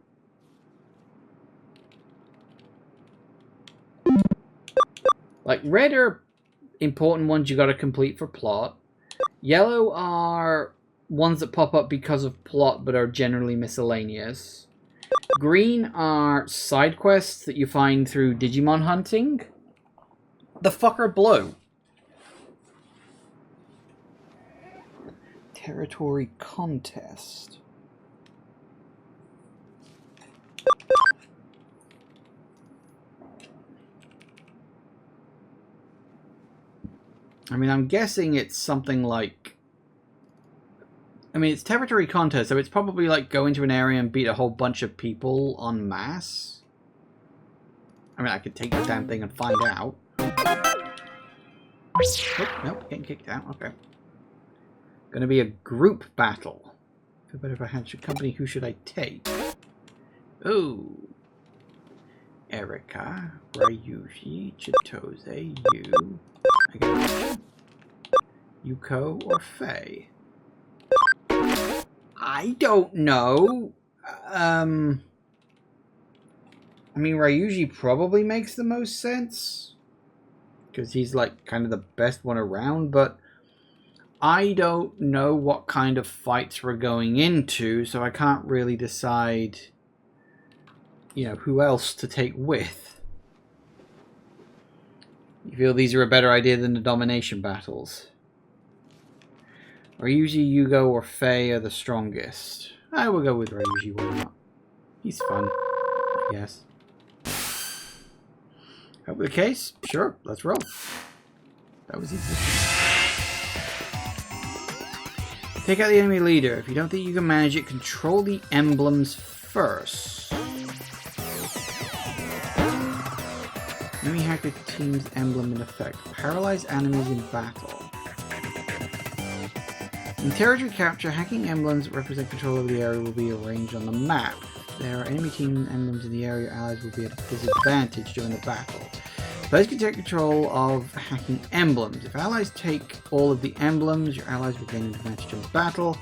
Like, red are important ones you gotta complete for plot. Yellow are ones that pop up because of plot but are generally miscellaneous. Green are side quests that you find through Digimon hunting. The fuck are blue? Territory contest. I mean, I'm guessing it's something like... I mean, it's territory contest, so it's probably like go into an area and beat a whole bunch of people en masse. I mean, I could take the damn thing and find out. Oh, nope, getting kicked out. Okay. Gonna be a group battle. But if I had your company, who should I take? Ooh. Erika, Ryuji, Chitose, you. I guess Yuko or Faye? I don't know. I mean, Ryuji probably makes the most sense. Because he's like kind of the best one around, but I don't know what kind of fights we're going into, so I can't really decide, you know, who else to take with. You feel these are a better idea than the domination battles? Ryuji, Yugo, or Faye are the strongest. I will go with Ryuji, why not? He's fun, I guess. That was the case? Sure, let's roll. That was easy. Take out the enemy leader. If you don't think you can manage it, control the emblems first. Enemy hacker team's emblem in effect. Paralyze enemies in battle. In territory capture, hacking emblems that represent control of the area will be arranged on the map. If there are enemy team emblems in the area, allies will be at a disadvantage during the battle. Players can take control of hacking emblems. If allies take all of the emblems, your allies will gain an advantage in battle.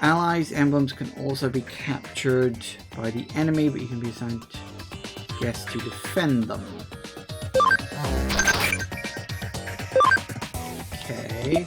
Allies' emblems can also be captured by the enemy, but you can be assigned guests to defend them. Okay.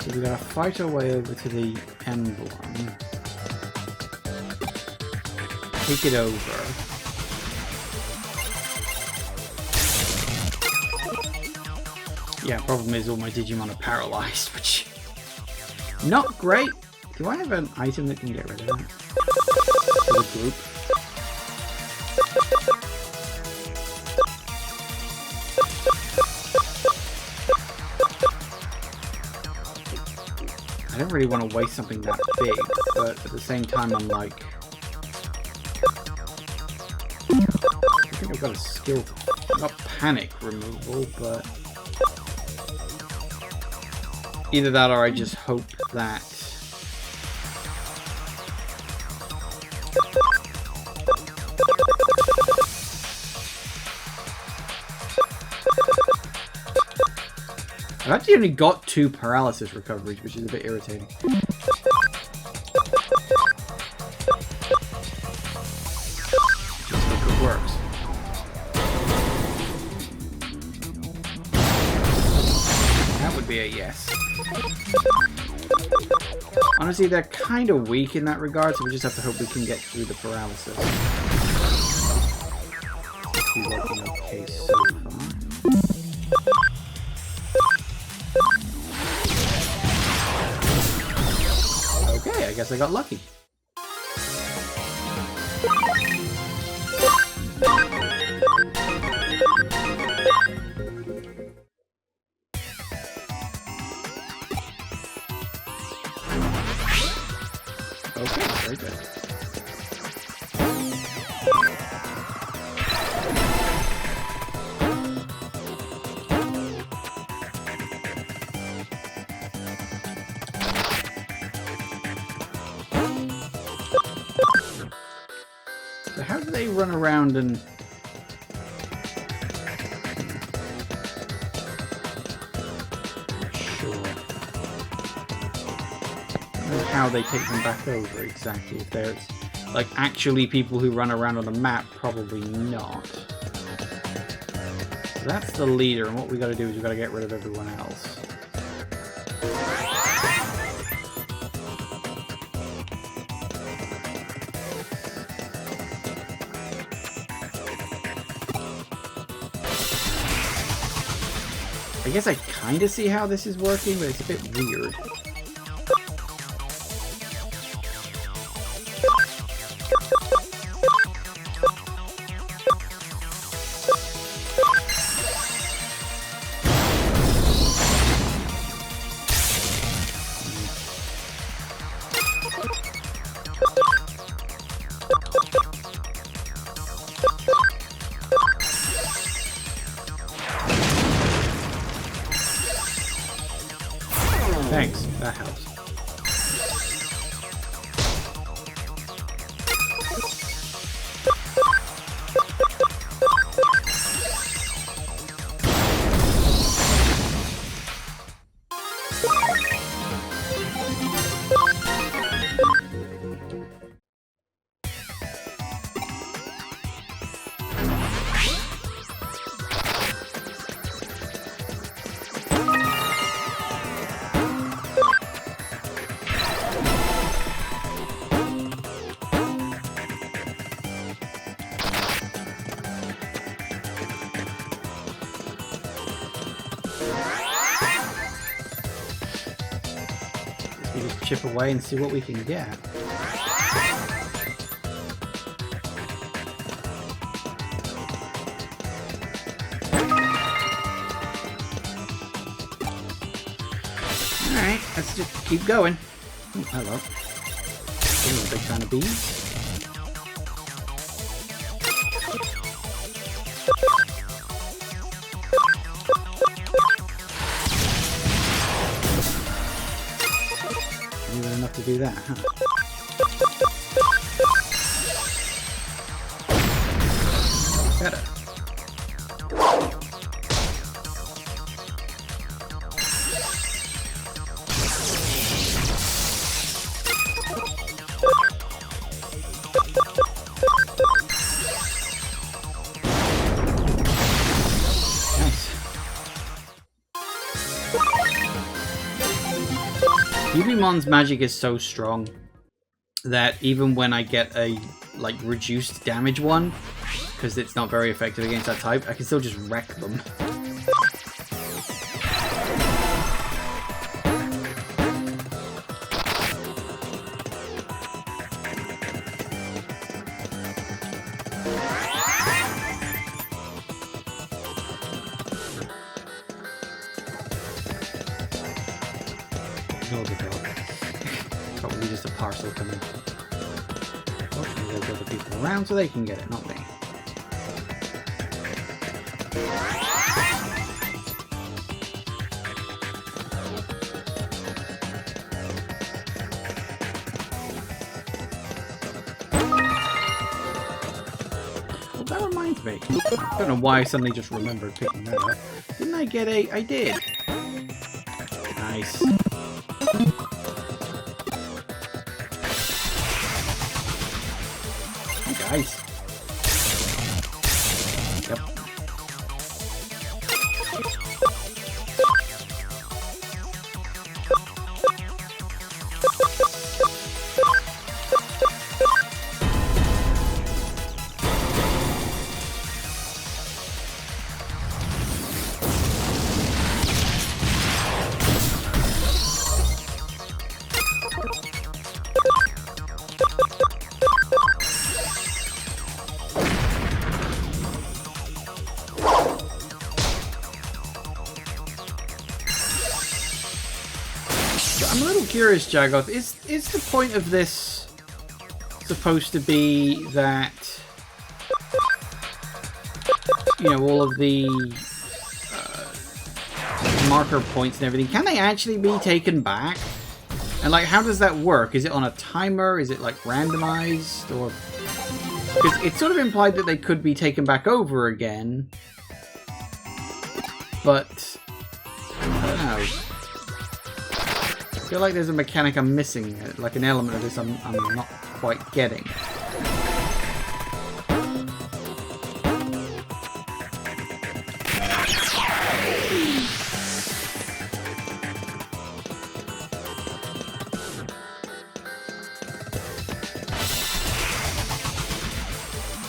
So we gotta fight our way over to the emblem. Take it over. Yeah, problem is all my Digimon are paralyzed, which... not great. Do I have an item that can get rid of that? For the group? I don't really want to waste something that big, but at the same time I'm like... I think I've got a skill... not panic removal, but... either that or I just hope that... I've actually only got 2 paralysis recoveries, which is a bit irritating. Just hope it works. That would be a yes. Honestly, they're kind of weak in that regard, so we just have to hope we can get through the paralysis. He's working okay so far. Okay, I guess I got lucky. Okay, very good. So how do they run around and... how they take them back over exactly. If there's like actually people who run around on the map, probably not. So that's the leader, and what we got to do is we got to get rid of everyone else. I guess I kind of see how this is working, but it's a bit weird. Thanks, that helps. We just chip away and see what we can get. Alright, let's just keep going. Oh, hello. Ooh, a big fan of bees. Enough to do that, huh? Better. Digimon's magic is so strong that even when I get a like reduced damage one, because it's not very effective against that type, I can still just wreck them. parcel coming. Fortunately, there's other people around so they can get it, not me. Well, that reminds me. I don't know why I suddenly just remembered picking that up. Didn't I get a... I did. Nice. Nice. Yep. I'm a little curious, Jagoth. Is the point of this supposed to be that, you know, all of the marker points and everything, can they actually be taken back? And like, how does that work? Is it on a timer? Is it like randomized? Or because it's sort of implied that they could be taken back over again, but I don't know. I feel like there's a mechanic I'm missing, like an element of this I'm not quite getting.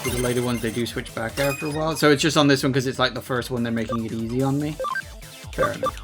For the later ones, they do switch back after a while. So it's just on this one because it's like the first one, they're making it easy on me. Fair enough.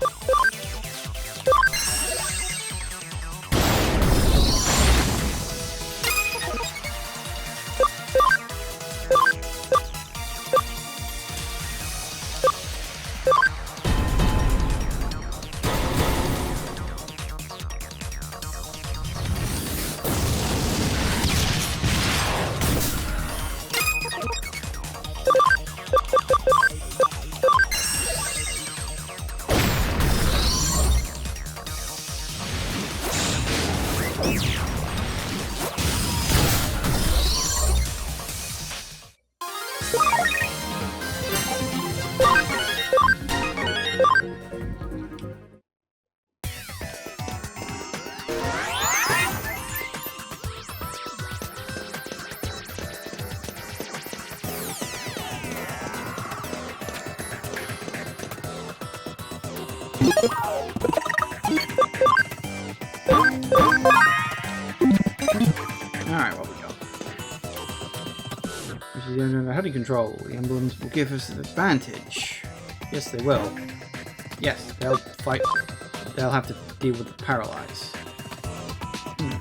Alright, what we got? This is the only how do you control? The emblems will give us an advantage. Yes, they will. Yes, they'll fight. They'll have to deal with the paralyze. Okay.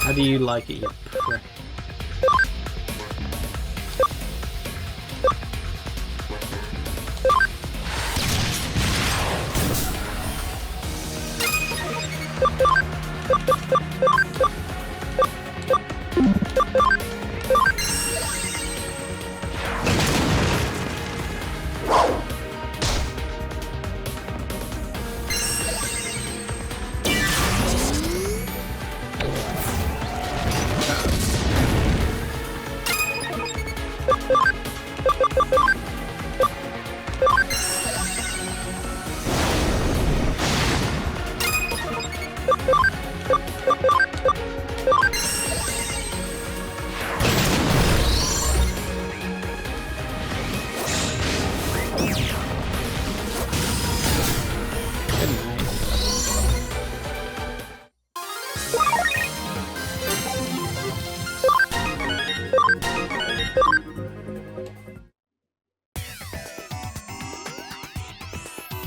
How do you like it, you prick?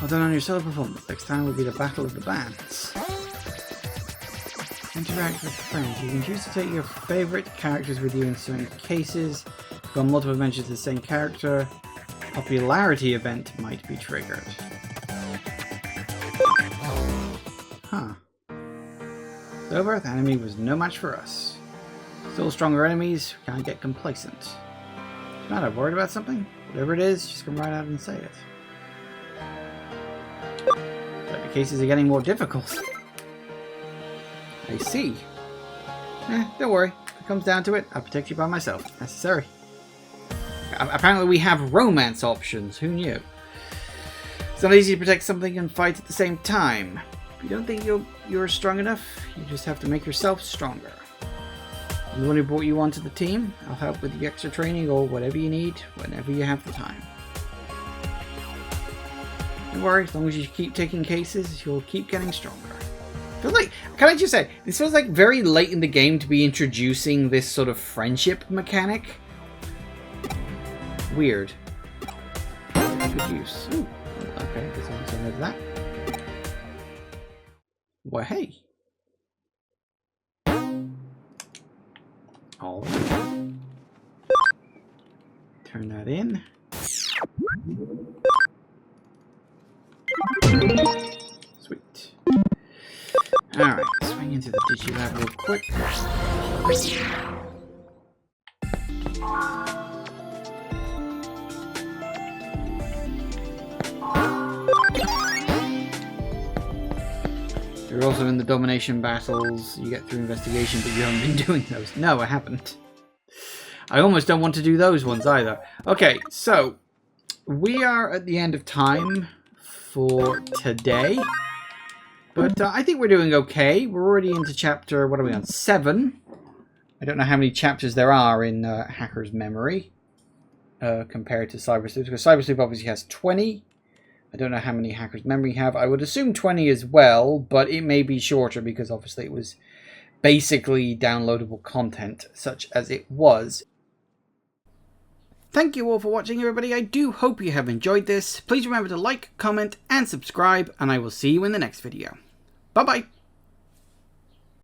Well done on your solo performance. Next time will be the battle of the bands. Interact with friends. You can choose to take your favourite characters with you in certain cases. If you've got multiple mentions of the same character, a popularity event might be triggered. Huh. Over, the enemy was no match for us. Still stronger enemies, we can't get complacent. Not a worried about something? Whatever it is, just come right out and say it. But the cases are getting more difficult. I see. Don't worry. If it comes down to it, I'll protect you by myself. If necessary. Apparently we have romance options. Who knew? It's not easy to protect something and fight at the same time. If you don't think you're strong enough, you just have to make yourself stronger. I'm the one who brought you onto the team. I'll help with the extra training or whatever you need, whenever you have the time. Don't worry, as long as you keep taking cases, you'll keep getting stronger. Feels like, can I just say, this feels like very late in the game to be introducing this sort of friendship mechanic. Weird. Good use. Ooh, okay, guess I'll say no to that. Well, hey. All right. Turn that in. Sweet. Alright, swing into the Digilab real quick. You're also in the domination battles. You get through investigation, but you haven't been doing those. No, I haven't. I almost don't want to do those ones either. Okay, so we are at the end of time for today. But I think we're doing okay. We're already into chapter, what are we on, 7. I don't know how many chapters there are in Hacker's Memory compared to Cyber Sleuth, because Cyber Sleuth obviously has 20. I don't know how many Hacker's Memory have. I would assume 20 as well, but it may be shorter because obviously it was basically downloadable content, such as it was. Thank you all for watching, everybody. I do hope you have enjoyed this. Please remember to like, comment, and subscribe, and I will see you in the next video. Bye-bye.